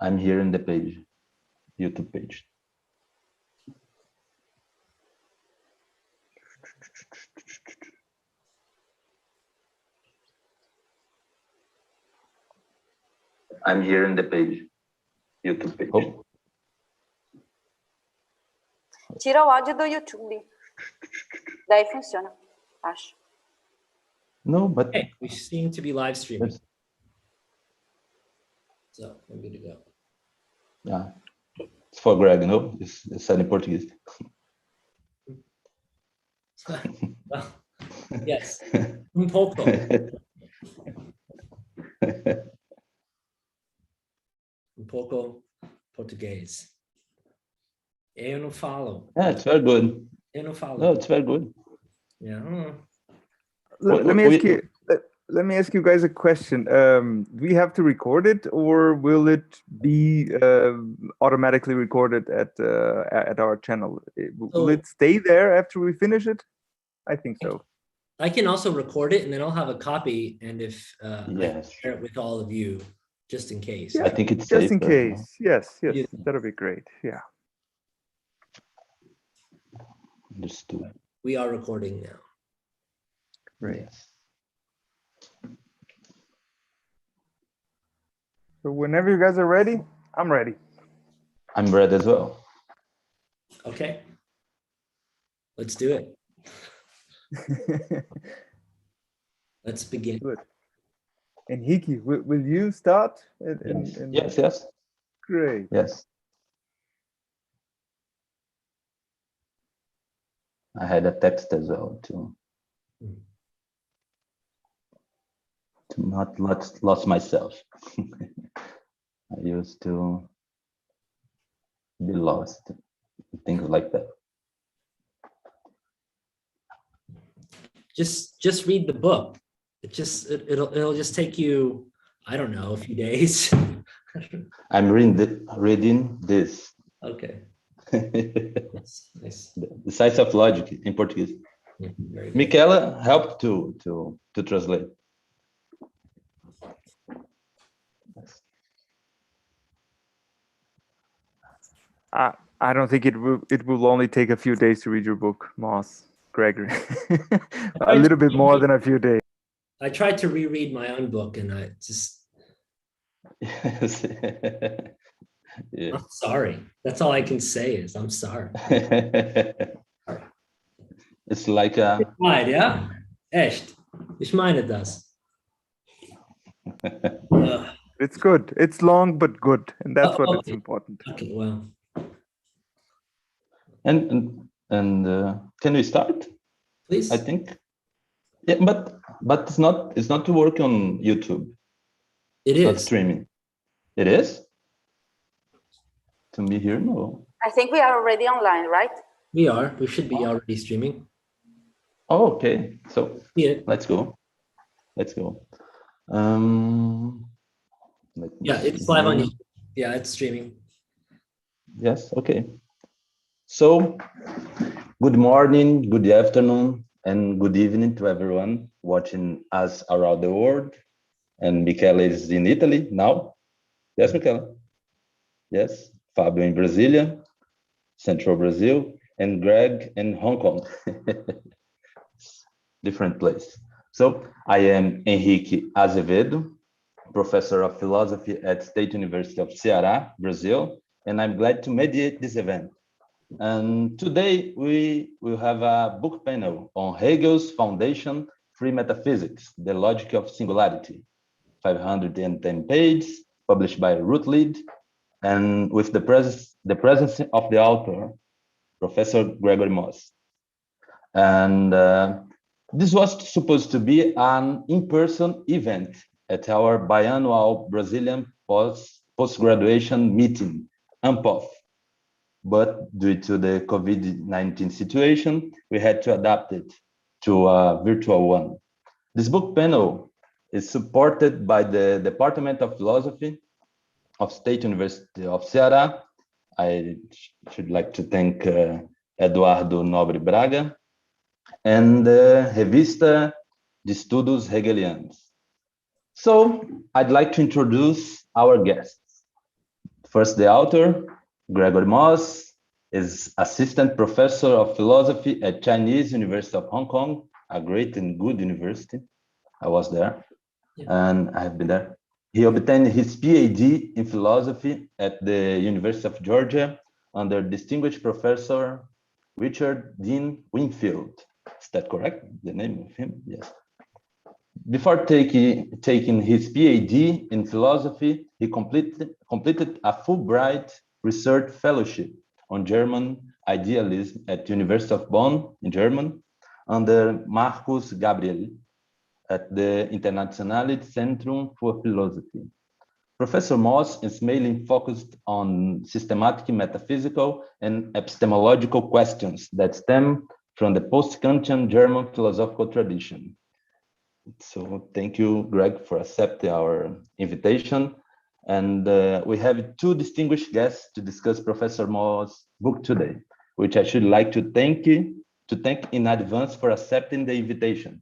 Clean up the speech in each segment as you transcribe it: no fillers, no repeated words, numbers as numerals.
I'm here in the page, YouTube page. I'm here in the page, YouTube page. Oh. Tira o áudio do YouTube. Daí funciona, acho. No, but hey, we seem to be live streaming. So I'm good to go. Yeah, it's for Greg, no? It's said in Portuguese. Well, yes, pouco. Pouco português. Eu não falo. Yeah, it's very good. Eu não falo. No, it's very good. Yeah. Let me ask you guys a question. Do we have to record it, or will it be automatically recorded at our channel? Will it stay there after we finish it? I think so. I can also record it, and then I'll have a copy. And if Yes, I share it with all of you, just in case. Yeah, I think it's just in safer, case. no? Yes, Yeah. that'll be great. Yeah. Understood. We are recording now. Great. Yes. So whenever you guys are ready, I'm ready. I'm ready as well. Okay. Let's do it. Let's begin. Good. Henrique, will you start? Yes. Great. Yes. I had a text as well to not lost myself. I used to be lost, things like that. Just read the book. It'll just take you, I don't know, a few days. I'm reading this. Okay. Nice. The Science of Logic in Portuguese. Yeah, very good. Michela helped to translate. I don't think it will only take a few days to read your book, Moss, Gregory. A little bit more than a few days. I tried to reread my own book, and I just, Yes. Yes. I'm sorry. That's all I can say is I'm sorry. It's like a Right, yeah? Echt. Ich meine das. It's good. It's long but good, and that's what it's Okay. important. Okay, well, and can we start? please. I think. Yeah, but it's not to work on YouTube. It Not is. streaming. It is? To me here, no. I think we are already online, right? We are. We should be already streaming. Oh, okay. So Yeah. let's go. Let me Yeah, it's see live on here. YouTube. Yeah, it's streaming. Yes, okay. So, good morning, good afternoon, and good evening to everyone watching us around the world. And Michela is in Italy now. Yes, Michela? Yes. Fábio in Brasilia, Central Brazil, and Greg in Hong Kong. Different place. So, I am Henrique Azevedo, professor of philosophy at State University of Ceará, Brazil, and I'm glad to mediate this event. And today we will have a book panel on Hegel's foundation, Free Metaphysics, the Logic of Singularity, 510 pages, published by Routledge, and with the presence of the author, Professor Gregory Moss. And this was supposed to be an in-person event at our biannual Brazilian post-graduation meeting, AMPOF. But due to the COVID-19 situation, we had to adapt it to a virtual one. This book panel is supported by the Department of Philosophy of State University of Ceará. I should like to thank Eduardo Nobre Braga and Revista de Estudos Hegelianos. So I'd like to introduce our guests. First, the author, Gregory Moss, is assistant professor of philosophy at Chinese University of Hong Kong, a great and good university. I was there, and I have been there. He obtained his PhD in philosophy at the University of Georgia under distinguished professor Richard Dean Winfield. Is that correct? The name of him? Yes. Before taking his PhD in philosophy, he completed a Fulbright research fellowship on German idealism at the University of Bonn in Germany under Marcus Gabriel at the Internationale Zentrum für Philosophie. Professor Moss is mainly focused on systematic metaphysical and epistemological questions that stem from the post-Kantian German philosophical tradition. So thank you, Greg, for accepting our invitation. And we have two distinguished guests to discuss Professor Moss' book today, which I should like to thank in advance for accepting the invitation.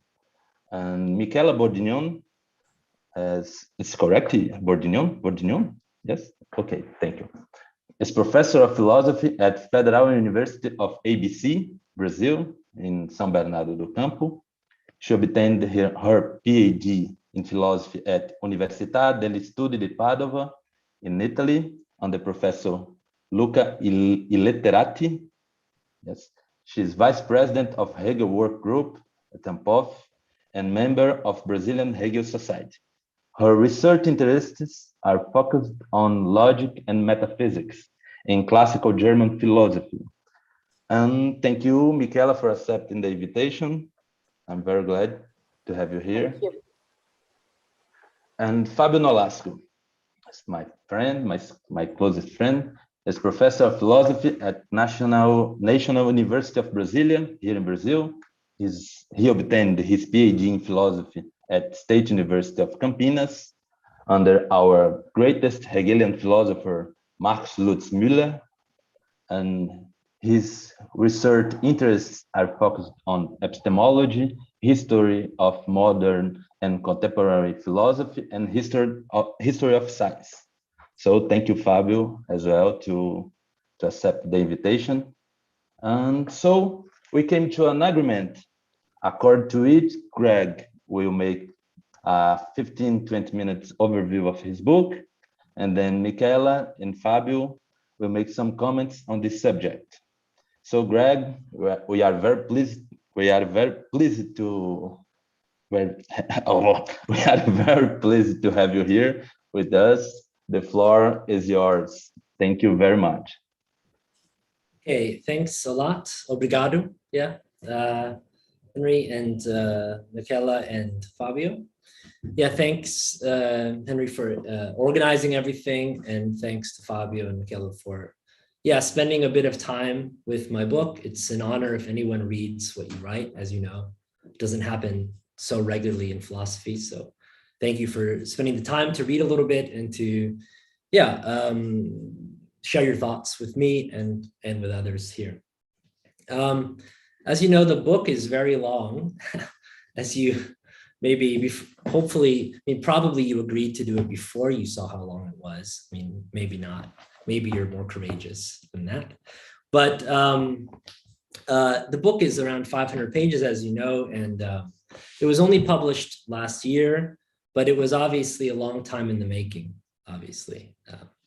And Michela Bordignon, it's correct, Bordignon? Yes? Okay, thank you. Is professor of philosophy at Federal University of ABC, Brazil, in São Bernardo do Campo. She obtained her PhD in philosophy at Università degli Studi di Padova in Italy under Professor Luca Illetterati. Yes, she is vice president of Hegel Work Group at Prof and member of Brazilian Hegel Society. Her research interests are focused on logic and metaphysics in classical German philosophy. And thank you, Michela, for accepting the invitation. I'm very glad to have you here. Thank you. And Fábio Nolasco is my friend, my closest friend, is professor of philosophy at National University of Brasília, here in Brazil. He obtained his PhD in philosophy at State University of Campinas under our greatest Hegelian philosopher, Marx Lutz Müller, and his research interests are focused on epistemology, history of modern and contemporary philosophy, and history of science. So thank you, Fábio, as well, to accept the invitation. And so we came to an agreement. According to it, Greg will make a 15-20 minutes overview of his book, and then Michela and Fábio will make some comments on this subject. So, Greg, we are very pleased. We are very pleased to have you here with us. The floor is yours. Thank you very much. Okay, thanks a lot. Obrigado. Yeah, Henry and Michela and Fábio. Yeah, thanks, Henry, for organizing everything, and thanks to Fábio and Michela for spending a bit of time with my book. It's an honor if anyone reads what you write. As you know, it doesn't happen so regularly in philosophy. So thank you for spending the time to read a little bit and to, share your thoughts with me and with others here. As you know, the book is very long, as you maybe, hopefully, probably you agreed to do it before you saw how long it was. Maybe not. Maybe you're more courageous than that. But the book is around 500 pages, as you know, and it was only published last year, but it was obviously a long time in the making, obviously.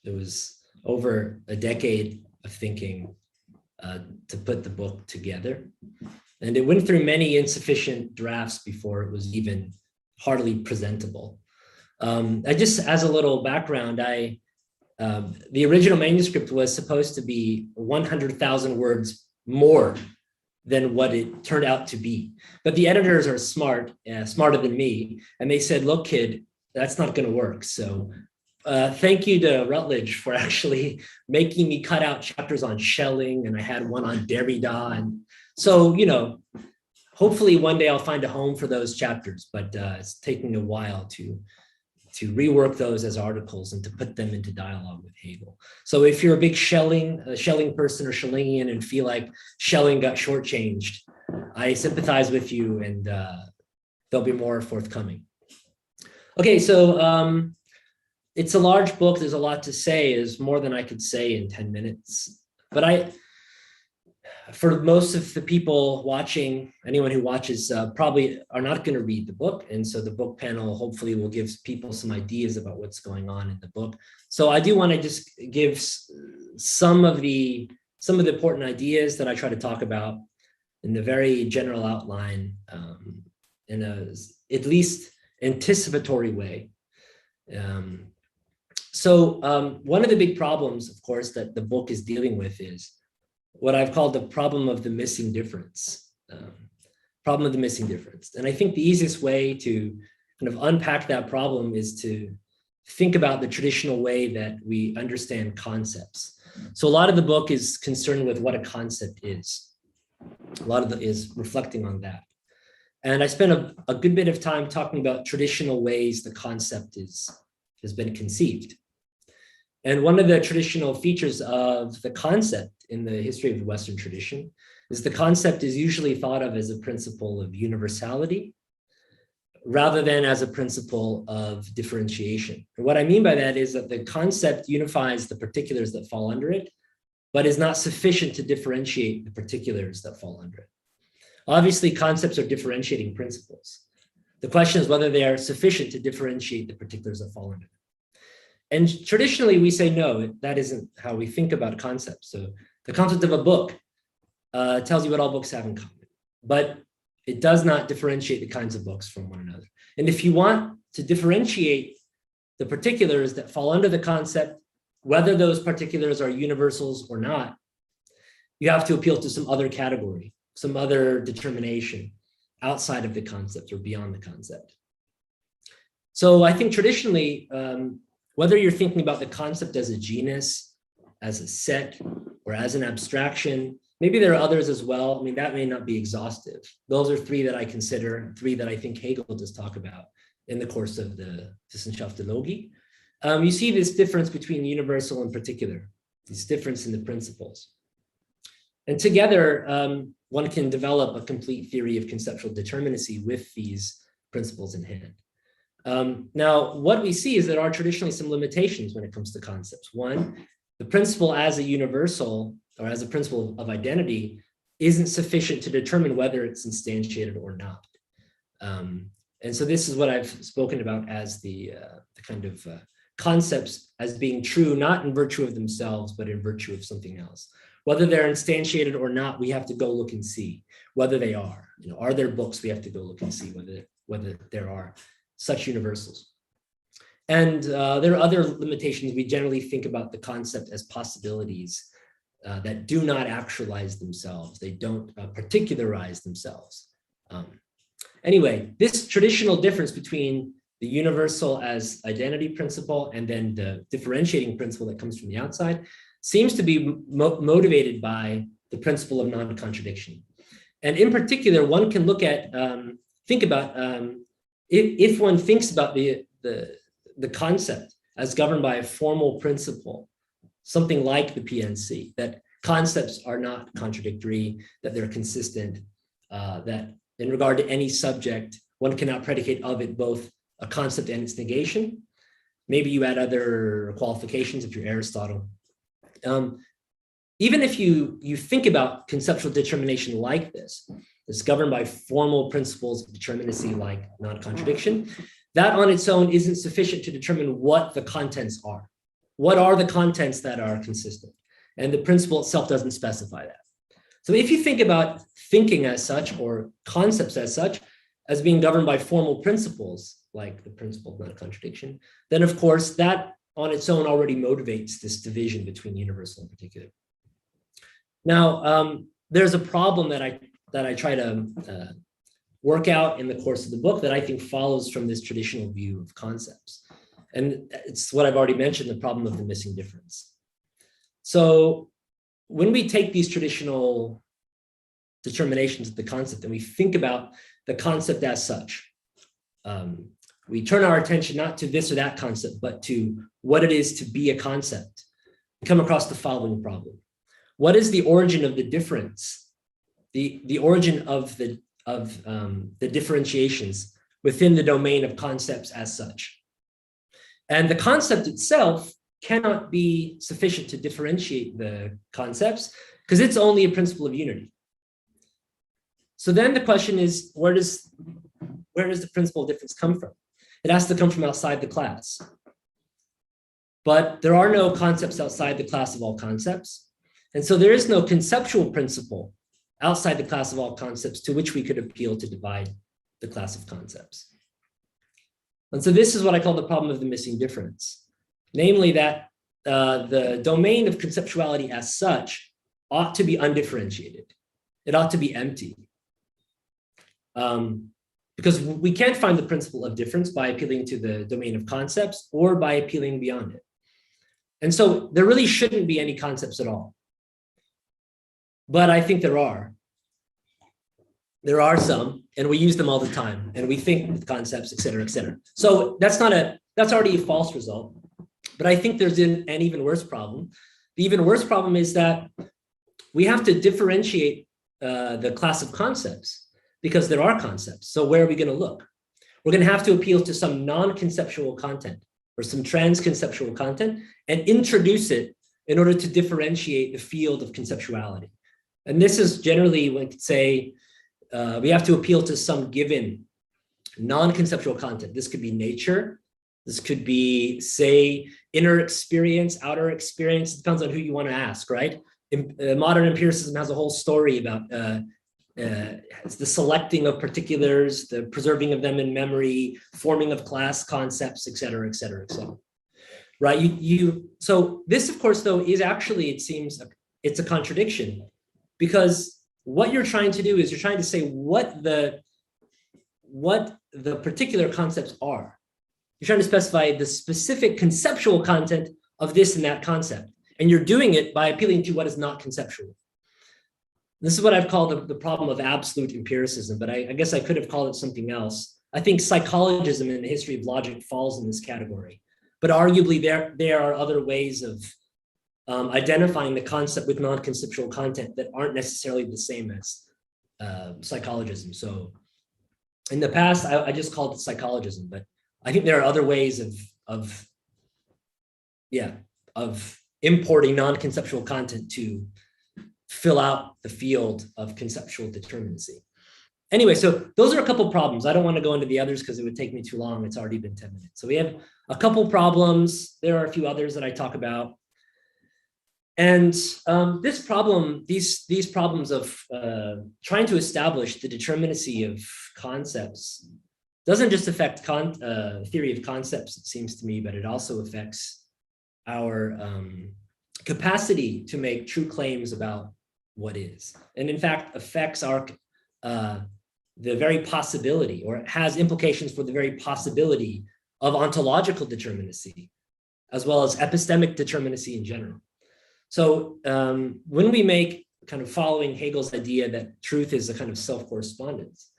It was over a decade of thinking to put the book together. And it went through many insufficient drafts before it was even hardly presentable. Just as a little background, the original manuscript was supposed to be 100,000 words more than what it turned out to be. But the editors are smarter than me. And they said, look, kid, that's not going to work. So thank you to Routledge for actually making me cut out chapters on Schelling, and I had one on Derrida. And so, hopefully one day I'll find a home for those chapters, but it's taking a while to rework those as articles and to put them into dialogue with Hegel. So if you're a big Schelling person or Schellingian and feel like Schelling got shortchanged, I sympathize with you, and there'll be more forthcoming. Okay, so it's a large book. There's a lot to say. There's more than I could say in 10 minutes. But for most of the people watching, anyone who watches probably are not going to read the book. And so the book panel hopefully will give people some ideas about what's going on in the book. So I do want to just give some of the important ideas that I try to talk about in the very general outline, in a at least anticipatory way. One of the big problems, of course, that the book is dealing with is what I've called the problem of the missing difference. Problem of the missing difference. And I think the easiest way to kind of unpack that problem is to think about the traditional way that we understand concepts. So a lot of the book is concerned with what a concept is. A lot of it is reflecting on that. And I spent a good bit of time talking about traditional ways the concept has been conceived. And one of the traditional features of the concept in the history of the Western tradition is the concept is usually thought of as a principle of universality rather than as a principle of differentiation. And what I mean by that is that the concept unifies the particulars that fall under it, but is not sufficient to differentiate the particulars that fall under it. Obviously, concepts are differentiating principles. The question is whether they are sufficient to differentiate the particulars that fall under it. And traditionally, we say, no, that isn't how we think about concepts. So the concept of a book tells you what all books have in common, but it does not differentiate the kinds of books from one another. And if you want to differentiate the particulars that fall under the concept, whether those particulars are universals or not, you have to appeal to some other category, some other determination outside of the concept or beyond the concept. So I think traditionally, whether you're thinking about the concept as a genus, as a set, or as an abstraction, maybe there are others as well. I mean, that may not be exhaustive. Those are three that I consider, three that I think Hegel does talk about in the course of the Wissenschaft der Logik. You see this difference between universal and particular, this difference in the principles. And together, one can develop a complete theory of conceptual determinacy with these principles in hand. Now, what we see is there are traditionally some limitations when it comes to concepts. One, the principle as a universal or as a principle of identity isn't sufficient to determine whether it's instantiated or not. And so this is what I've spoken about as the kind of concepts as being true, not in virtue of themselves, but in virtue of something else. Whether they're instantiated or not, we have to go look and see whether they are. You know, are there books? We have to go look and see whether there are such universals. And there are other limitations. We generally think about the concept as possibilities that do not actualize themselves. They don't particularize themselves. Anyway, this traditional difference between the universal as identity principle and then the differentiating principle that comes from the outside seems to be motivated by the principle of non-contradiction. And in particular, one can look at, think about, if one thinks about the concept as governed by a formal principle, something like the PNC, that concepts are not contradictory, that they're consistent, that in regard to any subject, one cannot predicate of it both a concept and its negation. Maybe you add other qualifications if you're Aristotle. Even if you think about conceptual determination like this, it's governed by formal principles of determinacy like non-contradiction, that on its own isn't sufficient to determine what the contents are. What are the contents that are consistent? And the principle itself doesn't specify that. So if you think about thinking as such or concepts as such as being governed by formal principles, like the principle of non-contradiction, then of course that on its own already motivates this division between universal and particular. Now, there's a problem that I try to work out in the course of the book that I think follows from this traditional view of concepts. And it's what I've already mentioned, the problem of the missing difference. So when we take these traditional determinations of the concept and we think about the concept as such, we turn our attention not to this or that concept, but to what it is to be a concept. We come across the following problem. What is the origin of the difference? The origin of the differentiations within the domain of concepts as such. And the concept itself cannot be sufficient to differentiate the concepts because it's only a principle of unity. So then the question is, where does the principle of difference come from? It has to come from outside the class. But there are no concepts outside the class of all concepts. And so there is no conceptual principle outside the class of all concepts to which we could appeal to divide the class of concepts. And so this is what I call the problem of the missing difference. Namely that the domain of conceptuality as such ought to be undifferentiated. It ought to be empty. Because we can't find the principle of difference by appealing to the domain of concepts or by appealing beyond it. And so there really shouldn't be any concepts at all. But I think there are. There are some, and we use them all the time, and we think with concepts, et cetera, et cetera. So that's already a false result. But I think there's an even worse problem. The even worse problem is that we have to differentiate the class of concepts because there are concepts. So where are we going to look? We're going to have to appeal to some non-conceptual content or some trans-conceptual content and introduce it in order to differentiate the field of conceptuality. And this is generally, we could say, we have to appeal to some given non-conceptual content. This could be nature. This could be, say, inner experience, outer experience. It depends on who you want to ask, right? Modern empiricism has a whole story about the selecting of particulars, the preserving of them in memory, forming of class concepts, et cetera, et cetera, et cetera. Right? So this, of course, though, is actually, it seems, it's a contradiction because what you're trying to do is you're trying to say what the particular concepts are. You're trying to specify the specific conceptual content of this and that concept. And you're doing it by appealing to what is not conceptual. This is what I've called the problem of absolute empiricism, but I guess I could have called it something else. I think psychologism in the history of logic falls in this category, but arguably there are other ways of identifying the concept with non-conceptual content that aren't necessarily the same as psychologism. So in the past, I just called it psychologism, but I think there are other ways of importing non-conceptual content to fill out the field of conceptual determinacy. Anyway, so those are a couple problems. I don't want to go into the others because it would take me too long. It's already been 10 minutes. So we have a couple problems. There are a few others that I talk about. And this problem, these problems of trying to establish the determinacy of concepts doesn't just affect theory of concepts, it seems to me, but it also affects our capacity to make true claims about what is, and in fact affects our the very possibility, or it has implications for the very possibility of ontological determinacy, as well as epistemic determinacy in general. So when we make kind of following Hegel's idea that truth is a kind of self-correspondence,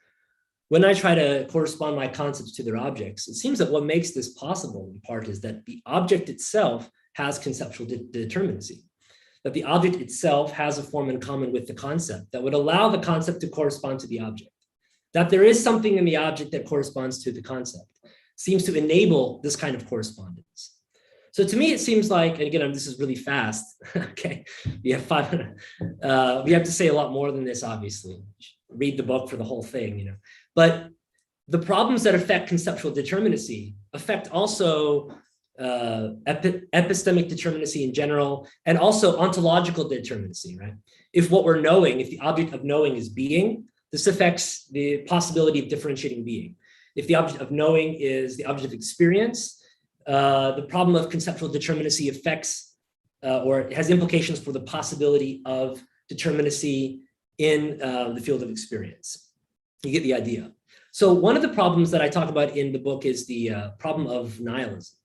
when I try to correspond my concepts to their objects, it seems that what makes this possible in part is that the object itself has conceptual determinacy, that the object itself has a form in common with the concept that would allow the concept to correspond to the object, that there is something in the object that corresponds to the concept, seems to enable this kind of correspondence. So to me, it seems like, and again, this is really fast, okay, we have 5 minutes. We have to say a lot more than this, obviously. Read the book for the whole thing, you know. But the problems that affect conceptual determinacy affect also epistemic determinacy in general, and also ontological determinacy, right? If what we're knowing, if the object of knowing is being, this affects the possibility of differentiating being. If the object of knowing is the object of experience, the problem of conceptual determinacy affects or has implications for the possibility of determinacy in the field of experience. You get the idea. So one of the problems that I talk about in the book is the problem of nihilism.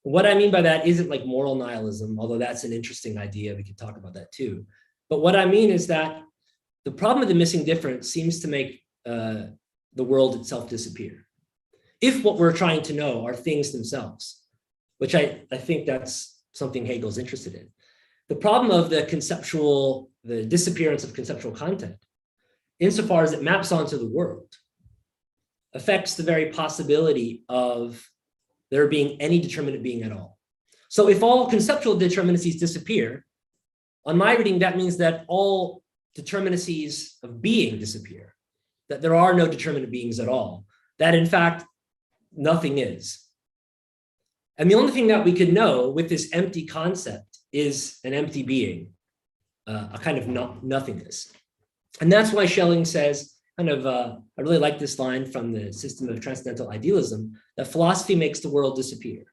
What I mean by that isn't like moral nihilism, although that's an interesting idea. We could talk about that too. But what I mean is that the problem of the missing difference seems to make the world itself disappear. If what we're trying to know are things themselves, which I think that's something Hegel's interested in. The problem of the disappearance of conceptual content, insofar as it maps onto the world, affects the very possibility of there being any determinate being at all. So if all conceptual determinacies disappear, on my reading, that means that all determinacies of being disappear, that there are no determinate beings at all, that in fact, nothing is. And the only thing that we can know with this empty concept is an empty being, a kind of nothingness. And that's why Schelling says, I really like this line from the System of Transcendental Idealism, that philosophy makes the world disappear.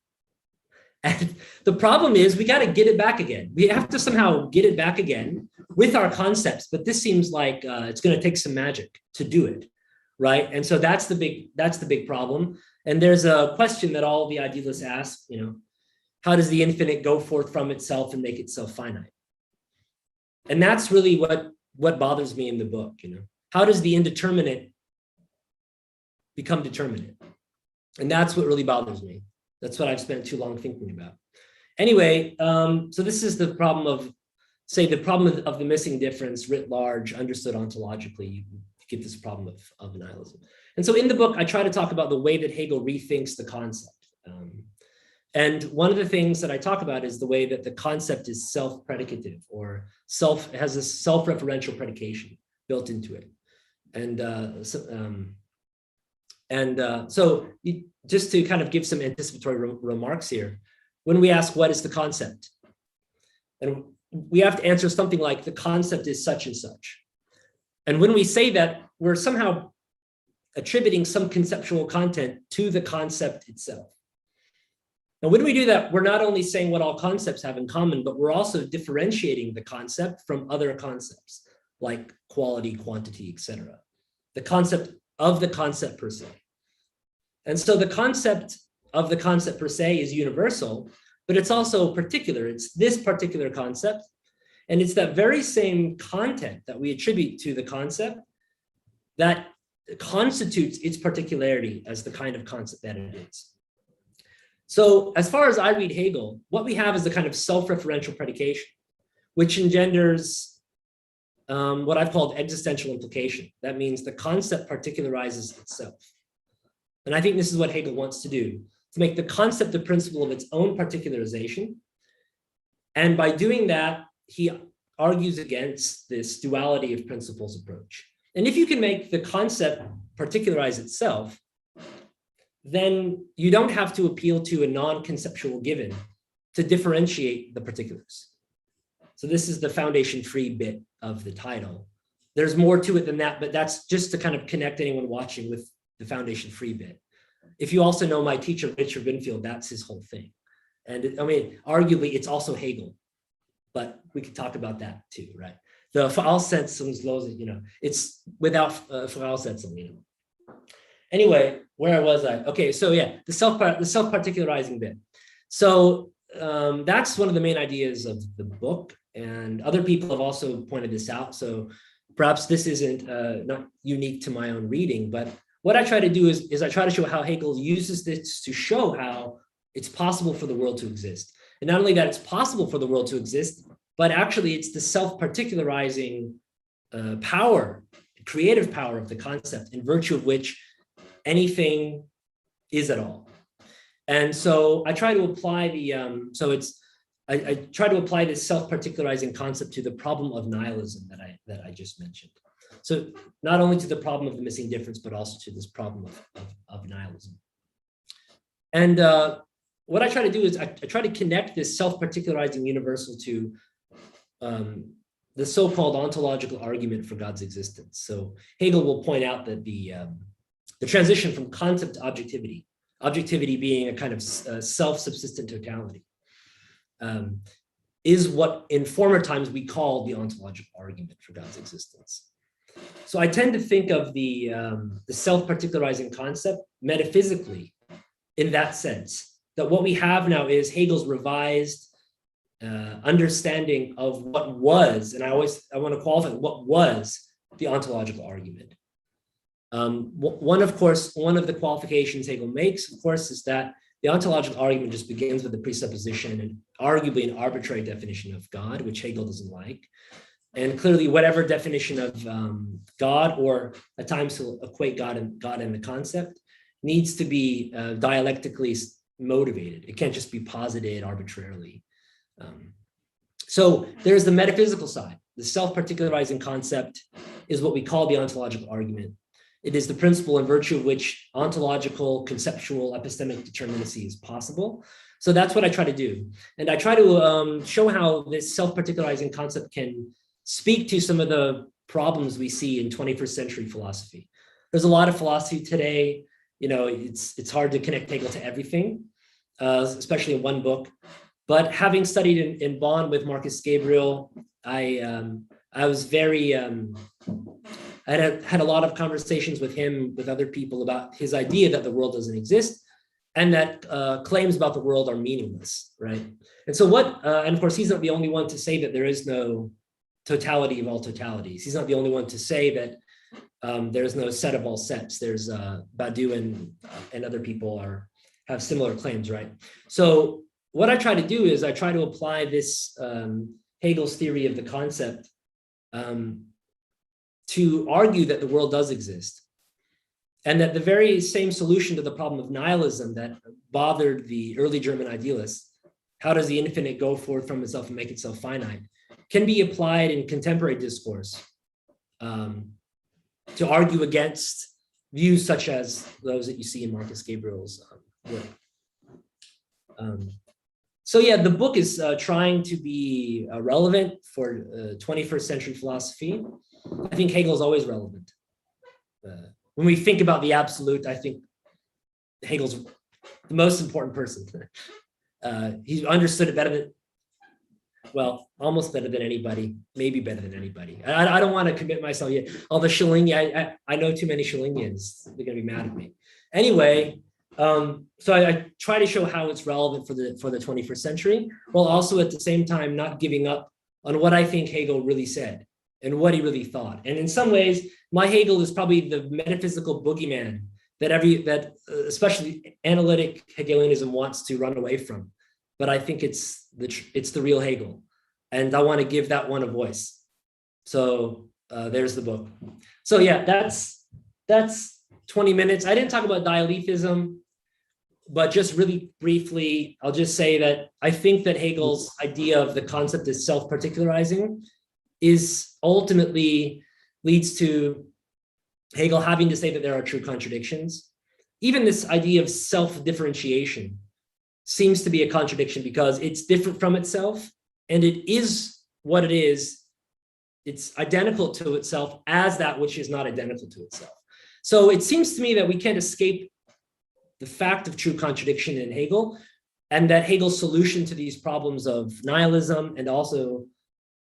And the problem is we got to get it back again. We have to somehow get it back again with our concepts, but this seems like it's going to take some magic to do it, right? And so that's the big problem. And there's a question that all the idealists ask, how does the infinite go forth from itself and make itself finite? And that's really what bothers me in the book, How does the indeterminate become determinate? And that's what really bothers me. That's what I've spent too long thinking about. Anyway, so this is the problem of, the problem of the missing difference writ large, understood ontologically. You get this problem of nihilism. And so in the book, I try to talk about the way that Hegel rethinks the concept. And one of the things that I talk about is the way that the concept is self-predicative, or has a self-referential predication built into it. So just to kind of give some anticipatory remarks here, when we ask what is the concept, and we have to answer something like the concept is such and such. And when we say that, we're somehow attributing some conceptual content to the concept itself. And when we do that, we're not only saying what all concepts have in common, but we're also differentiating the concept from other concepts like quality, quantity, etc. The concept of the concept per se. And so the concept of the concept per se is universal, but it's also particular. It's this particular concept. And it's that very same content that we attribute to the concept that constitutes its particularity as the kind of concept that it is. So as far as I read Hegel, what we have is a kind of self-referential predication, which engenders what I've called existential implication. That means the concept particularizes itself. And I think this is what Hegel wants to do, to make the concept the principle of its own particularization. And by doing that, he argues against this duality of principles approach. And if you can make the concept particularize itself, then you don't have to appeal to a non-conceptual given to differentiate the particulars. So this is the foundation-free bit of the title. There's more to it than that, but that's just to kind of connect anyone watching with the foundation-free bit. If you also know my teacher, Richard Winfield, that's his whole thing. And arguably, it's also Hegel, but we could talk about that too, right? The Voraussetzungslose, it's without Voraussetzung, Anyway, where was I? Okay, so yeah, the self-particularizing bit. So that's one of the main ideas of the book, and other people have also pointed this out. So perhaps this isn't not unique to my own reading, but what I try to do is I try to show how Hegel uses this to show how it's possible for the world to exist. And not only that it's possible for the world to exist, but actually it's the self-particularizing power, creative power of the concept, in virtue of which anything is at all. And so I try to apply the, I try to apply this self-particularizing concept to the problem of nihilism that I just mentioned. So not only to the problem of the missing difference, but also to this problem of nihilism. And what I try to do is I try to connect this self-particularizing universal to the so-called ontological argument for God's existence. So Hegel will point out that the transition from concept to objectivity, objectivity being a kind of self-subsistent totality, is what in former times we call the ontological argument for God's existence. So I tend to think of the self-particularizing concept metaphysically in that sense, that what we have now is Hegel's revised understanding of what was, and I want to qualify what was the ontological argument. One of the qualifications Hegel makes, of course, is that the ontological argument just begins with the presupposition and arguably an arbitrary definition of God, which Hegel doesn't like. And clearly, whatever definition of God, or at times he'll equate God and the concept, needs to be dialectically motivated. It can't just be posited arbitrarily. So there's the metaphysical side. The self-particularizing concept is what we call the ontological argument. It is the principle in virtue of which ontological, conceptual, epistemic determinacy is possible. So that's what I try to do. And I try to show how this self-particularizing concept can speak to some of the problems we see in 21st century philosophy. There's a lot of philosophy today. You know, it's hard to connect Hegel to everything, especially in one book. But having studied in Bonn with Marcus Gabriel, I was very, I had a lot of conversations with him, with other people about his idea that the world doesn't exist and that claims about the world are meaningless, right? And so and of course, he's not the only one to say that there is no totality of all totalities. He's not the only one to say that there's no set of all sets. There's Badiou and other people have similar claims, right? So what I try to do is I try to apply this Hegel's theory of the concept to argue that the world does exist, and that the very same solution to the problem of nihilism that bothered the early German idealists, how does the infinite go forth from itself and make itself finite, can be applied in contemporary discourse to argue against views such as those that you see in Marcus Gabriel's work. So yeah, the book is trying to be relevant for 21st century philosophy. I think Hegel is always relevant. When we think about the absolute, I think Hegel's the most important person. He understood it better than, well, almost better than anybody, maybe better than anybody. I don't want to commit myself yet. All the Schellingian, I know too many Schellingians. They're going to be mad at me. Anyway, so I try to show how it's relevant for the 21st century, while also at the same time not giving up on what I think Hegel really said and what he really thought. And in some ways, my Hegel is probably the metaphysical boogeyman that especially analytic Hegelianism wants to run away from. But I think it's the real Hegel, and I want to give that one a voice. So there's the book. So yeah, that's 20 minutes. I didn't talk about dialethism, but just really briefly, I'll just say that I think that Hegel's idea of the concept of self-particularizing is ultimately leads to Hegel having to say that there are true contradictions. Even this idea of self-differentiation seems to be a contradiction because it's different from itself, and it is what it is. It's identical to itself as that which is not identical to itself. So it seems to me that we can't escape the fact of true contradiction in Hegel, and that Hegel's solution to these problems of nihilism, and also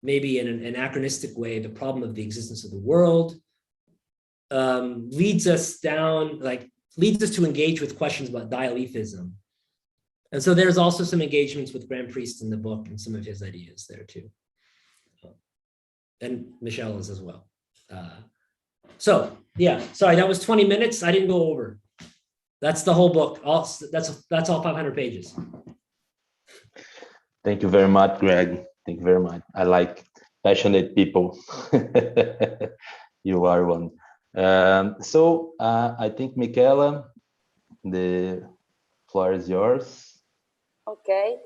maybe in an anachronistic way, the problem of the existence of the world, leads us to engage with questions about dialethism. And so there's also some engagements with Grand Priest in the book and some of his ideas there too. And Michela's as well. So yeah, sorry, that was 20 minutes. I didn't go over. That's the whole book. That's all 500 pages. Thank you very much, Greg. Thank you very much. I like passionate people. You are one. So I think, Michela, the floor is yours. Okay.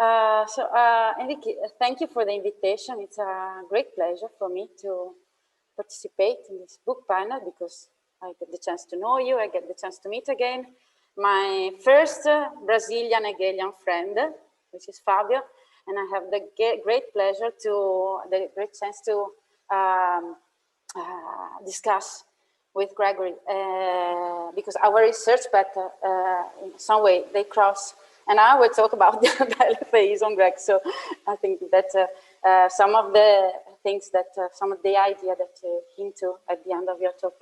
Henrique, thank you for the invitation. It's a great pleasure for me to participate in this book panel because I get the chance to know you. I get the chance to meet again my first Brazilian Hegelian friend, which is Fábio, and I have the great pleasure the great chance to discuss with Gregory because our research path in some way they cross, and I will talk about the dialetheism, Greg. So I think that some of the things that some of the idea that you hint to at the end of your talk,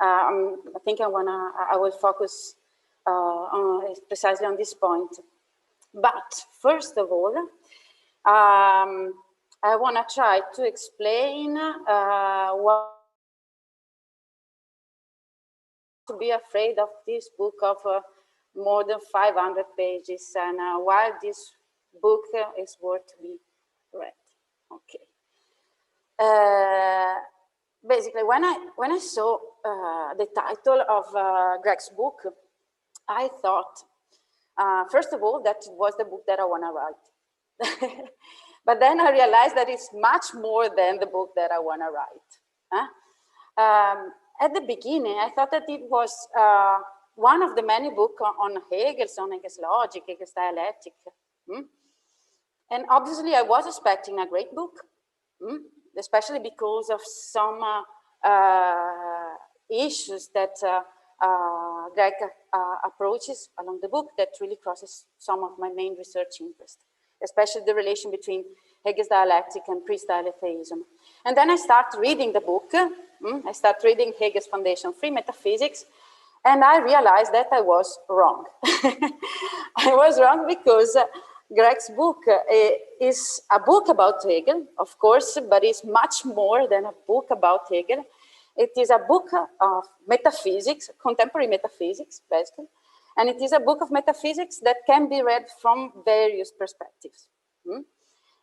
I think I will focus precisely on this point. But first of all, I want to try to explain what to be afraid of this book of more than 500 pages and why this book is worth to be read. Okay. Basically, when I saw the title of Greg's book, I thought First of all, that was the book that I want to write. But then I realized that it's much more than the book that I want to write. At the beginning, I thought that it was one of the many books on Hegel's logic, Hegel's dialectic. And obviously, I was expecting a great book, especially because of some issues that Greg approaches along the book that really crosses some of my main research interests, especially the relation between Hegel's dialectic and pre-dialetheism. And then I start reading the book. I start reading Hegel's Foundation Free Metaphysics, and I realized that I was wrong. I was wrong because Greg's book is a book about Hegel, of course, but it's much more than a book about Hegel. It is a book of metaphysics, contemporary metaphysics, basically. And it is a book of metaphysics that can be read from various perspectives.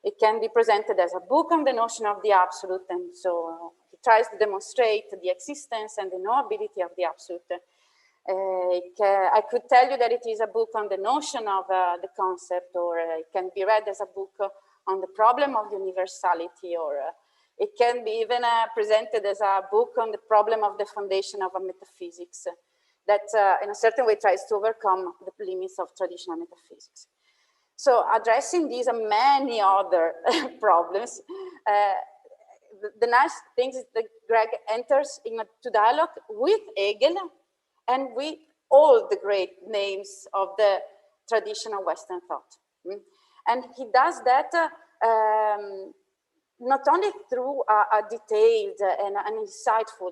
It can be presented as a book on the notion of the absolute, and so it tries to demonstrate the existence and the knowability of the absolute. I could tell you that it is a book on the notion of the concept, or it can be read as a book on the problem of universality, or it can be even presented as a book on the problem of the foundation of a metaphysics that in a certain way tries to overcome the limits of traditional metaphysics. So addressing these and many other problems, the nice thing is that Greg enters into dialogue with Hegel and with all the great names of the traditional Western thought. And he does that not only through a detailed and an insightful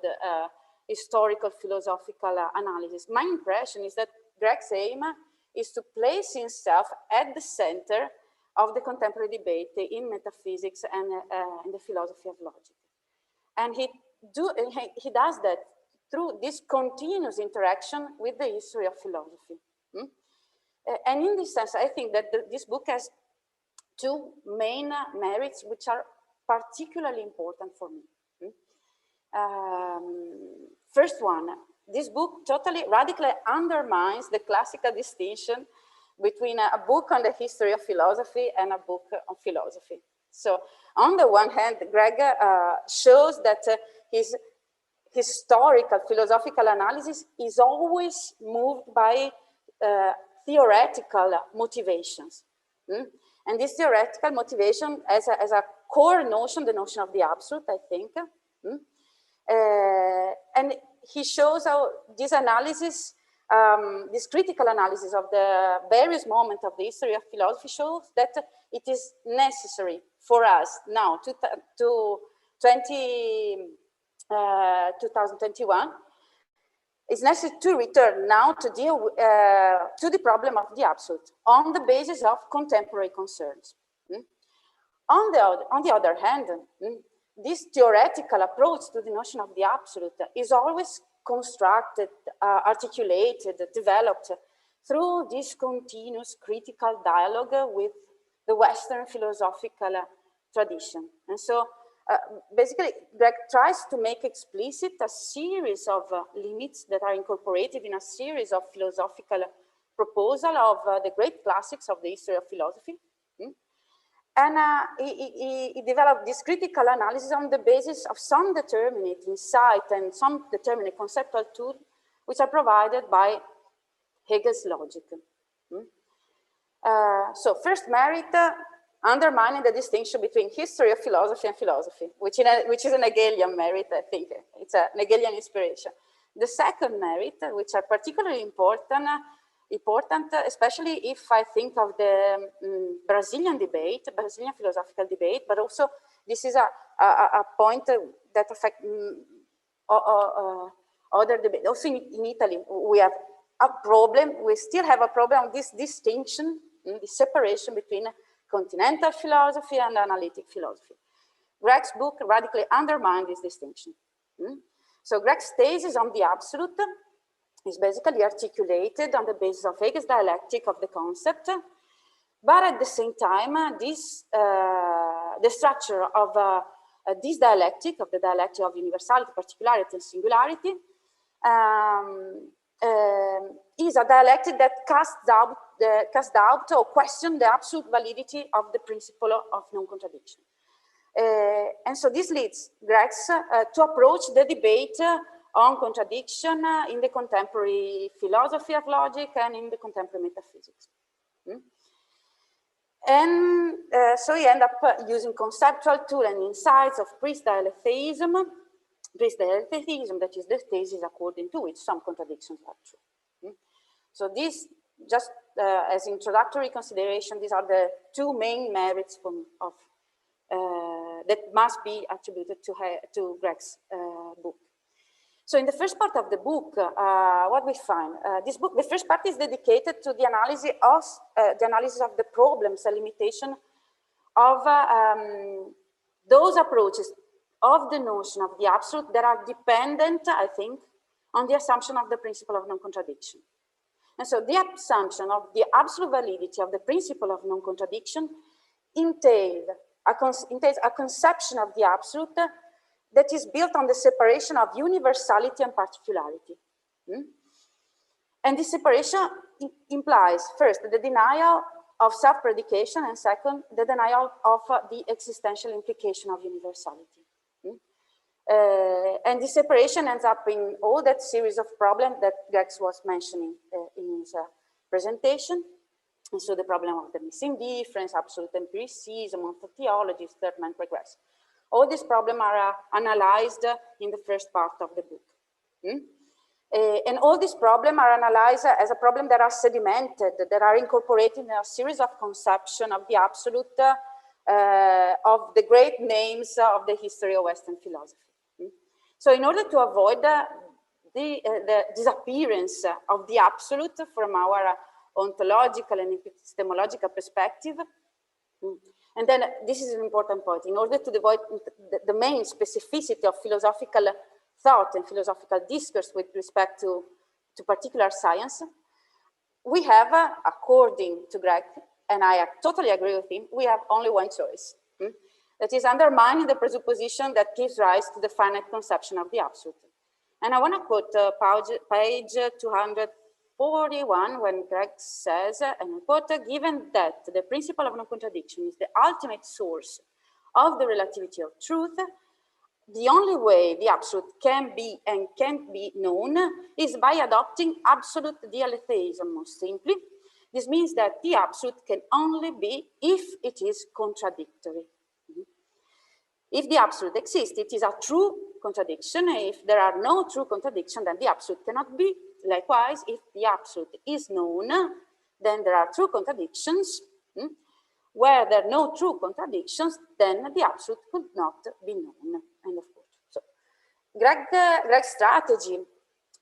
historical philosophical analysis. My impression is that Greg's aim is to place himself at the center of the contemporary debate in metaphysics and in the philosophy of logic. And he does that through this continuous interaction with the history of philosophy. And in this sense, I think that this book has two main merits which are particularly important for me. First one, this book totally radically undermines the classical distinction between a book on the history of philosophy and a book on philosophy. So on the one hand, Greg shows that his historical philosophical analysis is always moved by theoretical motivations. And this theoretical motivation as a core notion, the notion of the absolute, I think. And he shows how this analysis, this critical analysis of the various moments of the history of philosophy shows that it is necessary for us now, 2021, it's necessary to return now to deal to the problem of the absolute on the basis of contemporary concerns. On the other hand, this theoretical approach to the notion of the absolute is always constructed, articulated, developed through this continuous critical dialogue with the Western philosophical tradition. And so basically, Greg tries to make explicit a series of limits that are incorporated in a series of philosophical proposals of the great classics of the history of philosophy. And he developed this critical analysis on the basis of some determinate insight and some determinate conceptual tools which are provided by Hegel's logic. So first merit, undermining the distinction between history of philosophy and philosophy, which is an Hegelian merit, I think. It's a Hegelian inspiration. The second merit, which are particularly important, especially if I think of the Brazilian debate, Brazilian philosophical debate, but also this is a point that affects other debates. Also in Italy, we have a problem, we still have a problem with this distinction, this separation between continental philosophy and analytic philosophy. Greg's book radically undermines this distinction. So Greg's thesis on the absolute is basically articulated on the basis of Hegel's dialectic of the concept, but at the same time, the structure of this dialectic, of the dialectic of universality, particularity, and singularity, is a dialectic that casts doubt or questions the absolute validity of the principle of non-contradiction. And so this leads Gregs to approach the debate on contradiction in the contemporary philosophy of logic and in the contemporary metaphysics. And so he ended up using conceptual tools and insights of pre-dialetheism, that is the thesis according to which some contradictions are true. So this, just as introductory consideration, these are the two main merits of that must be attributed to Greg's book. So in the first part of the book, what we find, this book, the first part is dedicated to the analysis of the problems and limitation of those approaches of the notion of the absolute that are dependent, I think, on the assumption of the principle of non-contradiction. And so the assumption of the absolute validity of the principle of non-contradiction entails a conception of the absolute that is built on the separation of universality and particularity. And this separation implies, first, the denial of self-predication, and second, the denial of the existential implication of universality. And this separation ends up in all that series of problems that Gregs was mentioning in his presentation. And so the problem of the missing difference, absolute empiricism, ontology, third man regress. All these problems are analyzed in the first part of the book. And all these problems are analyzed as a problem that are sedimented, that are incorporated in a series of conceptions of the absolute of the great names of the history of Western philosophy. So in order to avoid the disappearance of the absolute from our ontological and epistemological perspective, and then this is an important point, in order to avoid the main specificity of philosophical thought and philosophical discourse with respect to particular science, we have, according to Greg, and I totally agree with him, we have only one choice. That is undermining the presupposition that gives rise to the finite conception of the absolute. And I want to quote page 241 when Greg says, and I quote, given that the principle of non-contradiction is the ultimate source of the relativity of truth, the only way the absolute can be and can't be known is by adopting absolute dialetheism, most simply. This means that the absolute can only be if it is contradictory. If the absolute exists, it is a true contradiction. If there are no true contradictions, then the absolute cannot be. Likewise, if the absolute is known, then there are true contradictions. Where there are no true contradictions, then the absolute could not be known. End of quote. So, Greg's strategy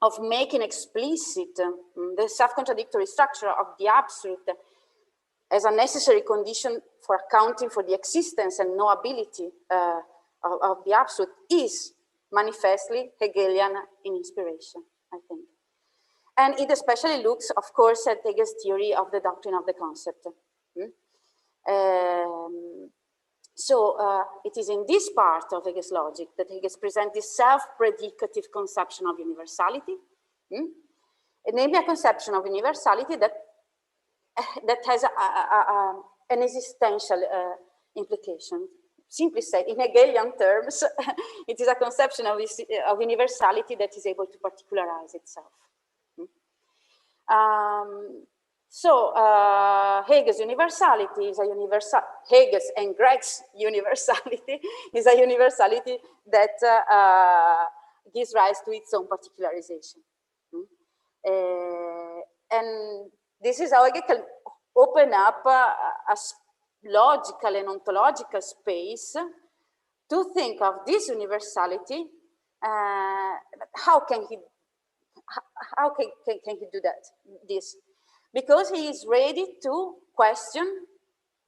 of making explicit the self-contradictory structure of the absolute as a necessary condition for accounting for the existence and knowability of the absolute is manifestly Hegelian in inspiration, I think. And it especially looks, of course, at Hegel's theory of the doctrine of the concept. So it is in this part of Hegel's logic that Hegel presents this self-predicative conception of universality, namely a conception of universality that has an existential implication. Simply said, in Hegelian terms, it is a conception of universality that is able to particularize itself. Hegel's universality is a Hegel's and Greg's universality is a universality that gives rise to its own particularization. And this is how Hegel can open up a logical and ontological space to think of this universality. How can he do that? This, because he is ready to question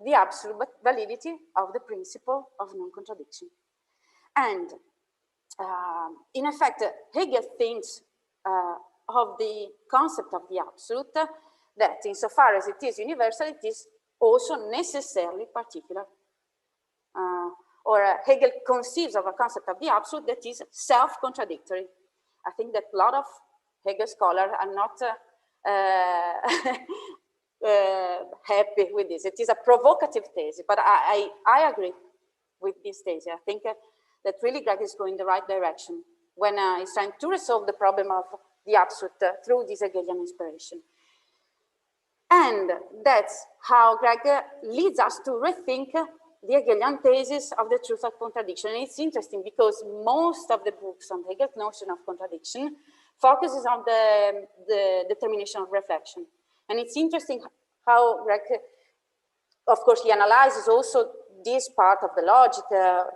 the absolute validity of the principle of non-contradiction. And in effect, Hegel thinks of the concept of the absolute that insofar as it is universal, it is also necessarily particular. Or Hegel conceives of a concept of the absolute that is self-contradictory. I think that a lot of Hegel scholars are not happy with this. It is a provocative thesis, but I agree with this thesis. I think that really Greg is going in the right direction when he's trying to resolve the problem of the absolute through this Hegelian inspiration. And that's how Greg leads us to rethink the Hegelian thesis of the truth of contradiction. And it's interesting because most of the books on Hegel's notion of contradiction focuses on the determination of reflection. And it's interesting how Greg, of course, he analyzes also this part of the logic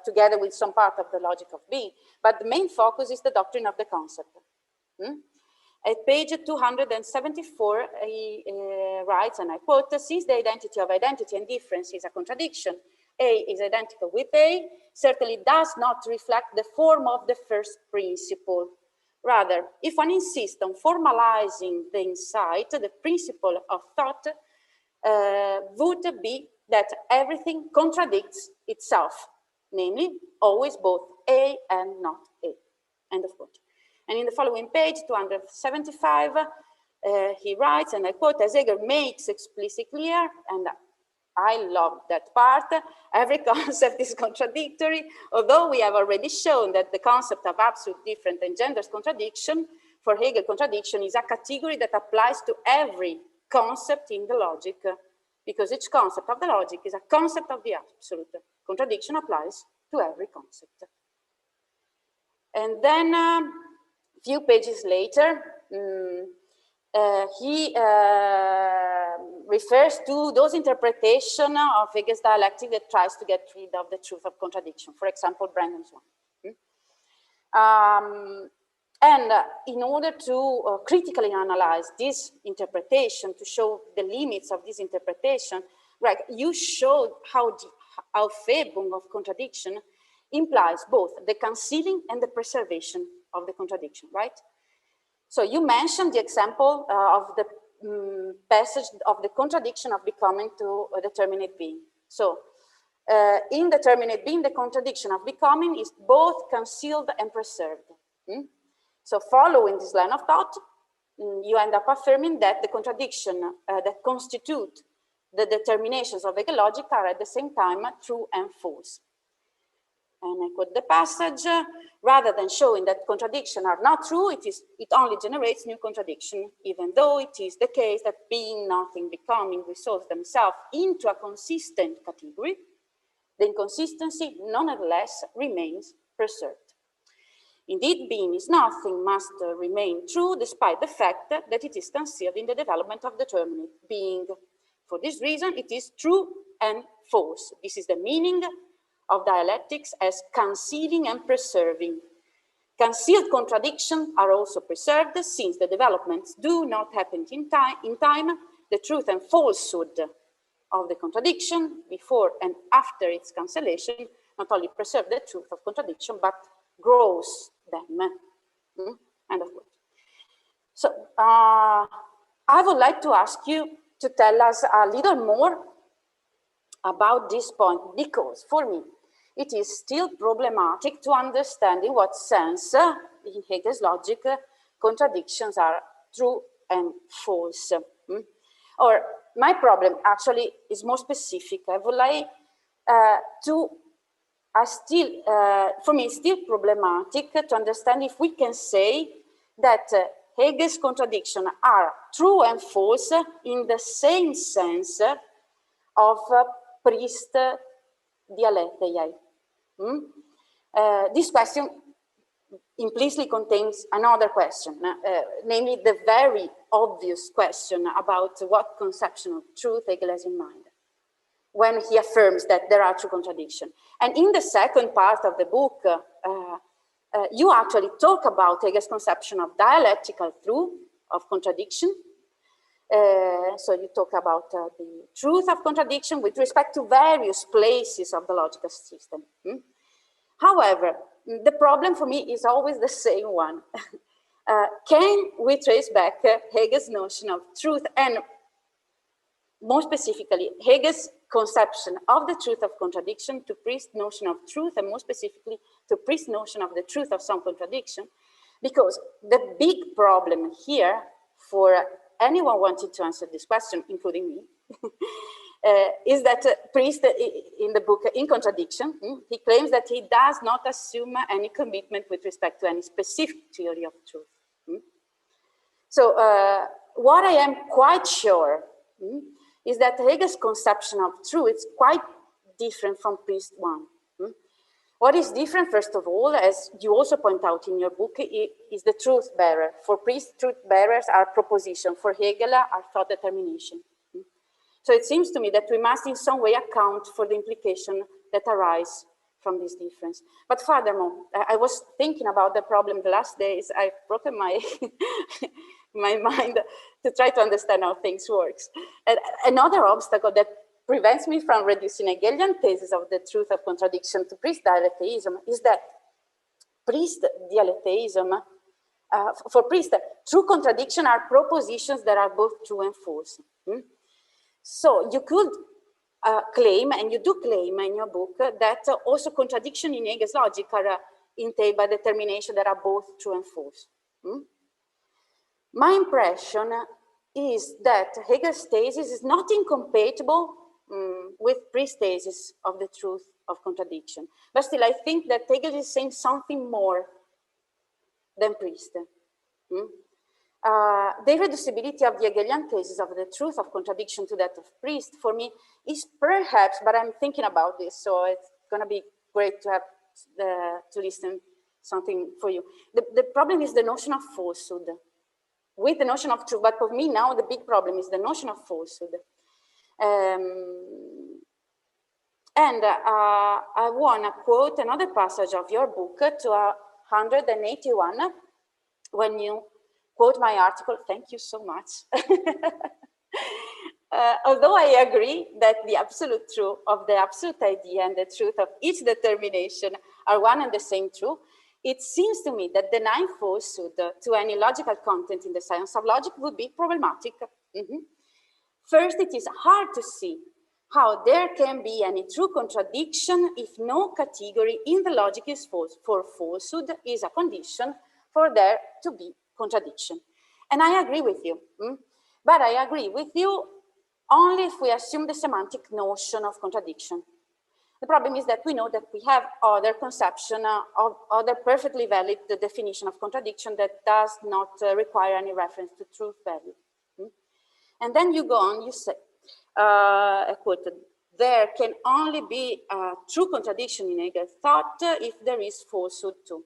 together with some part of the logic of being, but the main focus is the doctrine of the concept. At page 274, he writes, and I quote, since the identity of identity and difference is a contradiction, A is identical with A, certainly does not reflect the form of the first principle. Rather, if one insists on formalizing the insight, the principle of thought would be that everything contradicts itself, namely, always both A and not A. End of quote. And in the following page, 275, he writes, and I quote, as Hegel makes explicitly clear, and I love that part, every concept is contradictory, although we have already shown that the concept of absolute difference engenders contradiction. For Hegel, contradiction is a category that applies to every concept in the logic, because each concept of the logic is a concept of the absolute. Contradiction applies to every concept. And then a few pages later, he refers to those interpretations of Hegel's dialectic that tries to get rid of the truth of contradiction. For example, Brandon's one. And in order to critically analyze this interpretation, to show the limits of this interpretation, Greg, you showed how the Aufhebung of contradiction implies both the concealing and the preservation of the contradiction, right? So you mentioned the example of the passage of the contradiction of becoming to a determinate being. So in determinate being, the contradiction of becoming is both concealed and preserved. So following this line of thought, you end up affirming that the contradiction that constitute the determinations of Hegel logic are at the same time true and false. And I quote the passage, rather than showing that contradictions are not true, it only generates new contradiction, even though it is the case that being, nothing, becoming resolve themselves into a consistent category, the inconsistency nonetheless remains preserved. Indeed, being is nothing must remain true despite the fact that it is concealed in the development of determinate being. For this reason, it is true and false. This is the meaning of dialectics as concealing and preserving. Concealed contradictions are also preserved since the developments do not happen in time. The truth and falsehood of the contradiction before and after its cancellation not only preserve the truth of contradiction, but grows them. End of quote. So I would like to ask you to tell us a little more about this point, because for me, it is still problematic to understand in what sense, in Hegel's logic, contradictions are true and false. Or my problem actually is more specific. I would like for me, it's still problematic to understand if we can say that Hegel's contradictions are true and false in the same sense of priest dialectei. This question implicitly contains another question, namely the very obvious question about what conception of truth Hegel has in mind when he affirms that there are true contradictions. And in the second part of the book, you actually talk about Hegel's conception of dialectical truth, of contradiction. So you talk about the truth of contradiction with respect to various places of the logical system. However, the problem for me is always the same one. Can we trace back Hegel's notion of truth, and more specifically, Hegel's conception of the truth of contradiction to Priest's notion of truth, and more specifically to Priest's notion of the truth of some contradiction? Because the big problem here for anyone wanted to answer this question, including me, is that Priest, in the book In Contradiction, he claims that he does not assume any commitment with respect to any specific theory of truth. So what I am quite sure is that Hegel's conception of truth is quite different from Priest's one. What is different, first of all, as you also point out in your book, is the truth bearer. For Priest, truth bearers are proposition. For Hegel, are thought determination. So it seems to me that we must in some way account for the implication that arise from this difference. But furthermore, I was thinking about the problem the last days. I've broken my, my mind to try to understand how things work. Another obstacle that prevents me from reducing Hegelian thesis of the truth of contradiction to Priest dialecticism is that Priest dialecticism, for Priest, true contradiction are propositions that are both true and false. So you could claim, and you do claim in your book, that also contradiction in Hegel's logic are entailed by determination that are both true and false. My impression is that Hegel's thesis is not incompatible with Priest's thesis of the truth of contradiction. But still, I think that Hegel is saying something more than Priest. The irreducibility of the Hegelian thesis of the truth of contradiction to that of Priest, for me, is perhaps, but I'm thinking about this, so it's going to be great to have to listen something for you. The problem is the notion of falsehood with the notion of truth, but for me now the big problem is the notion of falsehood. And I want to quote another passage of your book, to 181, when you quote my article. Thank you so much. Although I agree that the absolute truth of the absolute idea and the truth of each determination are one and the same truth, it seems to me that denying falsehood to any logical content in the science of logic would be problematic. First, it is hard to see how there can be any true contradiction if no category in the logic is false, for falsehood is a condition for there to be contradiction. And I agree with you, but I agree with you only if we assume the semantic notion of contradiction. The problem is that we know that we have other conception of other perfectly valid definition of contradiction that does not require any reference to truth value. And then you go on, you say, I quoted, there can only be a true contradiction in Hegel's thought if there is falsehood too.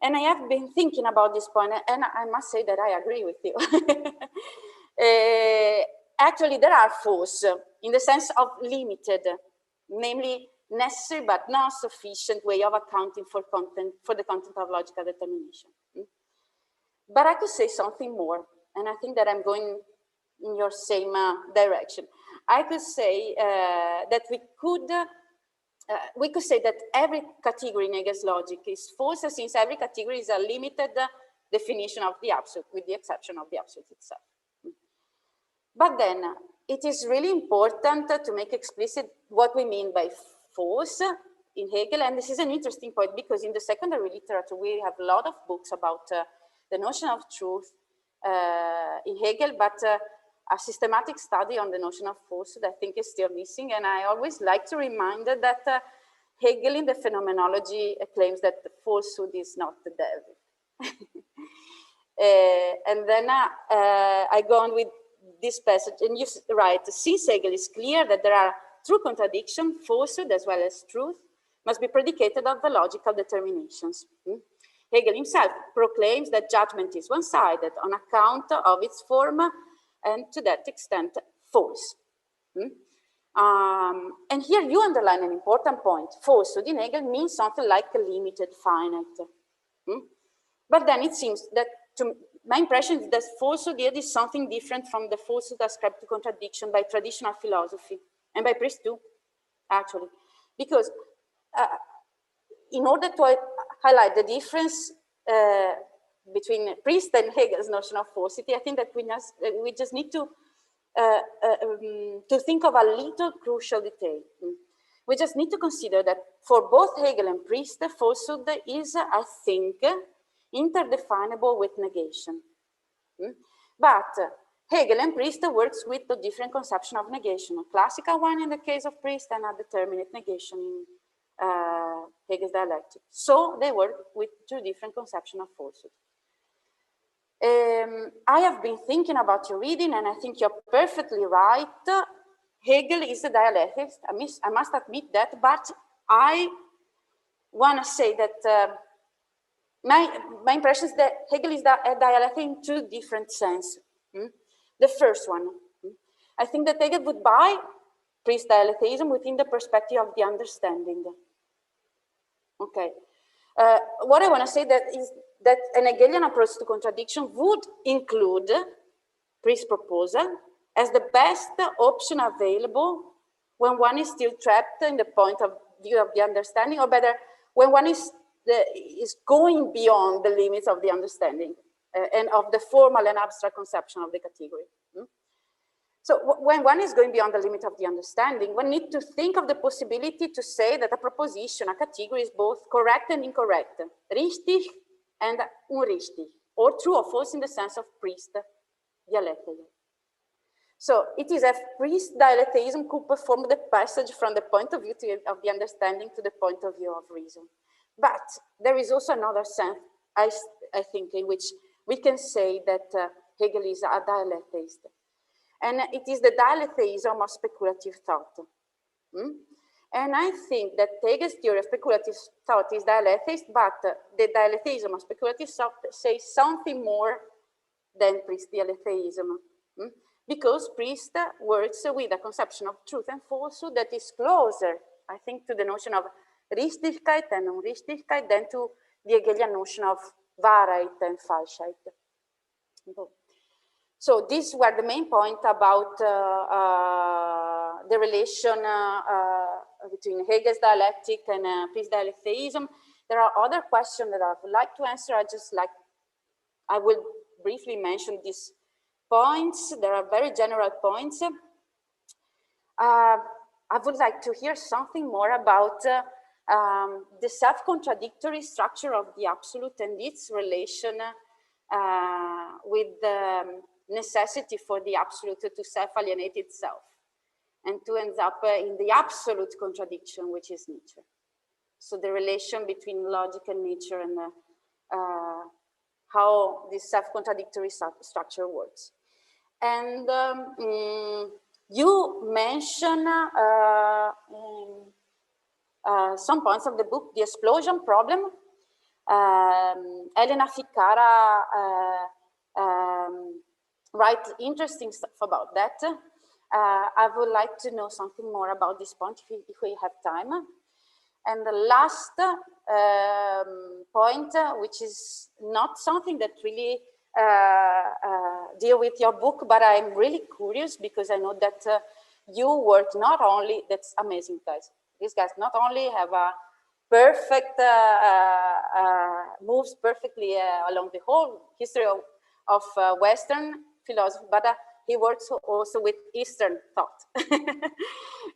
And I have been thinking about this point, and I must say that I agree with you. Actually, there are false in the sense of limited, namely necessary but not sufficient way of accounting for the content of logical determination. But I could say something more, and I think that I'm going in your same direction. I could say that we could say that every category in Hegel's logic is false, since every category is a limited definition of the absolute, with the exception of the absolute itself. But then it is really important to make explicit what we mean by false in Hegel, and this is an interesting point because in the secondary literature we have a lot of books about the notion of truth in Hegel, but a systematic study on the notion of falsehood I think is still missing, and I always like to remind that Hegel in the phenomenology claims that the falsehood is not the devil. And then I go on with this passage, and you write, since Hegel is clear that there are true contradiction, falsehood as well as truth must be predicated on the logical determinations. Hegel himself proclaims that judgment is one-sided on account of its form and to that extent false. And here you underline an important point. Falsehood in Hegel means something like a limited, finite. But then it seems that my impression is that falsehood here is something different from the falsehood ascribed to contradiction by traditional philosophy and by Priest too, actually. Because in order to highlight the difference between Priest and Hegel's notion of falsity, I think that we just need to think of a little crucial detail. We just need to consider that for both Hegel and Priest, falsehood is, I think, interdefinable with negation. But Hegel and Priest works with the different conception of negation, a classical one in the case of Priest and a determinate negation in Hegel's dialectic. So they work with two different conceptions of falsehood. I have been thinking about your reading, and I think you're perfectly right. Hegel is a dialectist, I must admit that, but I want to say that my impression is that Hegel is a dialectic in two different senses. The first one, I think that Hegel would buy Priest dialectism within the perspective of the understanding. Okay. What I want to say that is that an Hegelian approach to contradiction would include Priest's proposal as the best option available when one is still trapped in the point of view of the understanding, or better, when one is going beyond the limits of the understanding and of the formal and abstract conception of the category. So when one is going beyond the limit of the understanding, one needs to think of the possibility to say that a proposition, a category, is both correct and incorrect, richtig and unrichtig, or true or false in the sense of Priest dialectic. So it is as Priest dialectism could perform the passage from the point of view of the understanding to the point of view of reason. But there is also another sense, I think, in which we can say that Hegel is a dialectist. And it is the dialectism of speculative thought. And I think that Hegel's theory of speculative thought is dialectist, but the dialectism of speculative thought says something more than Priest dialectism. Because Priest works with a conception of truth and falsehood that is closer, I think, to the notion of Richtigkeit and Unrichtigkeit than to the Hegelian notion of Wahrheit and Falschheit. So these were the main point about the relation between Hegel's dialectic and Priest dialectism. There are other questions that I would like to answer. I will briefly mention these points. There are very general points. I would like to hear something more about the self-contradictory structure of the absolute and its relation with the necessity for the absolute to self-alienate itself and to end up in the absolute contradiction, which is nature. So the relation between logic and nature and how this self-contradictory structure works. And you mention some points of the book, the explosion problem. Elena Ficara write interesting stuff about that. I would like to know something more about this point if we have time. And the last point, which is not something that really deal with your book, but I'm really curious because I know that you work not only, that's amazing, guys. These guys not only have a perfect, moves perfectly along the whole history of Western philosophy, but he works also with Eastern thought.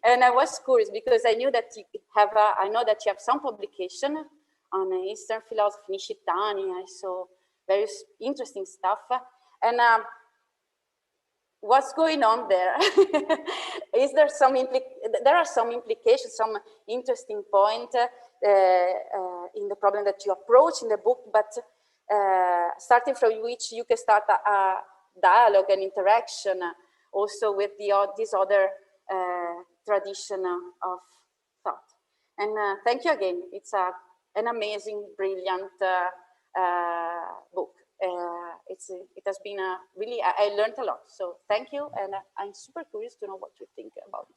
And I was curious because I knew that you have, I know that you have some publication on Eastern philosophy, Nishitani. I saw very interesting stuff. And what's going on there? Is there some there are some implications, some interesting point in the problem that you approach in the book, but starting from which you can start a dialogue and interaction also with this other tradition of thought. And thank you again. It's an amazing, brilliant book. It has been really, I learned a lot. So thank you. And I'm super curious to know what you think about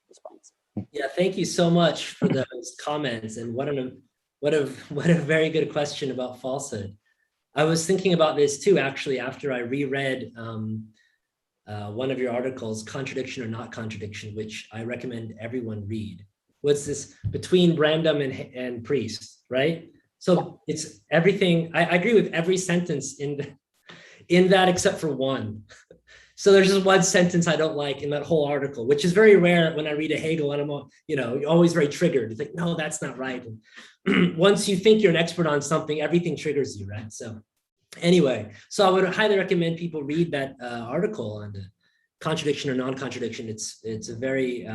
these points. Yeah, thank you so much for those comments. And what a very good question about falsehood. I was thinking about this too, actually, after I reread one of your articles, Contradiction or Not Contradiction, which I recommend everyone read. What's this between Brandom and Priest, right? So it's everything. I agree with every sentence in that except for one. So there's just one sentence I don't like in that whole article, which is very rare when I read a Hegel and I'm, always very triggered. It's like, no, that's not right. And once you think you're an expert on something, everything triggers you, right? So Anyway, so I would highly recommend people read that article on the contradiction or non-contradiction. It's a very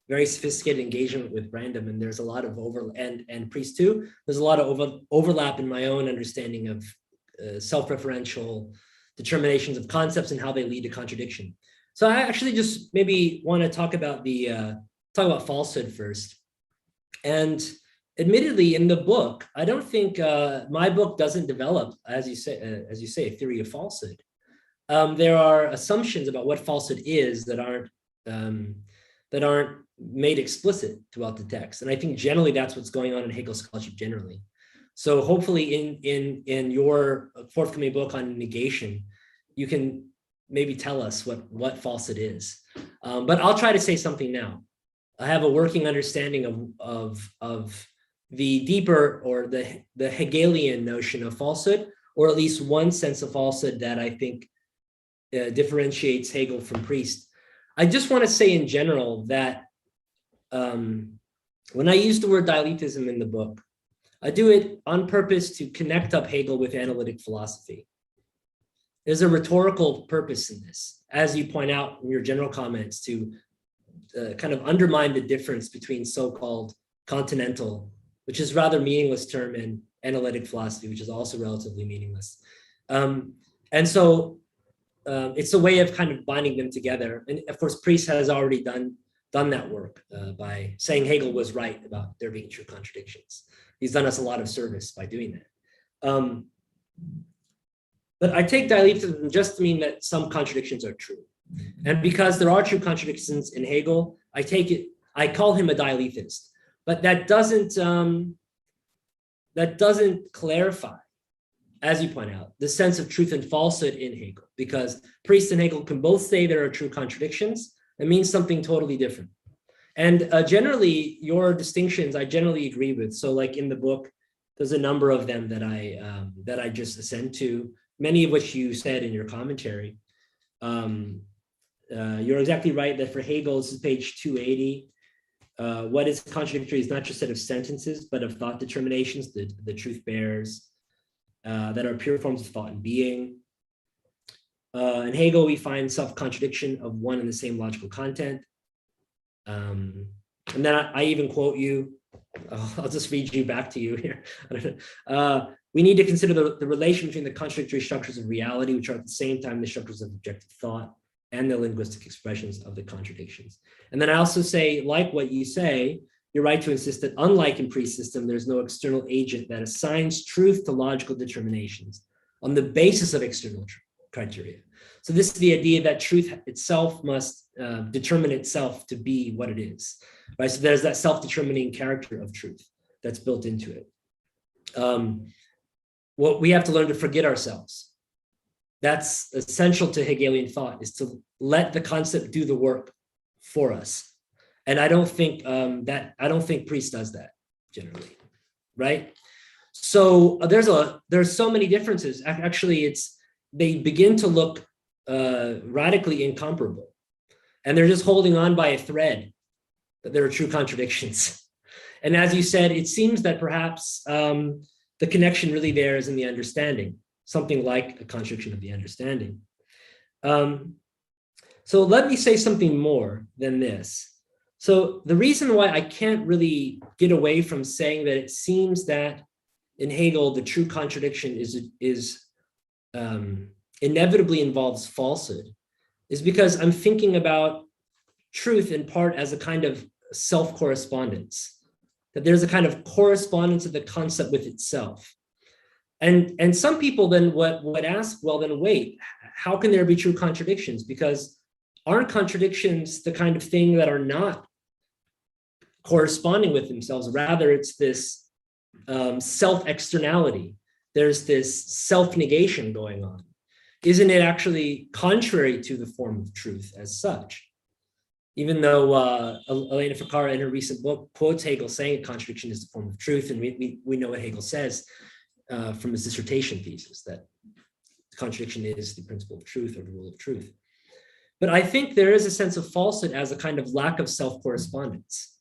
very sophisticated engagement with random, and there's a lot of and Priest too. There's a lot of overlap in my own understanding of self-referential determinations of concepts and how they lead to contradiction. So I actually just maybe want to talk about falsehood first. And admittedly, in the book, I don't think my book doesn't develop, as you say, a theory of falsehood. There are assumptions about what falsehood is that aren't made explicit throughout the text, and I think generally that's what's going on in Hegel scholarship generally. So hopefully, in your forthcoming book on negation, you can maybe tell us what falsehood is. But I'll try to say something now. I have a working understanding of the deeper or the Hegelian notion of falsehood, or at least one sense of falsehood that I think differentiates Hegel from Priest. I just want to say in general that when I use the word dialectism in the book, I do it on purpose to connect up Hegel with analytic philosophy. There's a rhetorical purpose in this, as you point out in your general comments, to kind of undermine the difference between so-called continental, which is a rather meaningless term, and analytic philosophy, which is also relatively meaningless. And so it's a way of kind of binding them together. And of course, Priest has already done that work by saying Hegel was right about there being true contradictions. He's done us a lot of service by doing that. But I take dialecticism just to mean that some contradictions are true. And because there are true contradictions in Hegel, I call him a dialectist. But that doesn't clarify, as you point out, the sense of truth and falsehood in Hegel, because Priest and Hegel can both say there are true contradictions. It means something totally different. And generally, your distinctions I generally agree with. So like in the book, there's a number of them that I just assent to, many of which you said in your commentary. You're exactly right that for Hegel, this is page 280. What is contradictory is not just a set of sentences, but of thought determinations, the truth bears, that are pure forms of thought and being. In Hegel, we find self-contradiction of one and the same logical content. And then I even quote you, I'll just read you back to you here. We need to consider the relation between the contradictory structures of reality, which are at the same time the structures of objective thought, and the linguistic expressions of the contradictions. And then I also say, like what you say, you're right to insist that unlike in Priest's system, there's no external agent that assigns truth to logical determinations on the basis of external criteria. So this is the idea that truth itself must determine itself to be what it is, right? So there's that self-determining character of truth that's built into it. What we have to learn to forget ourselves. That's essential to Hegelian thought, is to let the concept do the work for us. And I don't think Priest does that generally, right? So there's so many differences. Actually, they begin to look radically incomparable, and they're just holding on by a thread that there are true contradictions. And as you said, it seems that perhaps the connection really there is in the understanding, something like a contradiction of the understanding. So let me say something more than this. So the reason why I can't really get away from saying that it seems that in Hegel, the true contradiction is inevitably involves falsehood is because I'm thinking about truth in part as a kind of self-correspondence, that there's a kind of correspondence of the concept with itself. And some people then would ask, well, then wait, how can there be true contradictions? Because aren't contradictions the kind of thing that are not corresponding with themselves? Rather, it's this self-externality. There's this self-negation going on. Isn't it actually contrary to the form of truth as such? Even though Elena Ficara in her recent book quotes Hegel saying a contradiction is the form of truth, and we know what Hegel says from his dissertation thesis, that contradiction is the principle of truth or the rule of truth. But I think there is a sense of falsehood as a kind of lack of self-correspondence.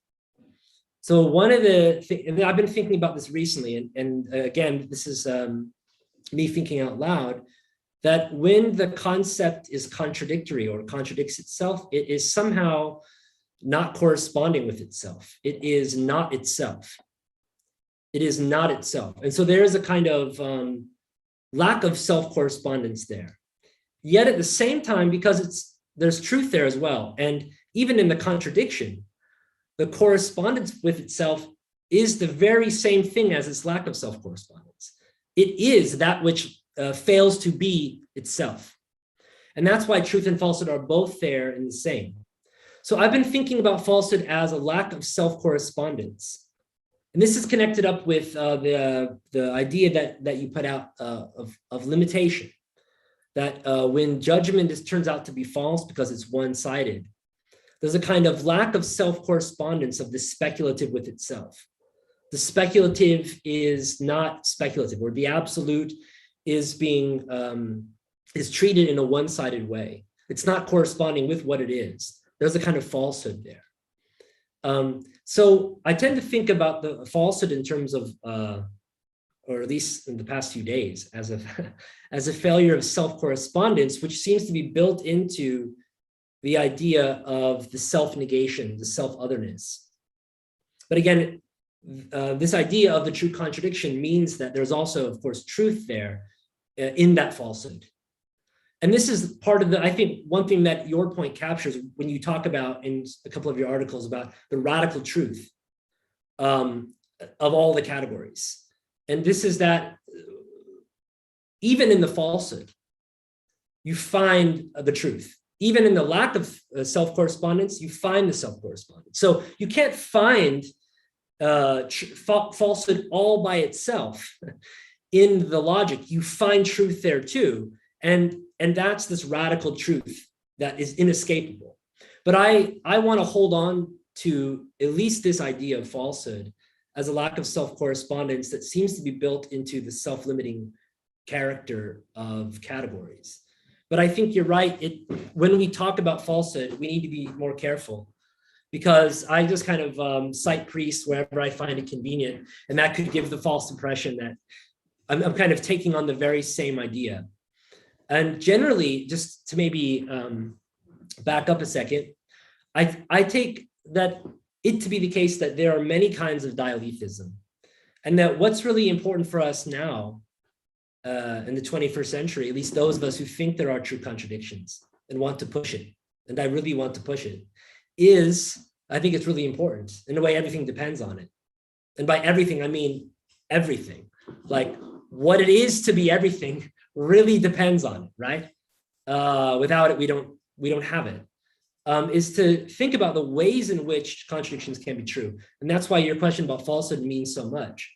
So one of the things, I've been thinking about this recently, and again, this is me thinking out loud, that when the concept is contradictory or contradicts itself, it is somehow not corresponding with itself. It is not itself. It is not itself. And so there is a kind of lack of self-correspondence there. Yet at the same time, because there's truth there as well, and even in the contradiction, the correspondence with itself is the very same thing as its lack of self-correspondence. It is that which fails to be itself. And that's why truth and falsehood are both there and the same. So I've been thinking about falsehood as a lack of self-correspondence. And this is connected up with the idea that you put out of limitation, that when judgment turns out to be false because it's one-sided, there's a kind of lack of self-correspondence of the speculative with itself. The speculative is not speculative, or the absolute is being is treated in a one-sided way. It's not corresponding with what it is. There's a kind of falsehood there. So I tend to think about the falsehood in terms of, or at least in the past few days, as a failure of self-correspondence, which seems to be built into the idea of the self-negation, the self-otherness. But again, this idea of the true contradiction means that there's also, of course, truth there in that falsehood. And this is part of I think one thing that your point captures when you talk about in a couple of your articles about the radical truth of all the categories. And this is that even in the falsehood, you find the truth. Even in the lack of self-correspondence, you find the self-correspondence. So you can't find falsehood all by itself in the logic. You find truth there too. And that's this radical truth that is inescapable. But I want to hold on to at least this idea of falsehood as a lack of self-correspondence that seems to be built into the self-limiting character of categories. But I think you're right. When we talk about falsehood, we need to be more careful, because I just kind of cite priests wherever I find it convenient, and that could give the false impression that I'm kind of taking on the very same idea. And generally, just to maybe back up a second, I take that it to be the case that there are many kinds of dialetheism, and that what's really important for us now in the 21st century, at least those of us who think there are true contradictions and want to push it, and I really want to push it, is, I think it's really important. In a way, everything depends on it. And by everything, I mean everything. Like what it is to be everything really depends on it, right? Without it, we don't have it. Is to think about the ways in which contradictions can be true. And that's why your question about falsehood means so much.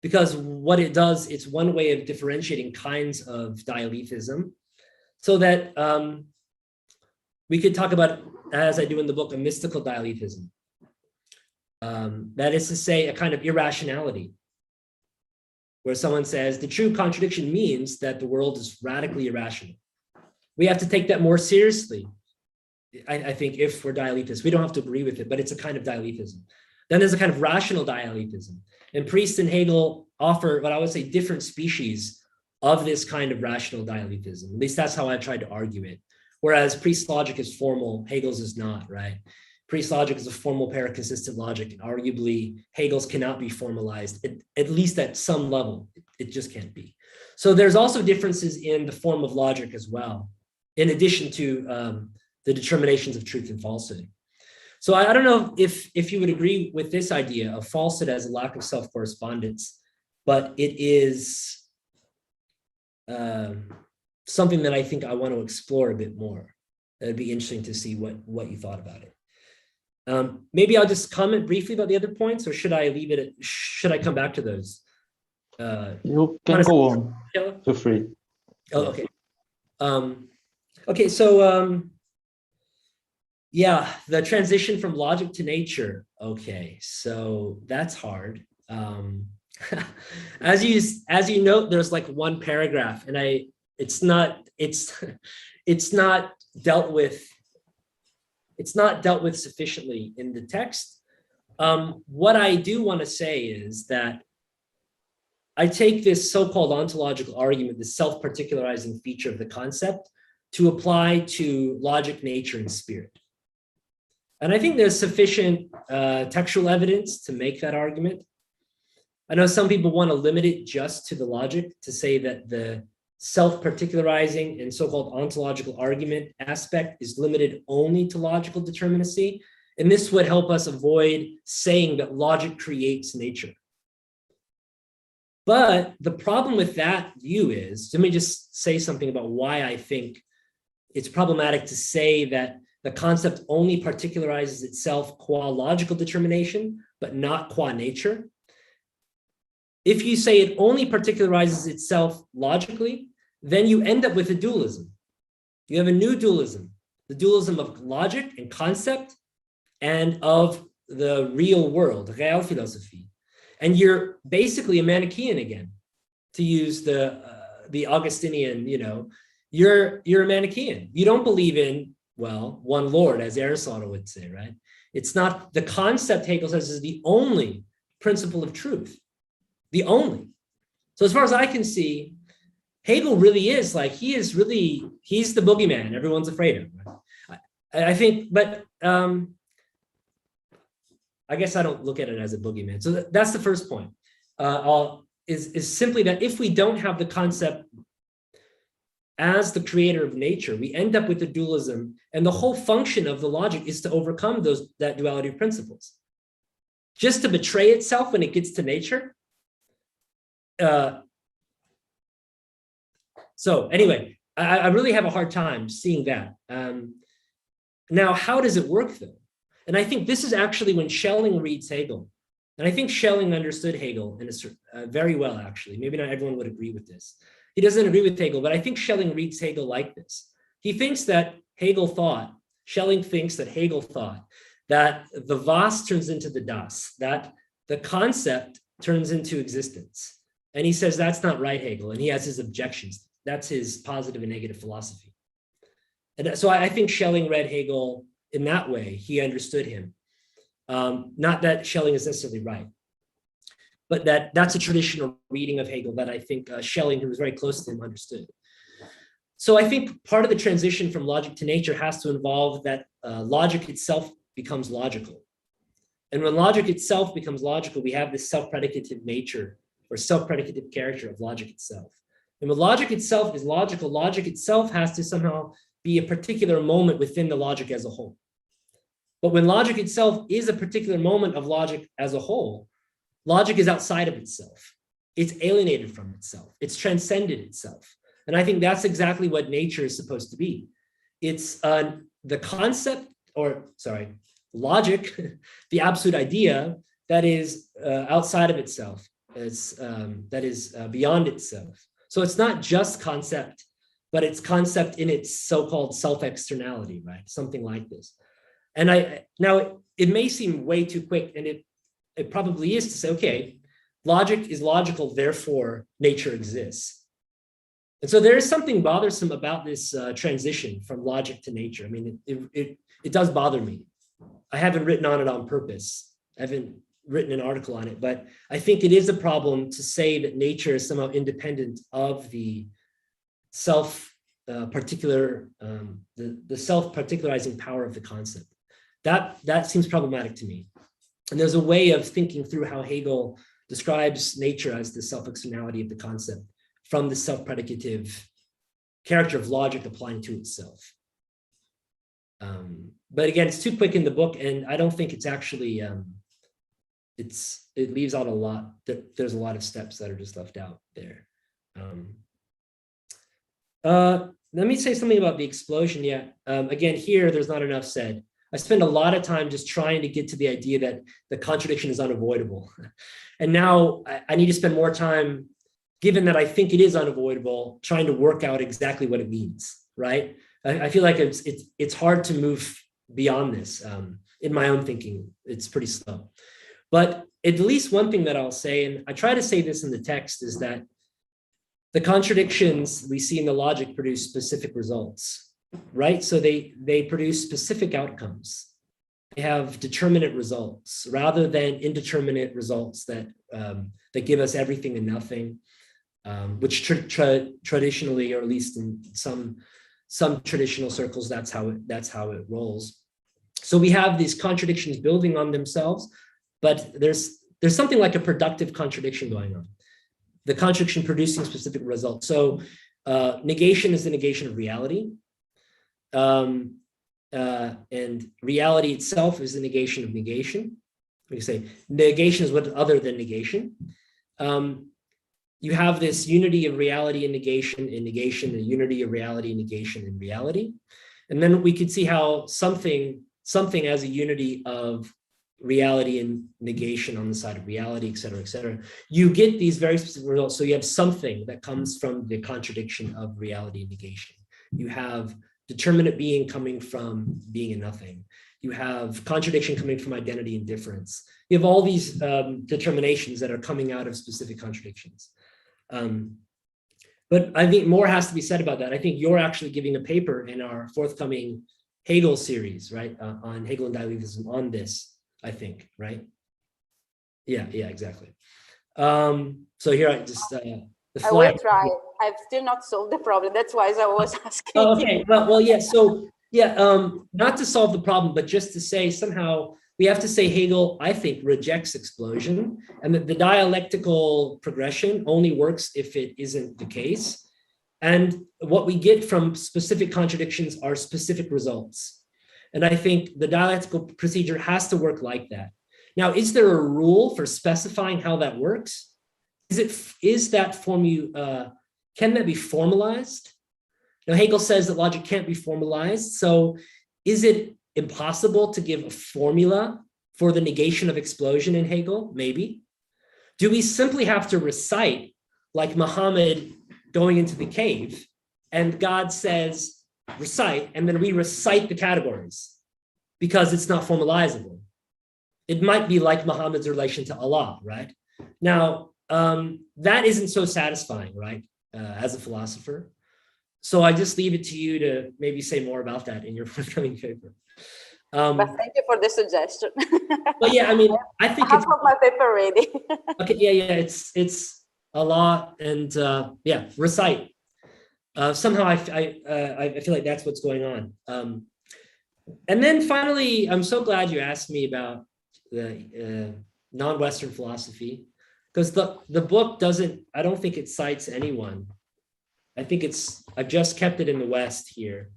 Because what it does, it's one way of differentiating kinds of dialetheism, so that we could talk about, as I do in the book, a mystical dialetheism. That is to say, a kind of irrationality, where someone says the true contradiction means that the world is radically irrational. We have to take that more seriously, I think, if we're dialetheist. We don't have to agree with it, but it's a kind of dialetheism. Then there's a kind of rational dialetheism. And Priest and Hegel offer what I would say different species of this kind of rational dialetheism. At least that's how I tried to argue it. Whereas Priest's logic is formal, Hegel's is not, right? Priest's logic is a formal paraconsistent logic, and arguably Hegel's cannot be formalized, at least at some level. It just can't be. So there's also differences in the form of logic as well, in addition to the determinations of truth and falsehood. So I don't know if you would agree with this idea of falsehood as a lack of self-correspondence, but it is something that I think I want to explore a bit more. It'd be interesting to see what you thought about it. Maybe I'll just comment briefly about the other points, or should I leave it? Should I come back to those? You can go on. Feel free. Oh, okay. Okay, so yeah, the transition from logic to nature. Okay, so that's hard. As you note, there's like one paragraph, and it's not dealt with. It's not dealt with sufficiently in the text. What I do want to say is that I take this so-called ontological argument, the self-particularizing feature of the concept, to apply to logic, nature, and spirit. And I think there's sufficient textual evidence to make that argument. I know some people want to limit it just to the logic, to say that the self-particularizing and so-called ontological argument aspect is limited only to logical determinacy. And this would help us avoid saying that logic creates nature. But the problem with that view is, let me just say something about why I think it's problematic to say that the concept only particularizes itself qua logical determination, but not qua nature. If you say it only particularizes itself logically, then you end up with a dualism. You have a new dualism, the dualism of logic and concept and of the real world, real philosophy. And you're basically a Manichaean again, to use the Augustinian, you're a Manichaean. You don't believe in, well, one Lord, as Aristotle would say, right? It's not the concept, Hegel says, is the only principle of truth, the only. So as far as I can see, Hegel really is like, he's the boogeyman everyone's afraid of. Right? I think, but I guess I don't look at it as a boogeyman. So that's the first point, is simply that if we don't have the concept as the creator of nature, we end up with the dualism, and the whole function of the logic is to overcome that duality of principles. Just to betray itself when it gets to nature. So anyway, I really have a hard time seeing that. Now, how does it work though? And I think this is actually when Schelling reads Hegel. And I think Schelling understood Hegel very well, actually. Maybe not everyone would agree with this. He doesn't agree with Hegel, but I think Schelling reads Hegel like this. He thinks that Schelling thinks that Hegel thought that the was turns into the das, that the concept turns into existence. And he says that's not right, Hegel, and he has his objections. That's his positive and negative philosophy. And so I think Schelling read Hegel in that way. He understood him. Not that Schelling is necessarily right, but that's a traditional reading of Hegel that I think Schelling, who was very close to him, understood. So I think part of the transition from logic to nature has to involve that logic itself becomes logical. And when logic itself becomes logical, we have this self-predicative nature or self-predicative character of logic itself. And when logic itself is logical, logic itself has to somehow be a particular moment within the logic as a whole. But when logic itself is a particular moment of logic as a whole, logic is outside of itself. It's alienated from itself. It's transcended itself. And I think that's exactly what nature is supposed to be. It's the concept, logic, the absolute idea that is outside of itself, that is beyond itself. So it's not just concept, but it's concept in its so-called self-externality, right? Something like this. And now it may seem way too quick, and it probably is to say, okay, logic is logical, therefore nature exists. And so there is something bothersome about this transition from logic to nature. I mean, it does bother me. I haven't written on it on purpose. I haven't written an article on it, but I think it is a problem to say that nature is somehow independent of the self-particularizing power of the concept. That seems problematic to me. And there's a way of thinking through how Hegel describes nature as the self-externality of the concept from the self-predicative character of logic applying to itself. But again, it's too quick in the book, and I don't think it's actually, it leaves out a lot. There's a lot of steps that are just left out there. Let me say something about the explosion. Yeah, again, here, there's not enough said. I spend a lot of time just trying to get to the idea that the contradiction is unavoidable. And now I need to spend more time, given that I think it is unavoidable, trying to work out exactly what it means, right? I feel like it's hard to move beyond this. In my own thinking, it's pretty slow. But at least one thing that I'll say, and I try to say this in the text, is that the contradictions we see in the logic produce specific results, right? So they produce specific outcomes. they have determinate results rather than indeterminate results that that give us everything and nothing, which traditionally, or at least in some traditional circles, that's how it rolls. So we have these contradictions building on themselves, but there's something like a productive contradiction going on. The contradiction producing specific results. So negation is the negation of reality. And reality itself is the negation of negation. We say negation is what other than negation. You have this unity of reality and negation, and unity of reality and negation in reality. And then we could see how something as a unity of reality and negation on the side of reality, et cetera, et cetera. You get these very specific results. So you have something that comes from the contradiction of reality and negation. You have determinate being coming from being and nothing. You have contradiction coming from identity and difference. You have all these determinations that are coming out of specific contradictions. But I think more has to be said about that. I think you're actually giving a paper in our forthcoming Hegel series, right? On Hegel and dialecticism on this, I think, right? Yeah, exactly. So here I just, I will try. I've still not solved the problem. That's why I was asking. Oh, okay, well, yeah, so, yeah, not to solve the problem, but just to say somehow, we have to say Hegel, I think, rejects explosion, and that the dialectical progression only works if it isn't the case. And what we get from specific contradictions are specific results. And I think the dialectical procedure has to work like that. Now, is there a rule for specifying how that works? Can that be formalized? Now, Hegel says that logic can't be formalized. So is it impossible to give a formula for the negation of explosion in Hegel? Maybe. Do we simply have to recite, like Muhammad going into the cave, and God says, recite, and then we recite the categories because it's not formalizable? It might be like Muhammad's relation to Allah, right? Now, that isn't so satisfying, right, as a philosopher. So I just leave it to you to maybe say more about that in your forthcoming paper. But thank you for the suggestion. But yeah, I mean, I think I have my paper ready. Okay, yeah, it's a lot, and yeah, recite. Somehow I feel like that's what's going on. And then finally, I'm so glad you asked me about the non-Western philosophy, because the book doesn't, I don't think it cites anyone. I think I've just kept it in the West here.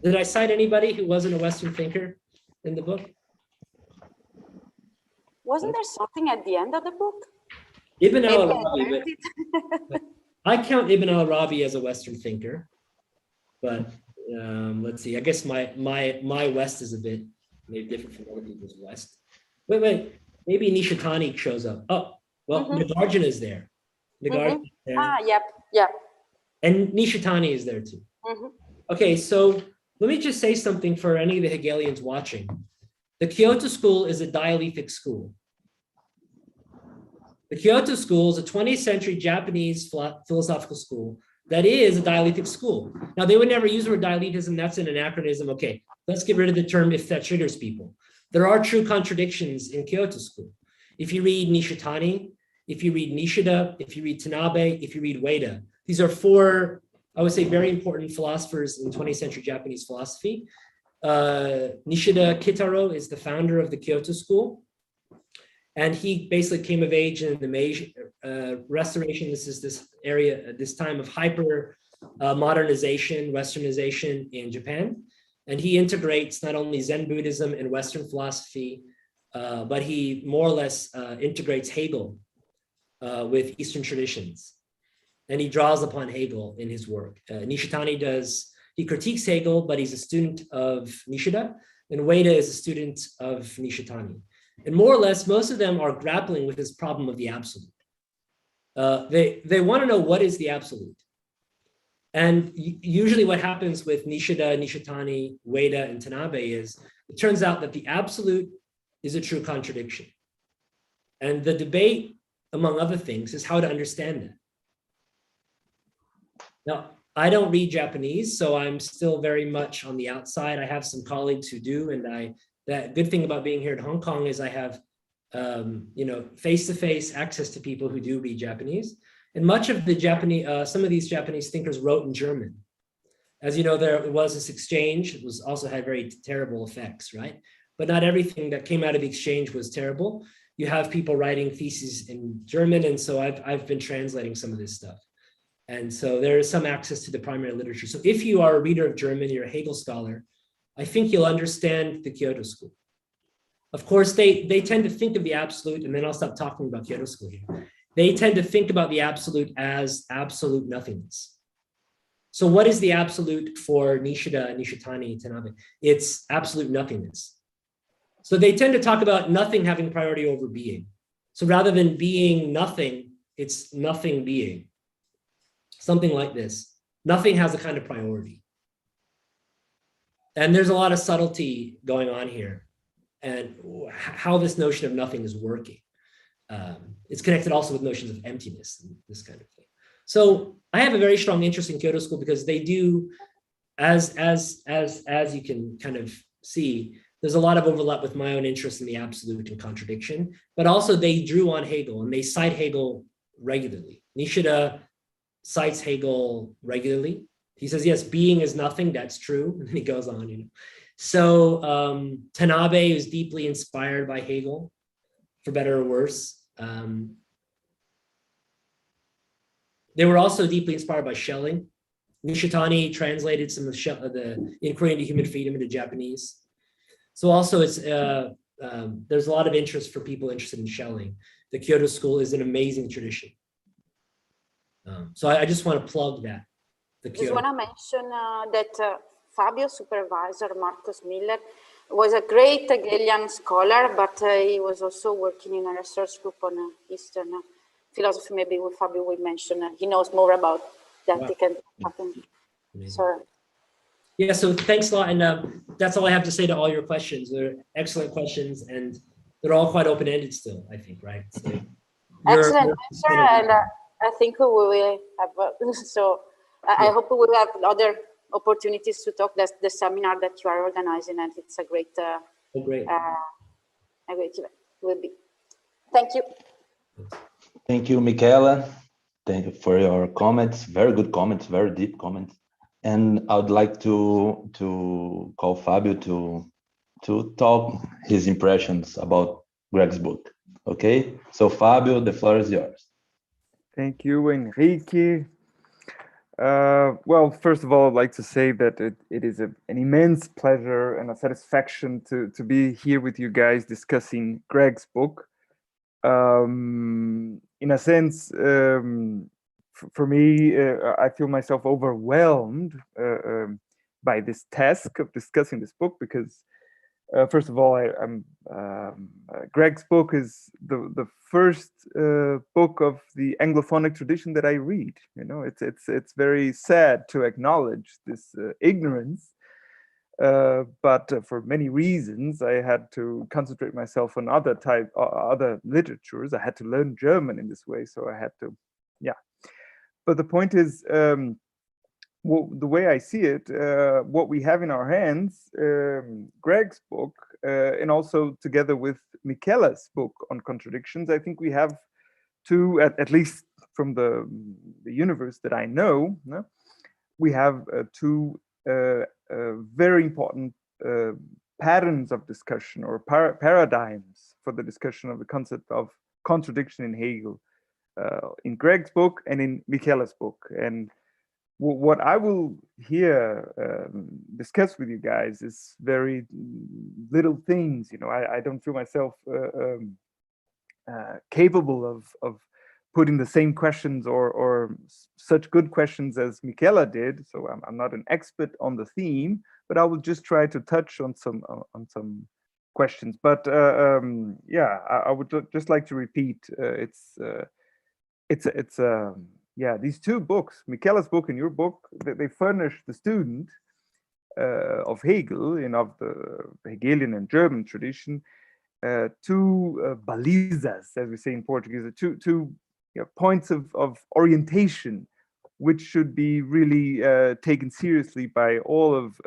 Did I cite anybody who wasn't a Western thinker in the book? Wasn't there something at the end of the book? Ibn al-Arabi. I count Ibn al-Arabi as a Western thinker, but let's see. I guess my West is a bit maybe different from other people's West. Wait. Maybe Nishitani shows up. Oh, well, Nagarjuna is there. Nagarjuna is there. Ah, yep, yeah. And Nishitani is there too. Okay, so let me just say something for any of the Hegelians watching. The Kyoto School is a dialectic school. The Kyoto School is a 20th century Japanese philosophical school that is a dialectic school. Now, they would never use the word dialecticism. That's an anachronism. Okay, let's get rid of the term if that triggers people. There are true contradictions in Kyoto School. If you read Nishitani, if you read Nishida, if you read Tanabe, if you read Ueda, these are four, I would say, very important philosophers in 20th century Japanese philosophy. Nishida Kitaro is the founder of the Kyoto School. And he basically came of age in the Meiji Restoration. This is this area, this time of hyper modernization, Westernization in Japan. And he integrates not only Zen Buddhism and Western philosophy, but he more or less integrates Hegel with Eastern traditions. And he draws upon Hegel in his work. Nishitani he critiques Hegel, but he's a student of Nishida, and Ueda is a student of Nishitani. And more or less, most of them are grappling with this problem of the absolute. They want to know what is the absolute. And usually what happens with Nishida, Nishitani, Ueda, and Tanabe is, it turns out that the absolute is a true contradiction. And the debate, among other things, is how to understand that. Now, I don't read Japanese, so I'm still very much on the outside. I have some colleagues who do, and I That good thing about being here in Hong Kong is I have, you know, face-to-face access to people who do read Japanese. And much of the Japanese, some of these Japanese thinkers wrote in German. As you know, there was this exchange. It was also had very terrible effects, right? But not everything that came out of the exchange was terrible. You have people writing theses in German, and so I've been translating some of this stuff. And so there is some access to the primary literature. So if you are a reader of German, you're a Hegel scholar, I think you'll understand the Kyoto School. Of course, they tend to think of the absolute, and then I'll stop talking about Kyoto School here. They tend to think about the absolute as absolute nothingness. So what is the absolute for Nishida, Nishitani, Tanabe? It's absolute nothingness. So they tend to talk about nothing having priority over being. So rather than being nothing, it's nothing being. Something like this. Nothing has a kind of priority. And there's a lot of subtlety going on here and how this notion of nothing is working. It's connected also with notions of emptiness and this kind of thing. So I have a very strong interest in Kyoto School because they do, as you can kind of see, there's a lot of overlap with my own interest in the absolute and contradiction, but also they drew on Hegel and they cite Hegel regularly. Nishida cites Hegel regularly. He says, yes, being is nothing, that's true. And then he goes on, you know. So Tanabe is deeply inspired by Hegel, for better or worse. They were also deeply inspired by Schelling. Nishitani translated some of the Inquiry into Human Freedom into Japanese. So also it's there's a lot of interest for people interested in Schelling. The Kyoto School is an amazing tradition. So I just want to plug that. I just want to mention that Fábio, supervisor, Marcus Miller, was a great Hegelian scholar, but he was also working in a research group on Eastern philosophy. Maybe Fábio will mention, he knows more about that. Wow. He can happen. Sorry. Yeah, so thanks a lot. And that's all I have to say to all your questions. They're excellent questions, and they're all quite open-ended still, I think, right? So excellent answer, and I think we will have, I hope we will have other opportunities to talk. That's the seminar that you are organizing, and it's a great, a great event. Will be. Thank you. Thank you, Michela. Thank you for your comments. Very good comments, very deep comments. And I would like to call Fábio to talk his impressions about Greg's book. Okay, so Fábio, the floor is yours. Thank you, Henrique. Well, first of all, I'd like to say that it is an immense pleasure and a satisfaction to be here with you guys discussing Greg's book. In a sense, for me, I feel myself overwhelmed by this task of discussing this book because, first of all, Greg's book is the first book of the Anglophonic tradition that I read. You know, it's very sad to acknowledge this ignorance, but for many reasons, I had to concentrate myself on other literatures. I had to learn German in this way, so I had to, yeah. But the point is, the way I see it, what we have in our hands, Greg's book, and also together with Michela's book on contradictions, I think we have two, at least from the universe that I know, we have two very important patterns of discussion or paradigms for the discussion of the concept of contradiction in Hegel, in Greg's book and in Michela's book. And what I will here discuss with you guys is very little things. You know, I don't feel myself capable of putting the same questions or such good questions as Michela did. So I'm not an expert on the theme, but I will just try to touch on some questions. But yeah, I would just like to repeat. Yeah, these two books, Michela's book and your book, they furnish the student of Hegel and of the Hegelian and German tradition two balizas, as we say in Portuguese, two points of orientation, which should be really taken seriously by all of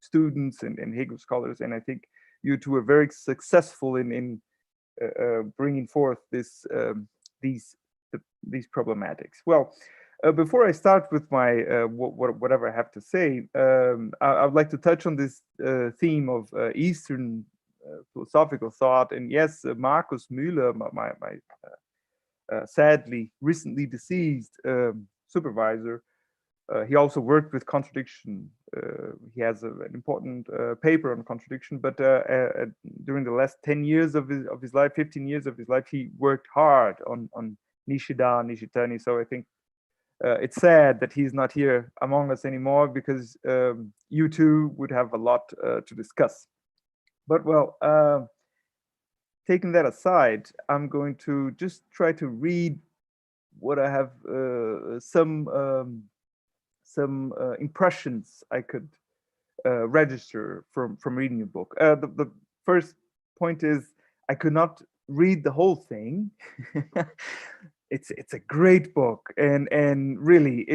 students and Hegel scholars. And I think you two were very successful in bringing forth these problematics. Well, before I start with my whatever I have to say, I would like to touch on this theme of Eastern philosophical thought. And yes, Markus Müller, my sadly recently deceased supervisor, he also worked with contradiction. He has an important paper on contradiction, but during the last 10 years of his life, 15 years of his life, he worked hard on Nishida, Nishitani. So I think it's sad that he's not here among us anymore, because you two would have a lot to discuss. But well, taking that aside, I'm going to just try to read what I have, some impressions I could register from reading your book. The first point is I could not read the whole thing. It's a great book, and really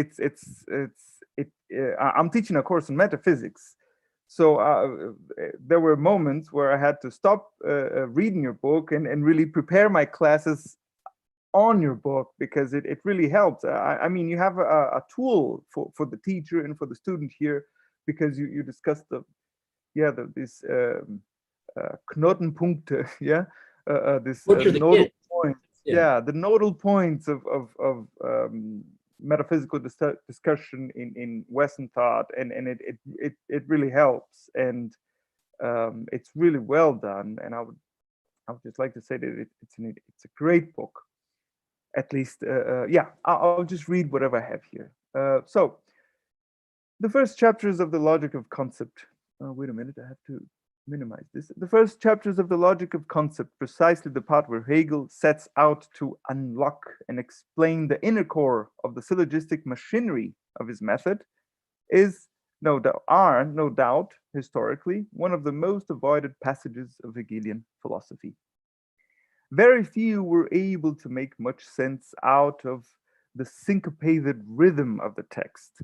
I'm teaching a course in metaphysics, so there were moments where I had to stop reading your book and really prepare my classes on your book, because it really helps. I mean, you have a tool for the teacher and for the student here, because you discussed this Knotenpunkte, this nodal points, the nodal points of metaphysical discussion in Western thought, and it really helps, and it's really well done. And I would just like to say that it's a great book. At least, I'll just read whatever I have here. So, the first chapters of the logic of concept. Wait a minute, I have to minimize this. The first chapters of the logic of concept, precisely the part where Hegel sets out to unlock and explain the inner core of the syllogistic machinery of his method, are no doubt historically one of the most avoided passages of Hegelian philosophy. Very few were able to make much sense out of the syncopated rhythm of the text.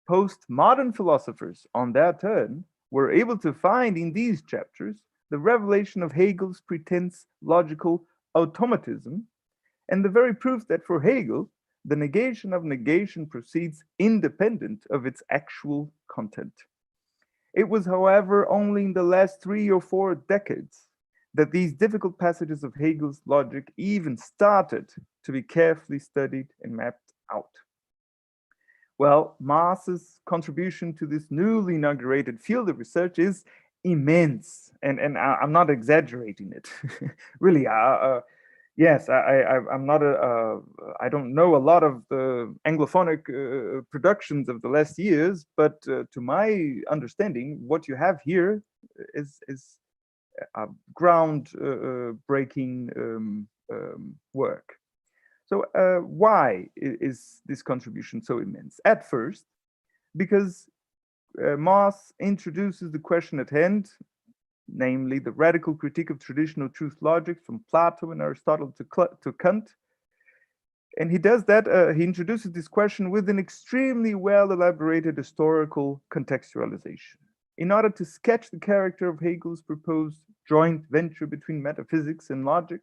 Postmodern philosophers, on their turn, were able to find in these chapters the revelation of Hegel's pretense logical automatism, and the very proof that for Hegel, the negation of negation proceeds independent of its actual content. It was, however, only in the last 3 or 4 decades that these difficult passages of Hegel's logic even started to be carefully studied and mapped out. Well, Maas's contribution to this newly inaugurated field of research is immense, and I'm not exaggerating it. Really, yes, I'm not I don't know a lot of the Anglophonic productions of the last years, but to my understanding, what you have here is ground-breaking work. So why is this contribution so immense? At first, because Maas introduces the question at hand, namely the radical critique of traditional truth logic from Plato and Aristotle to Kant. And he does that, he introduces this question with an extremely well-elaborated historical contextualization. In order to sketch the character of Hegel's proposed joint venture between metaphysics and logic,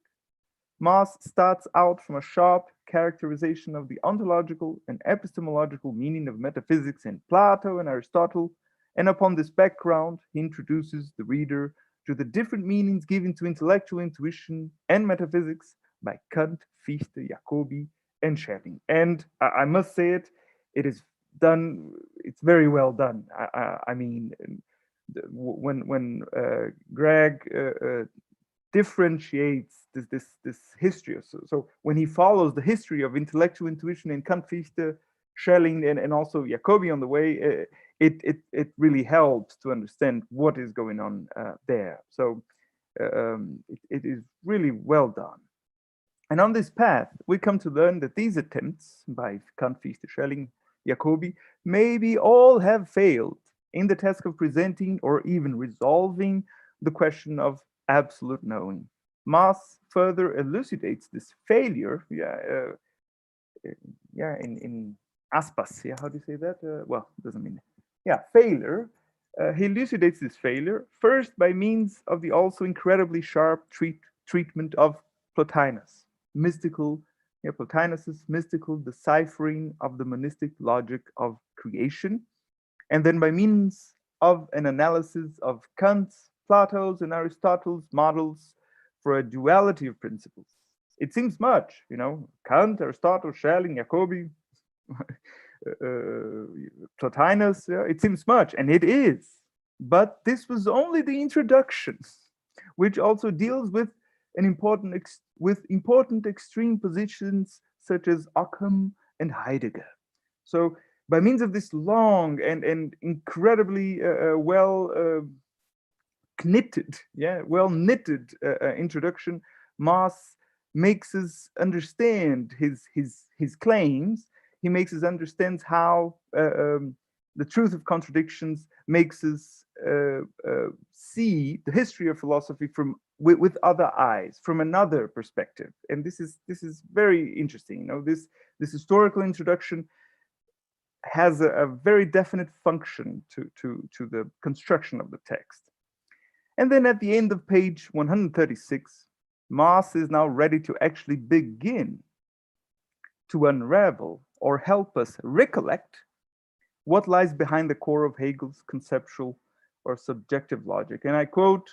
Maas starts out from a sharp characterization of the ontological and epistemological meaning of metaphysics in Plato and Aristotle, and upon this background, he introduces the reader to the different meanings given to intellectual intuition and metaphysics by Kant, Fichte, Jacobi, and Schelling. And I must say it is done, it's very well done. I mean, when Greg differentiates this history, so when he follows the history of intellectual intuition in Kant, Fichte, Schelling, and also Jacobi on the way, it really helps to understand what is going on there. So it is really well done. And on this path, we come to learn that these attempts by Kant, Fichte, Schelling, Jacobi maybe all have failed in the task of presenting or even resolving the question of absolute knowing. Maas further elucidates this failure, in aspas, how do you say that? Well, it doesn't mean, failure He elucidates this failure first by means of the also incredibly sharp treatment of Plotinus, Plotinus's mystical deciphering of the monistic logic of creation, and then by means of an analysis of Kant's, Plato's, and Aristotle's models for a duality of principles. It seems much, Kant, Aristotle, Schelling, Jacobi, Plotinus, it seems much, and it is. But this was only the introduction, which also deals with important extreme positions such as Occam and Heidegger. So by means of this long and incredibly well knitted introduction, Mauss makes us understand his claims. He makes us understand how the truth of contradictions makes us see the history of philosophy with other eyes, from another perspective. And this is very interesting. This historical introduction has a very definite function to the construction of the text. And then at the end of page 136, Mauss is now ready to actually begin to unravel or help us recollect what lies behind the core of Hegel's conceptual or subjective logic. And I quote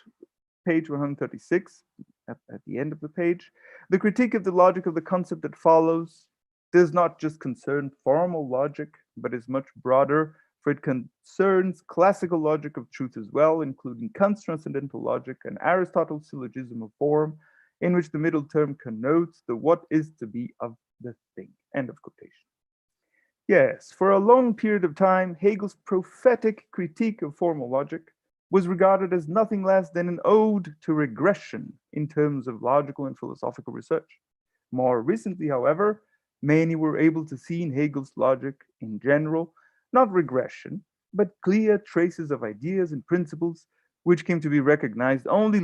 page 136 at the end of the page: "The critique of the logic of the concept that follows does not just concern formal logic, but is much broader, for it concerns classical logic of truth as well, including Kant's transcendental logic and Aristotle's syllogism of form, in which the middle term connotes the what is to be of the thing." End of quotation. Yes, for a long period of time, Hegel's prophetic critique of formal logic was regarded as nothing less than an ode to regression in terms of logical and philosophical research. More recently, however, many were able to see in Hegel's logic in general, not regression, but clear traces of ideas and principles which came to be recognized only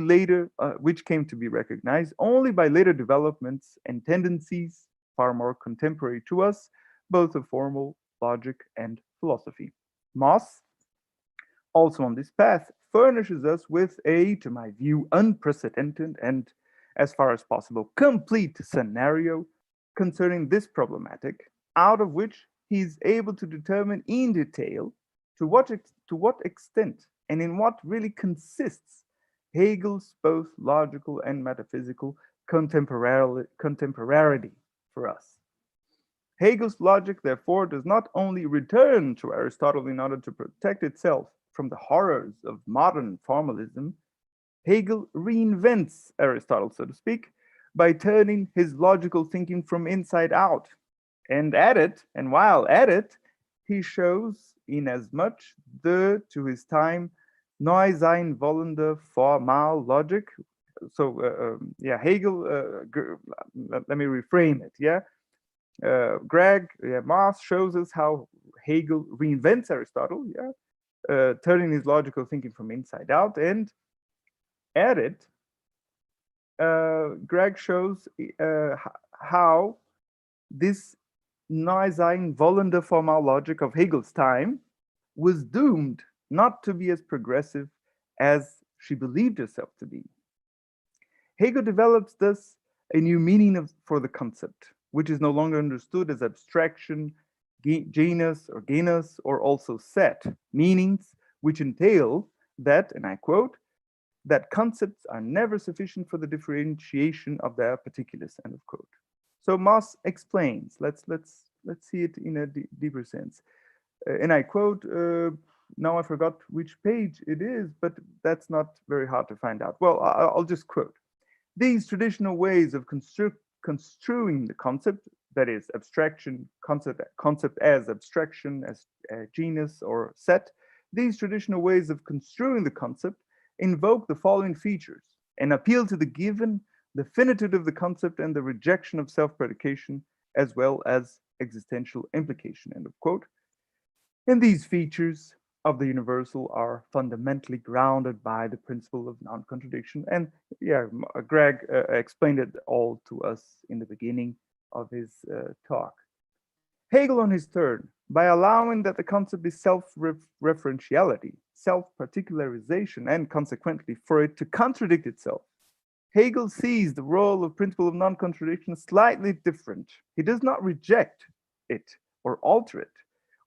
by later developments and tendencies far more contemporary to us, both of formal logic and philosophy. Mauss, also on this path, furnishes us with a, to my view, unprecedented and, as far as possible, complete scenario concerning this problematic, out of which he is able to determine in detail to what extent and in what really consists Hegel's both logical and metaphysical contemporarity for us. Hegel's logic, therefore, does not only return to Aristotle in order to protect itself from the horrors of modern formalism. Hegel reinvents Aristotle, so to speak, by turning his logical thinking from inside out. And while at it, he shows inasmuch the, to his time, neu sein wollende formal logic. So, Hegel, let me reframe it, Mauss shows us how Hegel reinvents Aristotle, turning his logical thinking from inside out, and at it, Greg shows how this neu sein wollende formal logic of Hegel's time was doomed not to be as progressive as she believed herself to be. Hegel develops thus a new meaning for the concept, which is no longer understood as abstraction, genus, or also set, meanings which entail that, and I quote, that concepts are never sufficient for the differentiation of their particulars, end of quote. So Mauss explains, let's see it in a deeper sense. And I quote, now I forgot which page it is, but that's not very hard to find out. Well, I'll just quote. These traditional ways of construing the concept, that is abstraction, concept as abstraction, as genus or set, these traditional ways of construing the concept invoke the following features and appeal to the given, the finitude of the concept, and the rejection of self-predication, as well as existential implication, end of quote. And these features of the universal are fundamentally grounded by the principle of non-contradiction. And Greg explained it all to us in the beginning of his talk. Hegel, on his turn, by allowing that the concept is self-referentiality, self-particularization, and consequently for it to contradict itself, Hegel sees the role of principle of non-contradiction slightly different. He does not reject it or alter it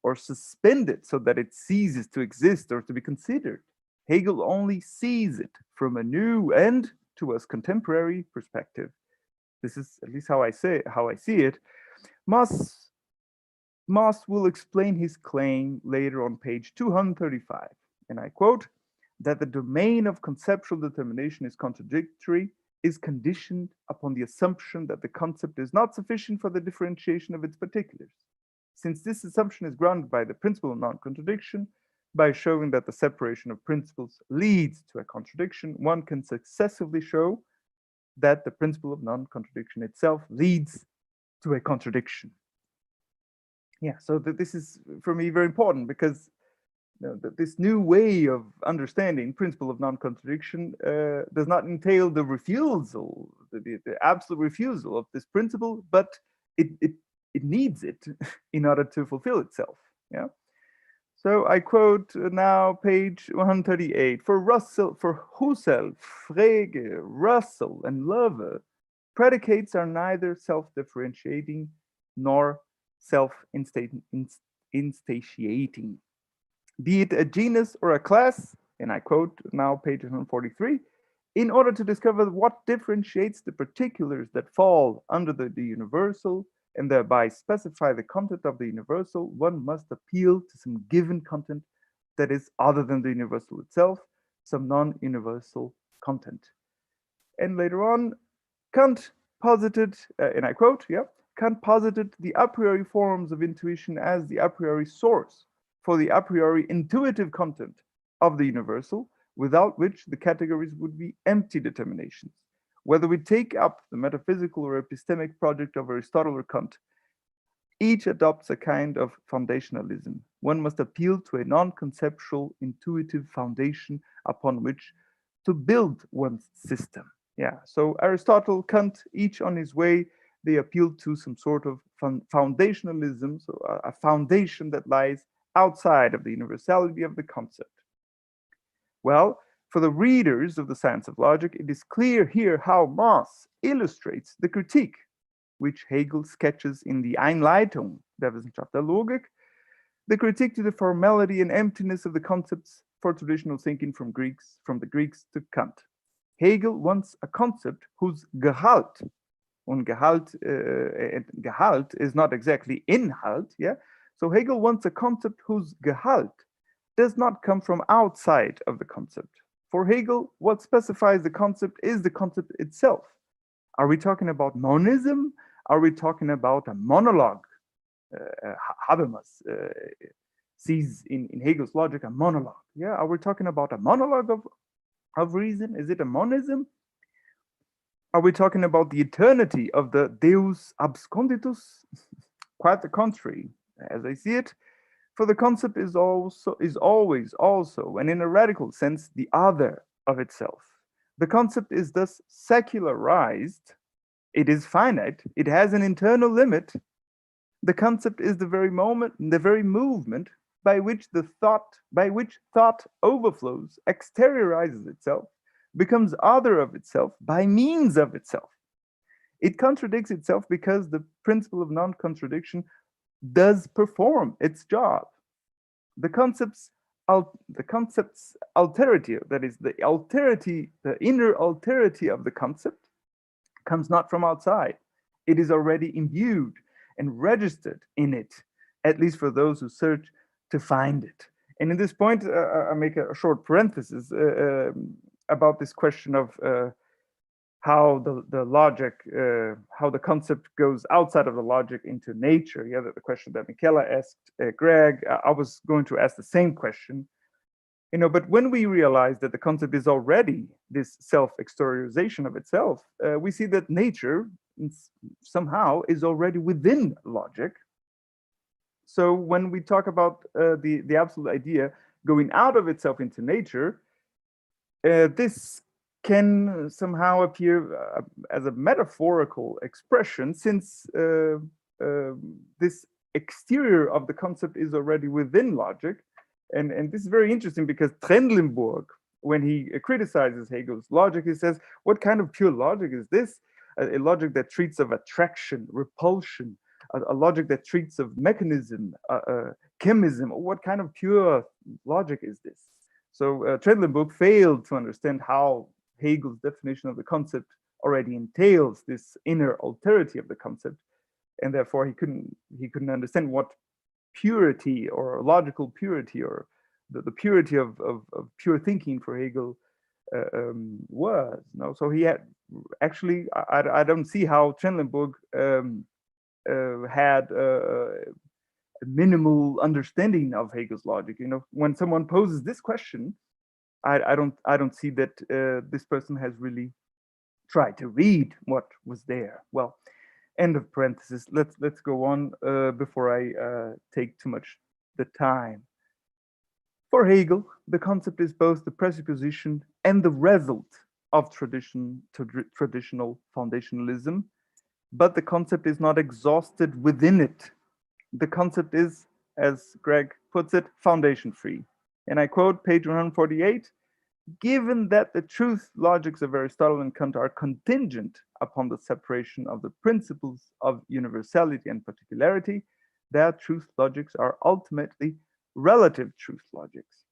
or suspend it so that it ceases to exist or to be considered. Hegel only sees it from a new and, to us, contemporary perspective. This is at least how I see it. Moss will explain his claim later on page 235, and I quote, that the domain of conceptual determination is contradictory, is conditioned upon the assumption that the concept is not sufficient for the differentiation of its particulars. Since this assumption is grounded by the principle of non-contradiction, by showing that the separation of principles leads to a contradiction, one can successively show that the principle of non-contradiction itself leads to a contradiction. Yeah, so this is for me very important, because this new way of understanding principle of non-contradiction does not entail the refusal, the absolute refusal of this principle, but it needs it in order to fulfill itself. Yeah. So I quote now page 138. For Husserl, Frege, Russell, and Lover, predicates are neither self-differentiating nor self-instantiating. Be it a genus or a class, and I quote now page 143, in order to discover what differentiates the particulars that fall under the universal and thereby specify the content of the universal, one must appeal to some given content that is other than the universal itself, some non-universal content. And later on, Kant posited, and I quote, yeah, Kant posited the a priori forms of intuition as the a priori source for the a priori intuitive content of the universal, without which the categories would be empty determinations. Whether we take up the metaphysical or epistemic project of Aristotle or Kant, each adopts a kind of foundationalism. One must appeal to a non-conceptual intuitive foundation upon which to build one's system. Yeah, so Aristotle, Kant, each on his way, they appeal to some sort of foundationalism, so a foundation that lies outside of the universality of the concept. Well, for the readers of the science of logic, it is clear here how Moss illustrates the critique, which Hegel sketches in the Einleitung der Wissenschaft der Logik, the critique to the formality and emptiness of the concepts for traditional thinking from the Greeks to Kant. Hegel wants a concept whose Gehalt, and Gehalt is not exactly Inhalt, yeah? So Hegel wants a concept whose Gehalt does not come from outside of the concept. For Hegel, what specifies the concept is the concept itself. Are we talking about monism? Are we talking about a monologue? Habermas sees in Hegel's logic a monologue. Yeah, are we talking about a monologue of reason? Is it a monism? Are we talking about the eternity of the Deus absconditus? Quite the contrary, as I see it. For the concept is always also, and in a radical sense, the other of itself. The concept is thus secularized. It is finite. It has an internal limit. The concept is the very moment, the very movement by which thought overflows, exteriorizes itself, becomes other of itself by means of itself. It contradicts itself because the principle of non-contradiction does perform its job. The concept's alterity, that is the inner alterity of the concept, comes not from outside. It is already imbued and registered in it, at least for those who search to find it. And in this point, I make a short parenthesis about this question of how the logic, how the concept goes outside of the logic into nature. Yeah, the question that Michela asked Greg, I was going to ask the same question. But when we realize that the concept is already this self-exteriorization of itself, we see that nature somehow is already within logic. So when we talk about the absolute idea going out of itself into nature, this can somehow appear as a metaphorical expression, since this exterior of the concept is already within logic. And this is very interesting because Trendlenburg, when he criticizes Hegel's logic, he says, what kind of pure logic is this? A logic that treats of attraction, repulsion, a logic that treats of mechanism, chemism. What kind of pure logic is this? So Trendlenburg failed to understand how Hegel's definition of the concept already entails this inner alterity of the concept, and therefore he couldn't understand what purity or logical purity or the purity of pure thinking for Hegel was. No, so he had actually I don't see how Trendlenburg had a minimal understanding of Hegel's logic. You know, when someone poses this question, I don't see that this person has really tried to read what was there. Well, end of parenthesis. Let's go on before I take too much the time. For Hegel, the concept is both the presupposition and the result of traditional foundationalism, but the concept is not exhausted within it. The concept is, as Greg puts it, foundation free. And I quote page 148, given that the truth logics of Aristotle and Kant are contingent upon the separation of the principles of universality and particularity, their truth logics are ultimately relative truth logics.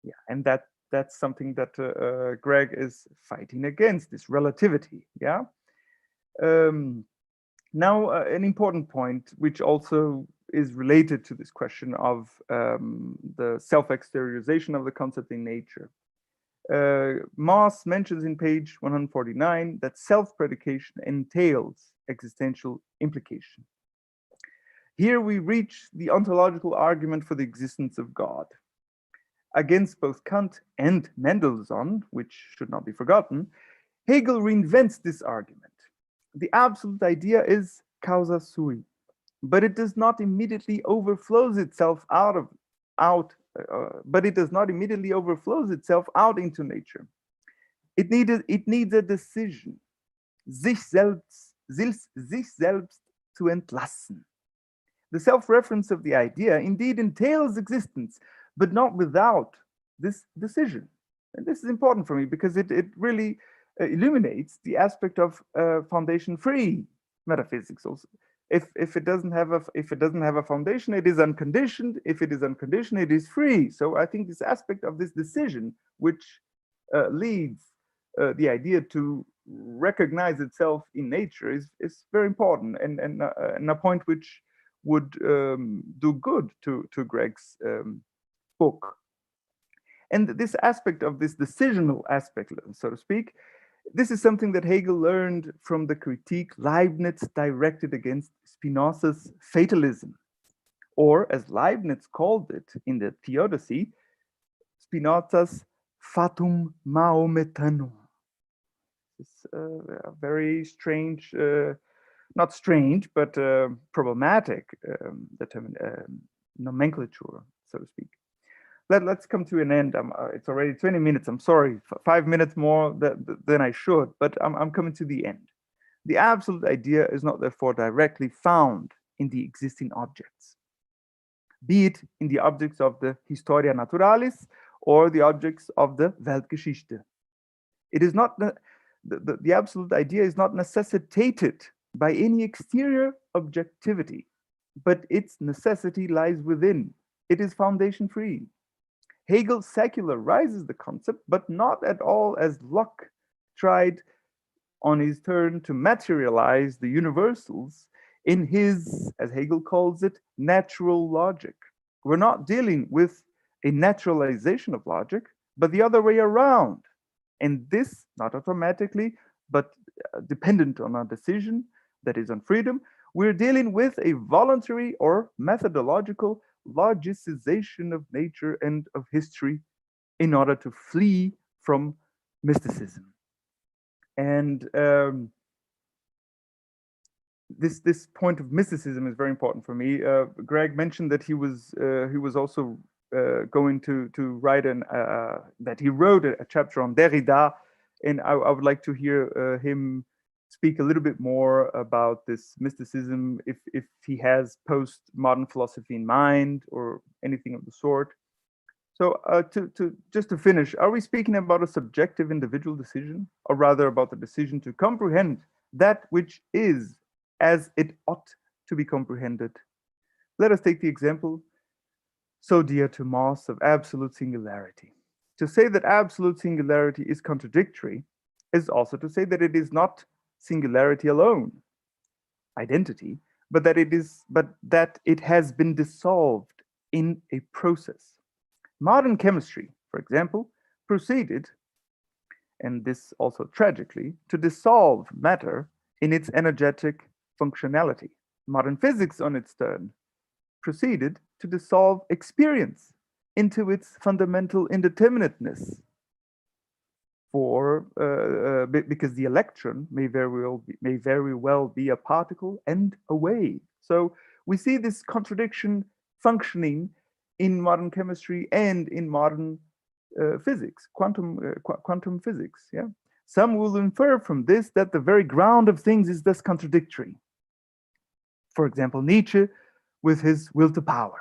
Yeah, and that's something that Greg is fighting against, this relativity. Yeah. Now, an important point, which also is related to this question of the self-exteriorization of the concept in nature. Moss mentions in page 149 that self-predication entails existential implication. Here we reach the ontological argument for the existence of God. Against both Kant and Mendelssohn, which should not be forgotten, Hegel reinvents this argument. The absolute idea is causa sui, but it does not immediately overflows itself out into nature. It needs a decision, sich selbst zu entlassen. The self-reference of the idea indeed entails existence, but not without this decision. And this is important for me because it really illuminates the aspect of foundation-free metaphysics. Also, if it doesn't have a foundation, it is unconditioned. If it is unconditioned, it is free. So I think this aspect of this decision, which leads the idea to recognize itself in nature, is very important and a point which would do good to Greg's book. And this aspect of this decisional aspect, so to speak, this is something that Hegel learned from the critique Leibniz directed against Spinoza's fatalism, or as Leibniz called it in the Theodicy, Spinoza's fatum mahometanum. It's a very strange, not strange, but problematic nomenclature, so to speak. Let's come to an end. It's already 20 minutes. I'm sorry, 5 minutes more than I should, but I'm coming to the end. The absolute idea is not therefore directly found in the existing objects, be it in the objects of the Historia Naturalis or the objects of the Weltgeschichte. It is not the absolute idea is not necessitated by any exterior objectivity, but its necessity lies within. It is foundation free. Hegel secularizes the concept, but not at all as Locke tried on his turn to materialize the universals in his, as Hegel calls it, natural logic. We're not dealing with a naturalization of logic, but the other way around. And this, not automatically, but dependent on our decision, that is on freedom, we're dealing with a voluntary or methodological logicization of nature and of history in order to flee from mysticism. And this point of mysticism is very important for me. Greg mentioned that he was also going to write that he wrote a chapter on Derrida, and I would like to hear him speak a little bit more about this mysticism, if he has postmodern philosophy in mind or anything of the sort. So just to finish, are we speaking about a subjective individual decision, or rather about the decision to comprehend that which is as it ought to be comprehended? Let us take the example so dear to Mauss of absolute singularity. To say that absolute singularity is contradictory is also to say that it is not singularity alone, identity, but that it has been dissolved in a process. Modern chemistry, for example, proceeded, and this also tragically, to dissolve matter in its energetic functionality. Modern physics, on its turn, proceeded to dissolve experience into its fundamental indeterminateness. Because the electron may very well be a particle and a wave. So we see this contradiction functioning in modern chemistry and in modern physics, quantum physics. Yeah, some will infer from this that the very ground of things is thus contradictory. For example, Nietzsche, with his will to power,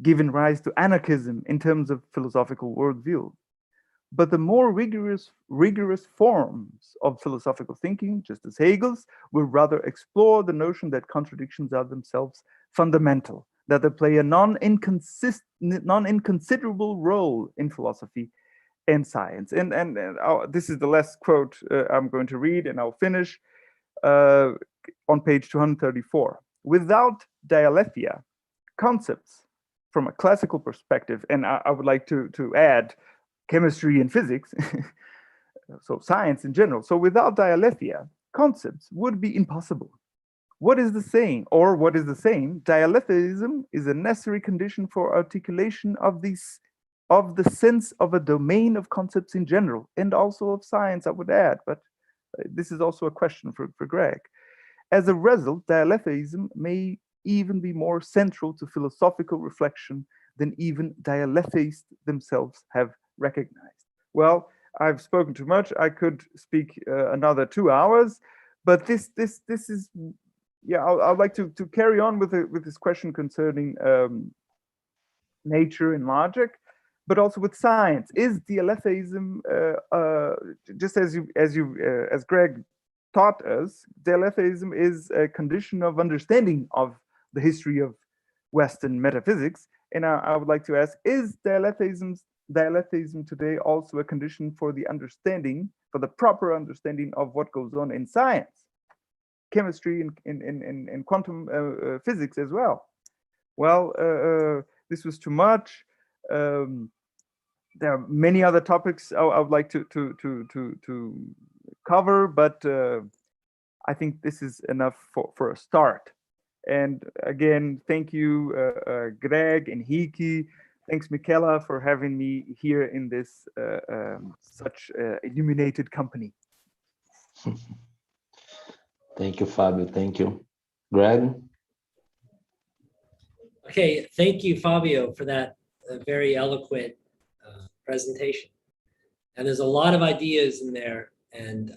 given rise to anarchism in terms of philosophical worldview. But the more rigorous forms of philosophical thinking, just as Hegel's, will rather explore the notion that contradictions are themselves fundamental, that they play a non-inconsiderable role in philosophy and science. And this is the last quote I'm going to read, and I'll finish on page 234. Without dialetheia, concepts from a classical perspective, and I would like to add chemistry and physics, so science in general. So without dialetheia, concepts would be impossible. What is the same? Dialetheism is a necessary condition for articulation of the sense of a domain of concepts in general, and also of science, I would add, but this is also a question for Greg. As a result, dialetheism may even be more central to philosophical reflection than even dialetheists themselves have recognized. Well, I've spoken too much. I could speak another 2 hours, but this is, yeah. I'd like to carry on with this question concerning nature and logic, but also with science. Is dialetheism just as Greg taught us? Dialetheism is a condition of understanding of the history of Western metaphysics, and I would like to ask: is dialetheism today also a condition for the proper understanding of what goes on in science, chemistry, and quantum physics as well? Well, this was too much. There are many other topics I would like to cover, but I think this is enough for a start. And again, thank you, Greg and Henrique. Thanks, Michela, for having me here in this such illuminated company. Thank you, Fábio. Thank you. Greg? Okay, thank you, Fábio, for that very eloquent presentation. And there's a lot of ideas in there, and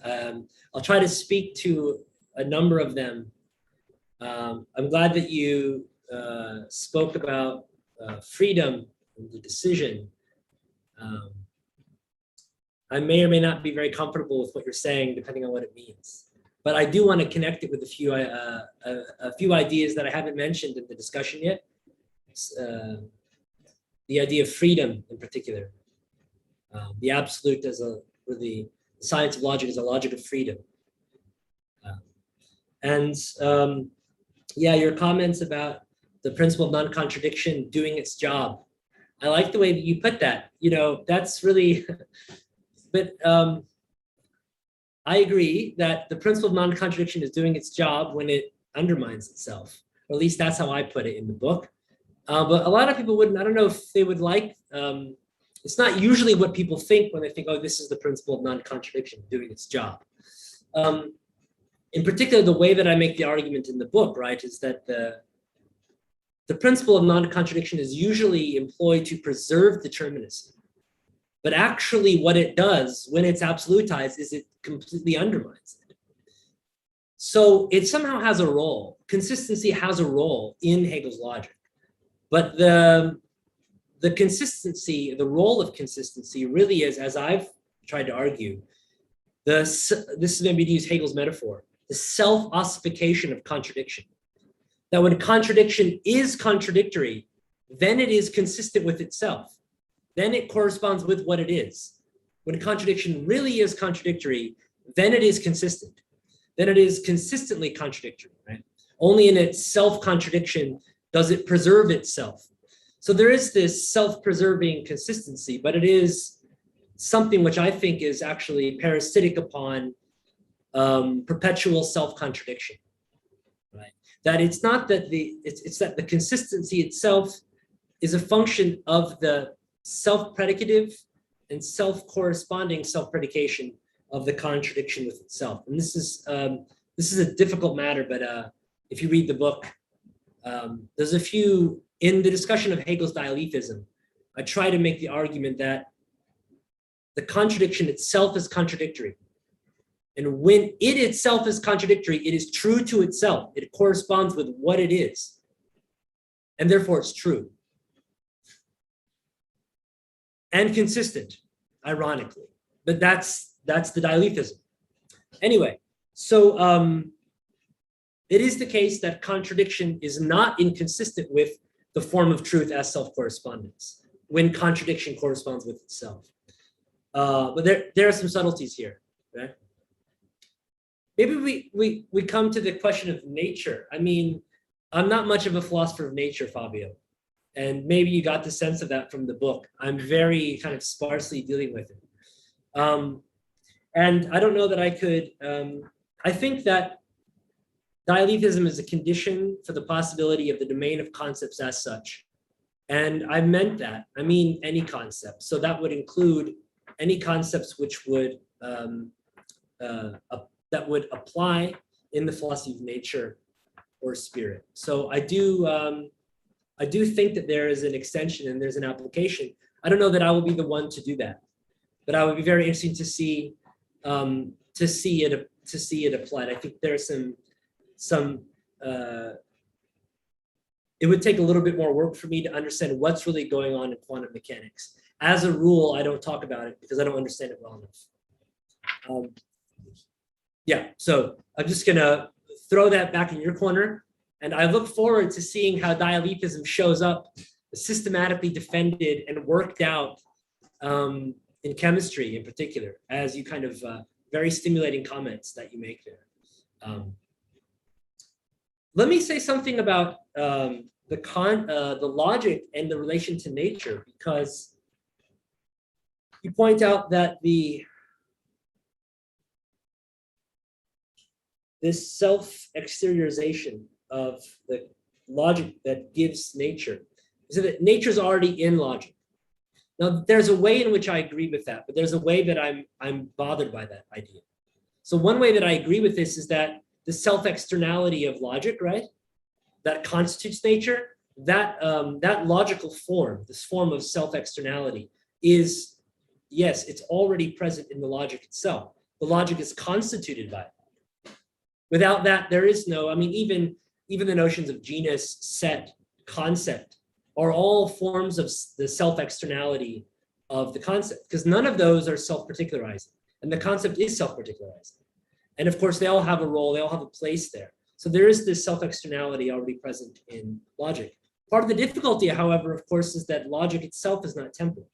I'll try to speak to a number of them. I'm glad that you spoke about freedom and the decision. I may or may not be very comfortable with what you're saying, depending on what it means. But I do want to connect it with a few ideas that I haven't mentioned in the discussion yet. The idea of freedom in particular. The absolute or the science of logic is a logic of freedom. Yeah, your comments about the principle of non-contradiction doing its job. I like the way that you put that. You know, that's really, but I agree that the principle of non-contradiction is doing its job when it undermines itself. Or at least that's how I put it in the book. But a lot of people wouldn't, I don't know if they would like, it's not usually what people think when they think, oh, this is the principle of non-contradiction doing its job. In particular, the way that I make the argument in the book, right, is that the principle of non-contradiction is usually employed to preserve determinism. But actually what it does when it's absolutized is it completely undermines it. So it somehow has a role. Consistency has a role in Hegel's logic. But the consistency, the role of consistency really is, as I've tried to argue, this is maybe to use Hegel's metaphor, the self-ossification of contradiction. That when contradiction is contradictory, then it is consistent with itself. Then it corresponds with what it is. When contradiction really is contradictory, then it is consistent. Then it is consistently contradictory, right? Only in its self-contradiction does it preserve itself. So there is this self-preserving consistency, but it is something which I think is actually parasitic upon perpetual self-contradiction, right? That it's not that it's that the consistency itself is a function of the self-predicative and self-corresponding self-predication of the contradiction with itself. And this is a difficult matter, but if you read the book, there's a few, in the discussion of Hegel's dialethism, I try to make the argument that the contradiction itself is contradictory. And when it itself is contradictory, it is true to itself. It corresponds with what it is. And therefore it's true. And consistent, ironically. But that's the dialethism. Anyway, so it is the case that contradiction is not inconsistent with the form of truth as self-correspondence, when contradiction corresponds with itself. But there are some subtleties here, right? Maybe we come to the question of nature. I mean, I'm not much of a philosopher of nature, Fábio, and maybe you got the sense of that from the book. I'm very kind of sparsely dealing with it. And I don't know that I could, I think that dialethism is a condition for the possibility of the domain of concepts as such. And I meant that, I mean any concept. So that would include any concepts which would, that would apply in the philosophy of nature or spirit. So I do think that there is an extension and there's an application. I don't know that I will be the one to do that, but I would be very interesting to see it applied. I think there's some it would take a little bit more work for me to understand what's really going on in quantum mechanics. As a rule, I don't talk about it because I don't understand it well enough. Yeah, so I'm just gonna throw that back in your corner, and I look forward to seeing how dialethism shows up systematically defended and worked out in chemistry in particular, as you kind of very stimulating comments that you make there. Let me say something about the logic and the relation to nature, because you point out that this self-exteriorization of the logic that gives nature, so that nature's already in logic. Now, there's a way in which I agree with that, but there's a way that I'm bothered by that idea. So one way that I agree with this is that the self-externality of logic, right, that constitutes nature, that logical form, this form of self-externality is, yes, it's already present in the logic itself. The logic is constituted by it. Without that, there is no, I mean, even the notions of genus, set, concept are all forms of the self-externality of the concept, because none of those are self-particularizing, and the concept is self-particularizing. And of course, they all have a role, they all have a place there. So there is this self-externality already present in logic. Part of the difficulty, however, of course, is that logic itself is not temporal.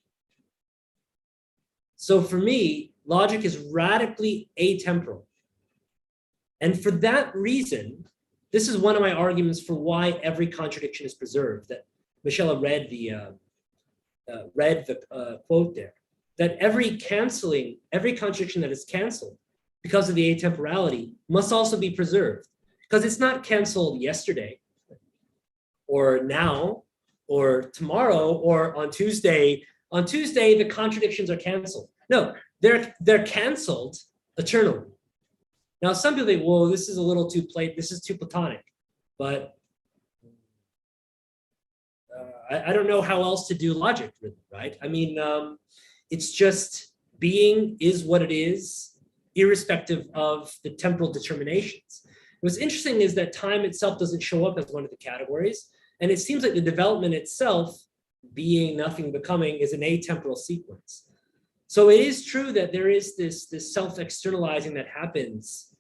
So for me, logic is radically atemporal. And for that reason, this is one of my arguments for why every contradiction is preserved, that Michela read the quote there, that every contradiction that is canceled because of the atemporality must also be preserved, because it's not canceled yesterday or now or tomorrow or on Tuesday. On Tuesday, the contradictions are canceled. No, they're canceled eternally. Now, some people think, well, this is a little too this is too Platonic, but I don't know how else to do logic, really, right? I mean, it's just being is what it is, irrespective of the temporal determinations. What's interesting is that time itself doesn't show up as one of the categories. And it seems like the development itself, being, nothing, becoming, is an atemporal sequence. So it is true that there is this self-externalizing that happens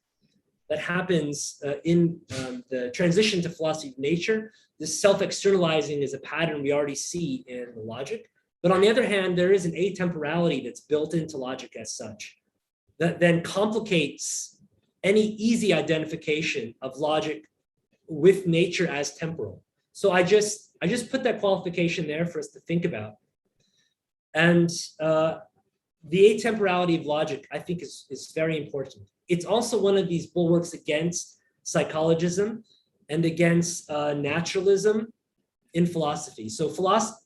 in the transition to philosophy of nature. This self-externalizing is a pattern we already see in the logic. But on the other hand, there is an atemporality that's built into logic as such that then complicates any easy identification of logic with nature as temporal. So I just put that qualification there for us to think about. And the atemporality of logic, I think, is very important. It's also one of these bulwarks against psychologism and against naturalism in philosophy. So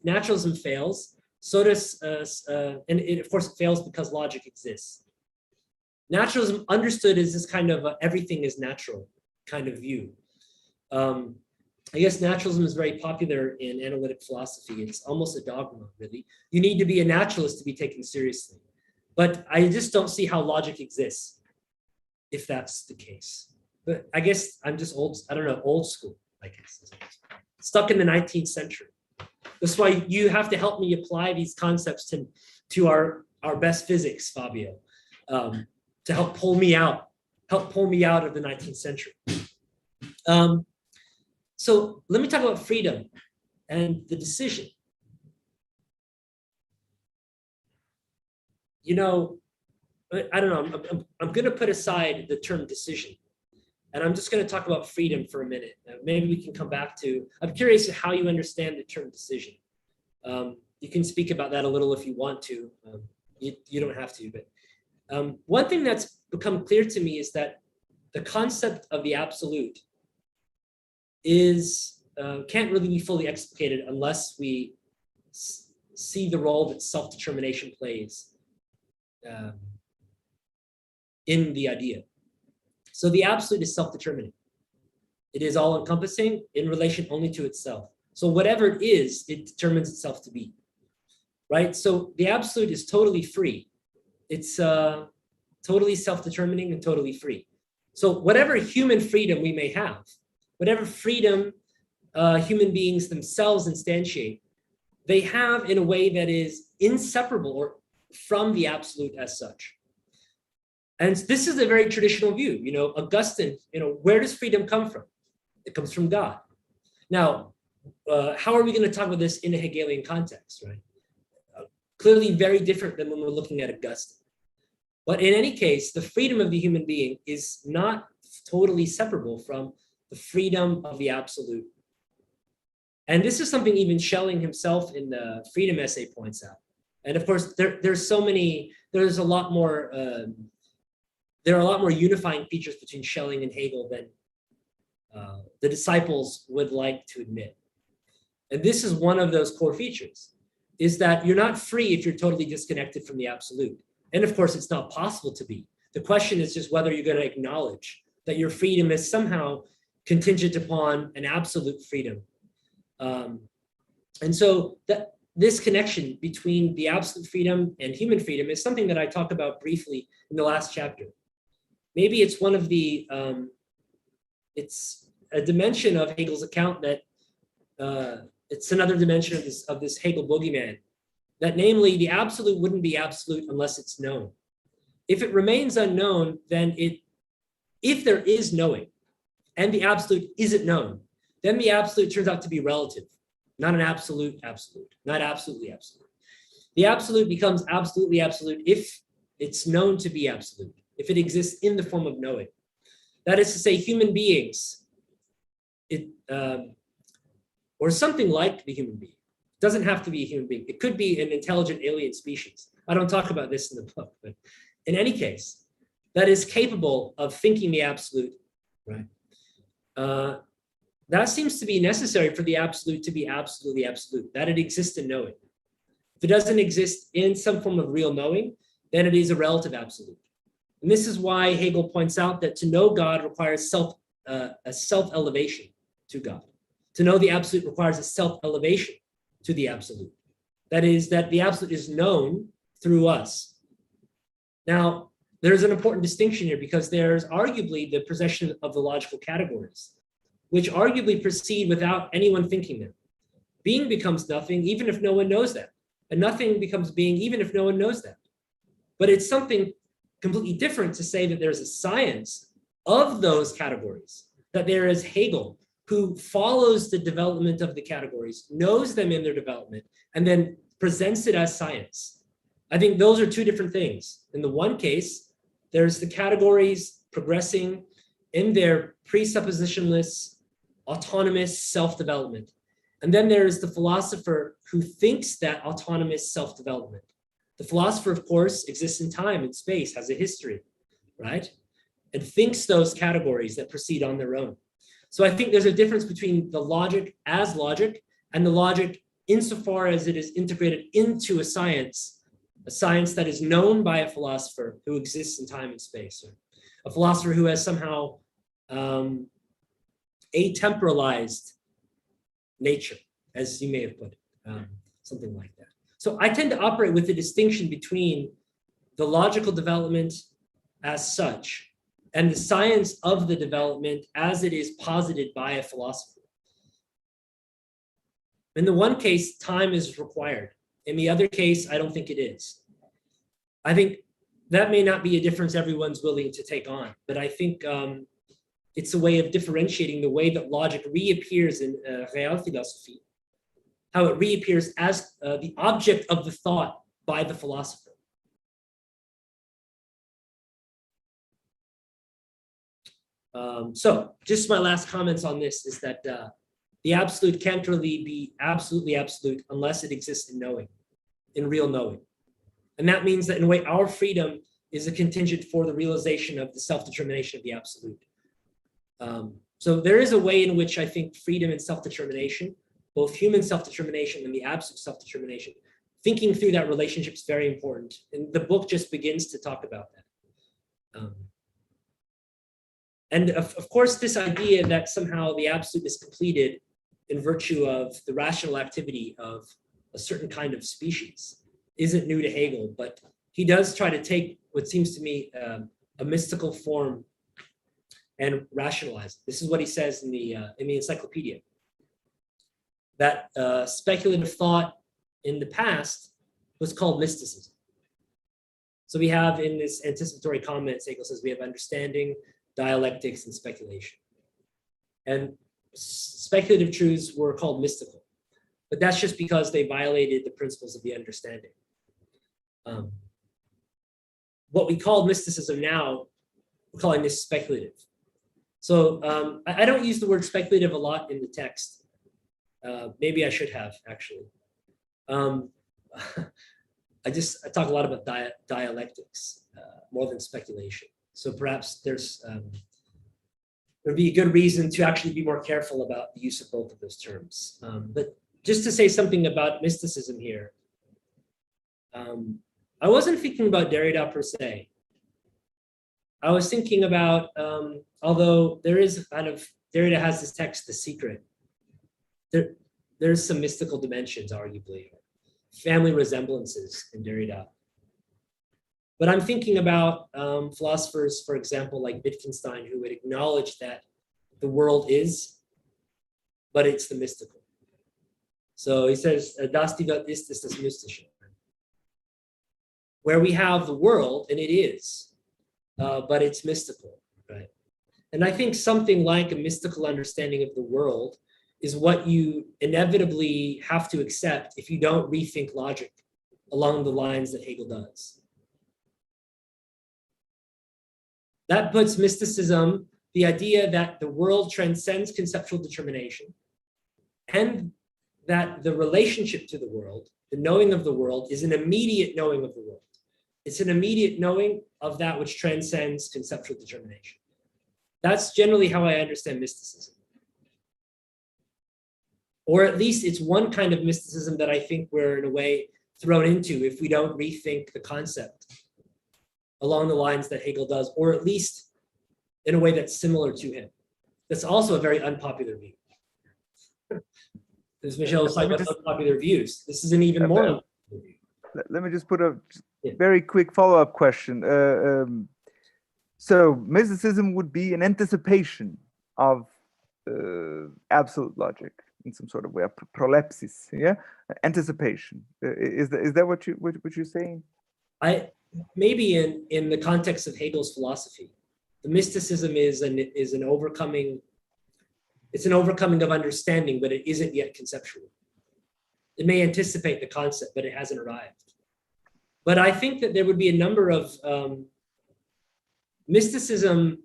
naturalism fails, so does, and of course it fails because logic exists. Naturalism understood as this kind of everything is natural kind of view. I guess naturalism is very popular in analytic philosophy. It's almost a dogma, really. You need to be a naturalist to be taken seriously. But I just don't see how logic exists if that's the case. But I guess I'm just old school, I guess. Stuck in the 19th century. That's why you have to help me apply these concepts to our best physics, Fábio, to help pull me out of the 19th century. So let me talk about freedom and the decision. You know, I don't know, I'm going to put aside the term decision, and I'm just going to talk about freedom for a minute. Maybe we can come back to, I'm curious how you understand the term decision. You can speak about that a little if you want to. You don't have to, but one thing that's become clear to me is that the concept of the absolute can't really be fully explicated unless we see the role that self-determination plays in the idea. So the absolute is self-determining. It is all-encompassing in relation only to itself. So whatever it is, it determines itself to be, right? So the absolute is totally free. It's totally self-determining and totally free. So whatever human freedom we may have, whatever freedom human beings themselves instantiate, they have in a way that is inseparable or from the absolute as such. And this is a very traditional view. You know, Augustine, where does freedom come from? It comes from God. Now, how are we going to talk about this in a Hegelian context, right? Clearly very different than when we're looking at Augustine. But in any case, the freedom of the human being is not totally separable from the freedom of the absolute. And this is something even Schelling himself in the Freedom essay points out. And of course, there are a lot more unifying features between Schelling and Hegel than the disciples would like to admit. And this is one of those core features, is that you're not free if you're totally disconnected from the absolute. And of course, it's not possible to be. The question is just whether you're going to acknowledge that your freedom is somehow contingent upon an absolute freedom. And so this connection between the absolute freedom and human freedom is something that I talked about briefly in the last chapter. Maybe it's one of the, it's a dimension of Hegel's account that it's another dimension of this Hegel boogeyman, that namely the absolute wouldn't be absolute unless it's known. If it remains unknown, then if there is knowing and the absolute isn't known, then the absolute turns out to be relative, not an absolute, not absolutely absolute. The absolute becomes absolutely absolute if it's known to be absolute, if it exists in the form of knowing. That is to say, human beings, or something like the human being. It doesn't have to be a human being. It could be an intelligent alien species. I don't talk about this in the book, but in any case, that is capable of thinking the absolute, right? That seems to be necessary for the absolute to be absolutely absolute, that it exists in knowing. If it doesn't exist in some form of real knowing, then it is a relative absolute. And this is why Hegel points out that to know God requires a self-elevation to God. To know the absolute requires a self-elevation to the absolute. That is, that the absolute is known through us. Now, there's an important distinction here, because there's arguably the possession of the logical categories, which arguably proceed without anyone thinking them. Being becomes nothing, even if no one knows that. And nothing becomes being, even if no one knows that. But it's something completely different to say that there's a science of those categories, that there is Hegel, who follows the development of the categories, knows them in their development, and then presents it as science. I think those are two different things. In the one case, there's the categories progressing in their presuppositionless, autonomous self-development. And then there's the philosopher who thinks that autonomous self-development. The philosopher, of course, exists in time and space, has a history, right? And thinks those categories that proceed on their own. So I think there's a difference between the logic as logic and the logic insofar as it is integrated into a science that is known by a philosopher who exists in time and space, or a philosopher who has somehow atemporalized nature, as you may have put it, something like that. So I tend to operate with the distinction between the logical development as such and the science of the development as it is posited by a philosopher. In the one case, time is required. In the other case, I don't think it is. I think that may not be a difference everyone's willing to take on, but I think it's a way of differentiating the way that logic reappears in Realphilosophie, how it reappears as the object of the thought by the philosopher. So just my last comments on this is that the absolute can't really be absolutely absolute unless it exists in knowing, in real knowing. And that means that in a way, our freedom is a contingent for the realization of the self-determination of the absolute. So there is a way in which I think freedom and self-determination, both human self-determination and the absolute self-determination, thinking through that relationship is very important. And the book just begins to talk about that. And of course, this idea that somehow the absolute is completed in virtue of the rational activity of a certain kind of species isn't new to Hegel, but he does try to take what seems to me a mystical form and rationalize it. This is what he says in the encyclopedia, that speculative thought in the past was called mysticism. So we have in this anticipatory comments, Hegel says we have understanding, dialectics, and speculation. And speculative truths were called mystical, but that's just because they violated the principles of the understanding. What we call mysticism now, we're calling this speculative. So I don't use the word speculative a lot in the text. Maybe I should have, actually. I talk a lot about dialectics more than speculation. So perhaps there'd be a good reason to actually be more careful about the use of both of those terms. But just to say something about mysticism here, I wasn't thinking about Derrida per se. I was thinking about, although there is kind of, Derrida has this text, The Secret, there's some mystical dimensions, arguably, family resemblances in Derrida. But I'm thinking about philosophers, for example, like Wittgenstein, who would acknowledge that the world is, but it's the mystical. So he says, das die Welt ist das Mystische. Where we have the world, and it is, but it's mystical, right? And I think something like a mystical understanding of the world is what you inevitably have to accept if you don't rethink logic along the lines that Hegel does. That puts mysticism, the idea that the world transcends conceptual determination, and that the relationship to the world, the knowing of the world, is an immediate knowing of the world. It's an immediate knowing of that which transcends conceptual determination. That's generally how I understand mysticism. Or at least it's one kind of mysticism that I think we're in a way thrown into if we don't rethink the concept along the lines that Hegel does, or at least in a way that's similar to him. That's also a very unpopular view. As Michelle was talking about unpopular views, this is an even more unpopular view. Let me just put a very quick follow-up question. So mysticism would be an anticipation of absolute logic in some sort of way, a prolepsis, yeah, anticipation. Is that what you're saying? Maybe in the context of Hegel's philosophy, the mysticism is an overcoming. It's an overcoming of understanding, but it isn't yet conceptual. It may anticipate the concept, but it hasn't arrived. But I think that there would be a number of mysticism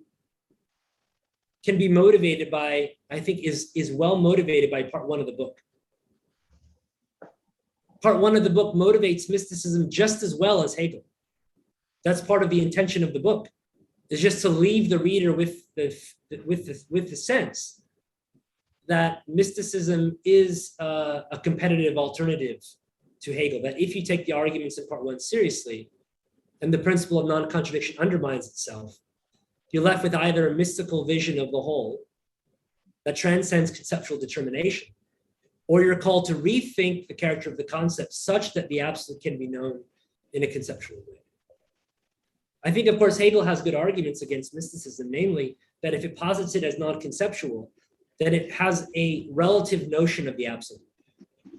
can be motivated by, I think is well motivated by part one of the book. Part one of the book motivates mysticism just as well as Hegel. That's part of the intention of the book, is just to leave the reader with the sense that mysticism is a competitive alternative to Hegel, that if you take the arguments in part one seriously, and the principle of non-contradiction undermines itself, you're left with either a mystical vision of the whole that transcends conceptual determination, or you're called to rethink the character of the concept such that the absolute can be known in a conceptual way. I think, of course, Hegel has good arguments against mysticism, namely that if it posits it as non-conceptual, then it has a relative notion of the absolute,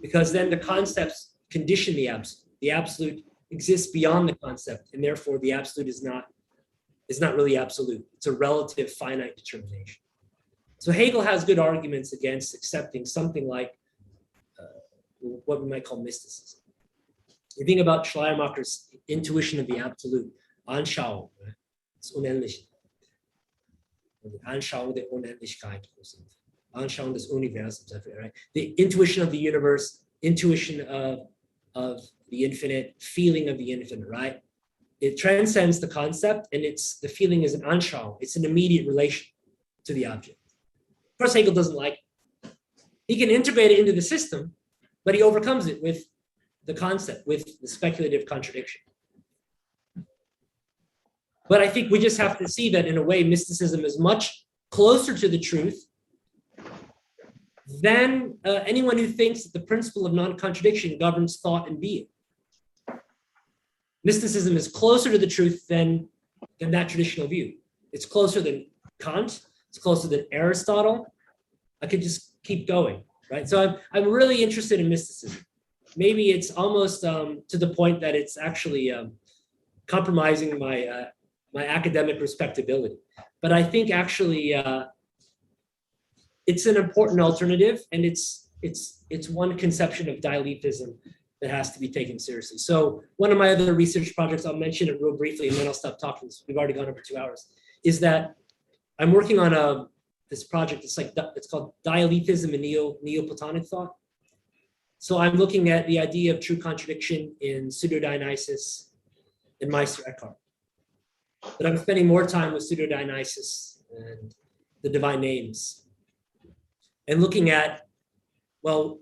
because then the concepts condition the absolute. The absolute exists beyond the concept, and therefore the absolute is not really absolute. It's a relative finite determination. So Hegel has good arguments against accepting something like what we might call mysticism. You think about Schleiermacher's intuition of the absolute, Anschauung, das Unendliche, Anschauung der Unendlichkeit, Anschauung des Universums, right? The intuition of the universe, intuition of the infinite, feeling of the infinite, right? It transcends the concept, and the feeling is an Anschauung. It's an immediate relation to the object. Of course, Hegel doesn't like it. He can integrate it into the system, but he overcomes it with the concept, with the speculative contradiction. But I think we just have to see that in a way, mysticism is much closer to the truth than anyone who thinks that the principle of non-contradiction governs thought and being. Mysticism is closer to the truth than that traditional view. It's closer than Kant. It's closer than Aristotle. I could just keep going, right? So I'm really interested in mysticism. Maybe it's almost to the point that it's actually compromising my academic respectability. But I think actually it's an important alternative, and it's one conception of dialethism that has to be taken seriously. So one of my other research projects, I'll mention it real briefly and then I'll stop talking. We've already gone over 2 hours, is that I'm working on this project. It's called Dialethism and Neoplatonic Thought. So I'm looking at the idea of true contradiction in Pseudo-Dionysus and Meister Eckhart. But I'm spending more time with Pseudo-Dionysus and the divine names, and looking at, well,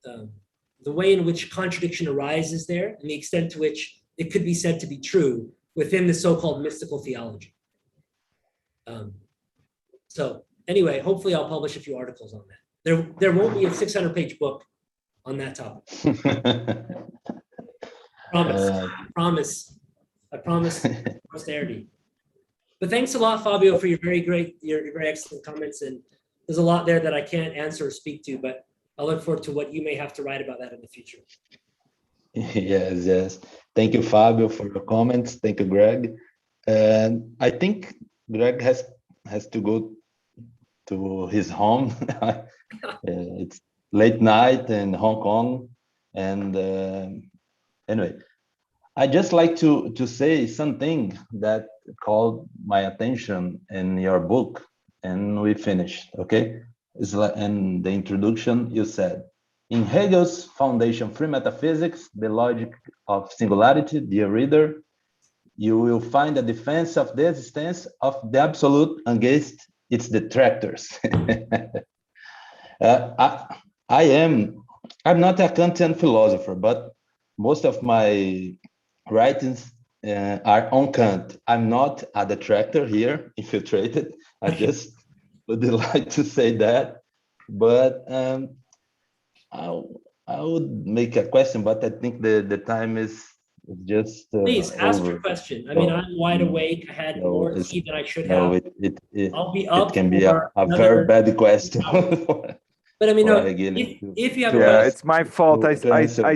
the way in which contradiction arises there and the extent to which it could be said to be true within the so-called mystical theology. So anyway, hopefully I'll publish a few articles on that. There won't be a 600-page book on that topic. I promise posterity. But thanks a lot, Fabio, for your very excellent comments. And there's a lot there that I can't answer or speak to, but I look forward to what you may have to write about that in the future. Yes. Thank you, Fabio, for your comments. Thank you, Greg. And I think Greg has to go to his home. It's late night in Hong Kong. And anyway, I just like to say something that called my attention in your book, and we finished, okay? It's like in the introduction, you said, in Hegel's foundation, Free Metaphysics, the logic of singularity, dear reader, you will find a defense of the existence of the absolute against its detractors. I'm not a Kantian philosopher, but most of my writings are on Kant. I'm not a detractor here, infiltrated. I just would like to say that. But I would make a question, but I think the time is just please ask over. your question. I mean, I'm wide awake. I had more tea than I should have. I'll be up. It can be a another very bad question. But I mean, no, Hegel if you have Yeah, questions, it's my fault. I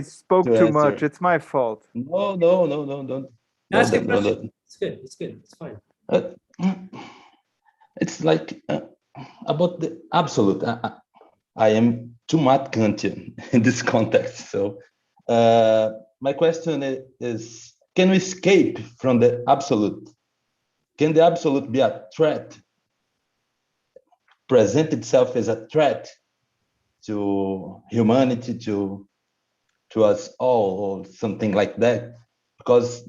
spoke too answer. much. It's my fault. No, don't. ask a No, question. It's good. It's good. It's fine. It's like about the absolute. I am too much Kantian in this context. So my question is, can we escape from the absolute? Can the absolute be a threat? Present itself as a threat to humanity, to us all, or something like that? Because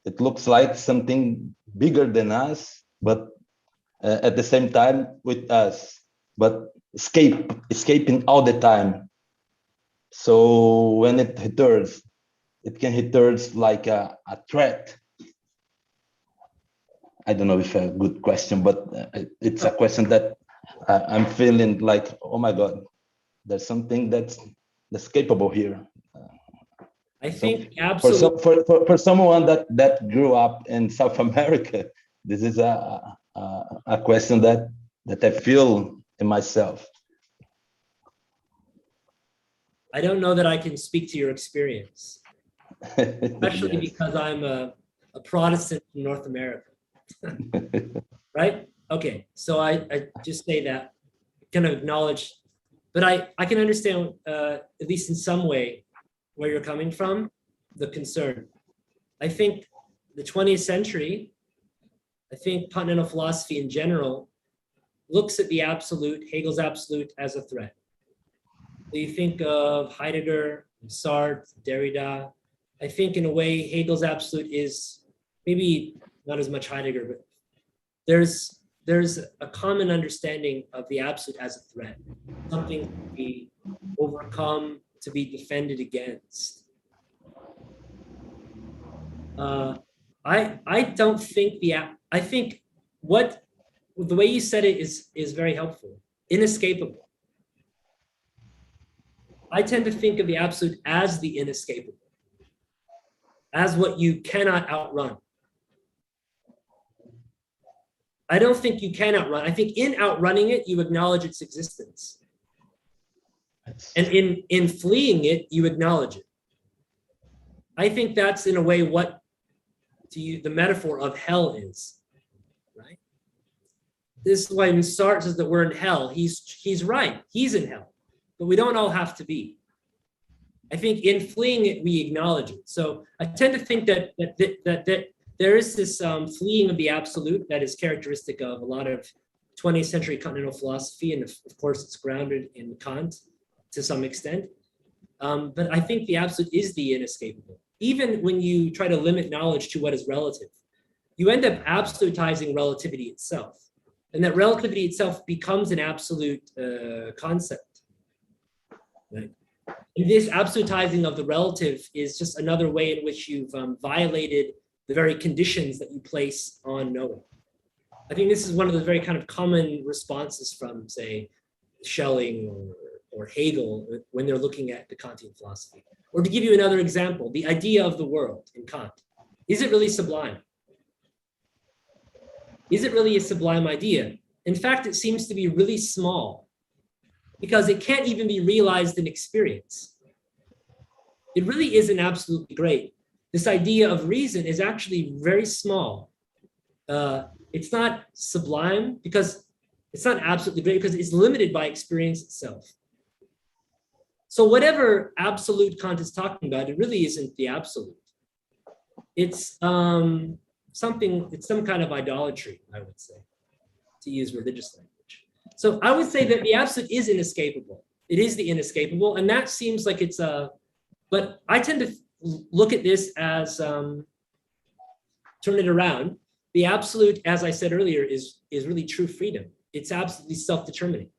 it looks like something bigger than us, but at the same time with us, but escaping all the time. So when it returns, it can return like a threat. I don't know if a good question, but it's a question that I'm feeling like, oh my God, there's something that's capable here. I think absolutely. For someone that grew up in South America, this is a question that I feel in myself. I don't know that I can speak to your experience, especially Yes. because I'm a Protestant in North America, right? Okay, so I just say that, kind of acknowledge, but I can understand, at least in some way, where you're coming from, the concern. I think the 20th century, I think continental philosophy in general looks at the absolute, Hegel's absolute, as a threat. So you think of Heidegger, Sartre, Derrida. I think in a way, Hegel's absolute is maybe not as much Heidegger, but there's a common understanding of the absolute as a threat, something to be overcome, to be defended against. I don't think I think the way you said it is very helpful, inescapable. I tend to think of the absolute as the inescapable, as what you cannot outrun. I don't think you can outrun. I think in outrunning it, you acknowledge its existence. And in fleeing it, you acknowledge it. I think that's in a way what, to use the metaphor of hell is, right? This is why when Sartre says that we're in hell, he's right, he's in hell, but we don't all have to be. I think in fleeing it, we acknowledge it. So I tend to think that there is this fleeing of the absolute that is characteristic of a lot of 20th century continental philosophy, and of course it's grounded in Kant to some extent. But I think the absolute is the inescapable. Even when you try to limit knowledge to what is relative, you end up absolutizing relativity itself. And that relativity itself becomes an absolute concept. Right? And this absolutizing of the relative is just another way in which you've violated the very conditions that you place on knowing. I think this is one of the very kind of common responses from, say, Schelling or Hegel when they're looking at the Kantian philosophy. Or to give you another example, the idea of the world in Kant. Is it really sublime? Is it really a sublime idea? In fact, it seems to be really small because it can't even be realized in experience. It really isn't absolutely great. This idea of reason is actually very small. It's not sublime because it's not absolutely great because it's limited by experience itself. So whatever absolute Kant is talking about, it really isn't the absolute. It's some kind of idolatry, I would say, to use religious language. So I would say that the absolute is inescapable. It is the inescapable, and that seems like it's but I tend to look at this as, turn it around. The absolute, as I said earlier, is really true freedom. It's absolutely self-determining.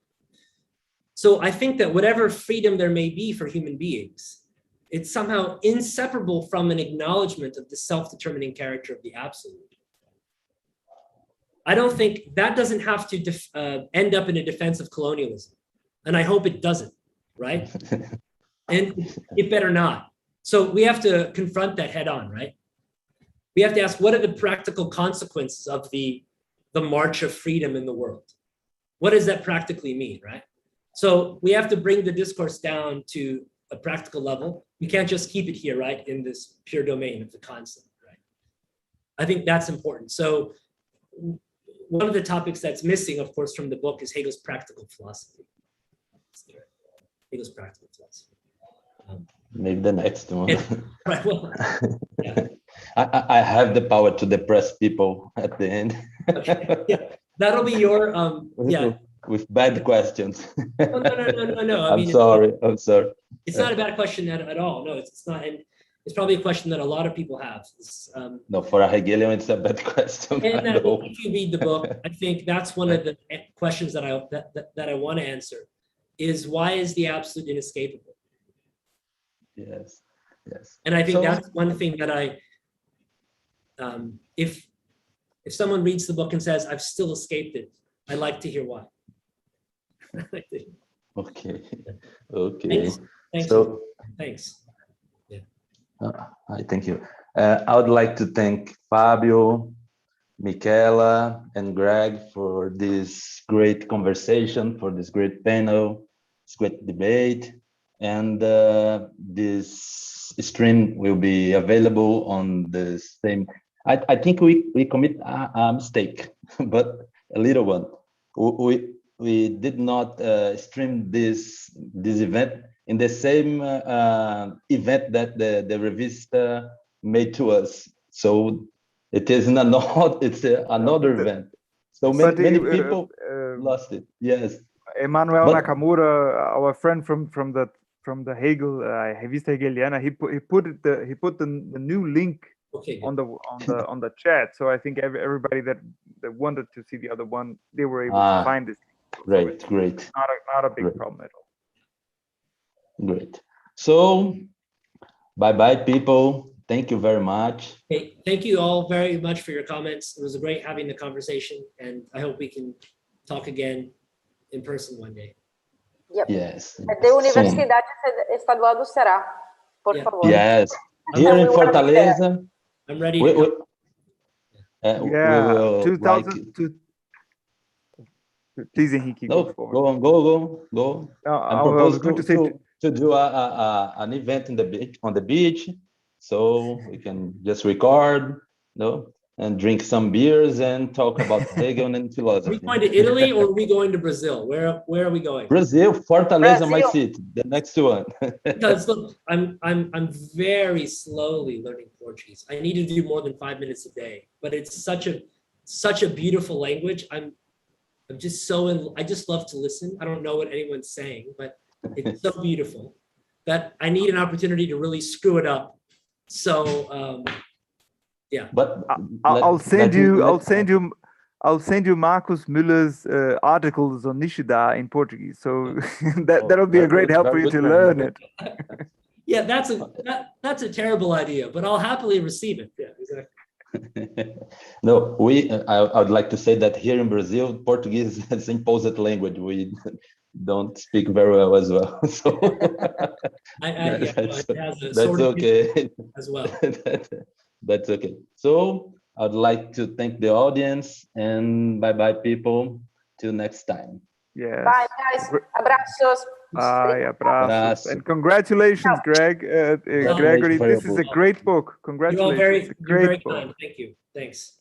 So I think that whatever freedom there may be for human beings, it's somehow inseparable from an acknowledgement of the self-determining character of the absolute. I don't think that doesn't have to end up in a defense of colonialism. And I hope it doesn't, right? And it better not. So we have to confront that head on, right? We have to ask, what are the practical consequences of the march of freedom in the world? What does that practically mean, right? So we have to bring the discourse down to a practical level. We can't just keep it here, right, in this pure domain of the concept, right? I think that's important. So one of the topics that's missing, of course, from the book is Hegel's practical philosophy. Hegel's practical philosophy. Maybe the next one. Right, well, yeah. I have the power to depress people at the end. Okay, yeah, that'll be your, yeah. With bad questions. Oh, no. I'm sorry. It's not a bad question at all. No, it's not. And it's probably a question that a lot of people have. No, for a Hegelian, it's a bad question. And if you read the book, I think that's one of the questions that I want to answer is, why is the absolute inescapable? Yes. And I think that's one thing that if someone reads the book and says, I've still escaped it, I'd like to hear why. Okay. Thanks. Yeah. Thank you. I would like to thank Fábio, Michela, and Greg for this great conversation, for this great panel, this great debate. And this stream will be available on the same. I think we commit a mistake, but a little one. We did not stream this event in the same event that the revista made to us. So it is another event. So many people lost it. Yes. Emmanuel Nakamura, our friend from the Hegel Revista Hegeliana, he put the new link on the chat. So I think everybody that wanted to see the other one, they were able to find this. Great. Not a big problem at all. Great. So bye people. Thank you very much. Hey, thank you all very much for your comments. It was great having the conversation, and I hope we can talk again in person one day. Yep. Yes. De Universidade Estadual do Ceará, por favor. Yes. Here in Fortaleza. I'm ready to go. Yeah. 2002. Please, Henrique, go on. No, I propose to do an event on the beach, so we can just record, and drink some beers and talk about Hegel and philosophy. Are we going to Italy or are we going to Brazil? Where are we going? Brazil, Fortaleza, my city, the next one. Because look, I'm very slowly learning Portuguese. I need to do more than 5 minutes a day, but it's such a beautiful language. I just love to listen. I don't know what anyone's saying, but it's so beautiful that I need an opportunity to really screw it up. So, yeah. But I'll send you Marcus Müller's articles on Nishida in Portuguese. So that'll be a great help for you to learn it. Yeah, that's a terrible idea, but I'll happily receive it. Yeah, exactly. No, I would like to say that here in Brazil, Portuguese is an imposed language. We don't speak very well as well. So that's okay as well. That's okay. So I'd like to thank the audience, and bye people. Till next time. Yeah. Bye guys. Abraços. Bye, abraços. And congratulations, Gregory. This is a great book. Congratulations. You're very kind. Thank you. Thanks.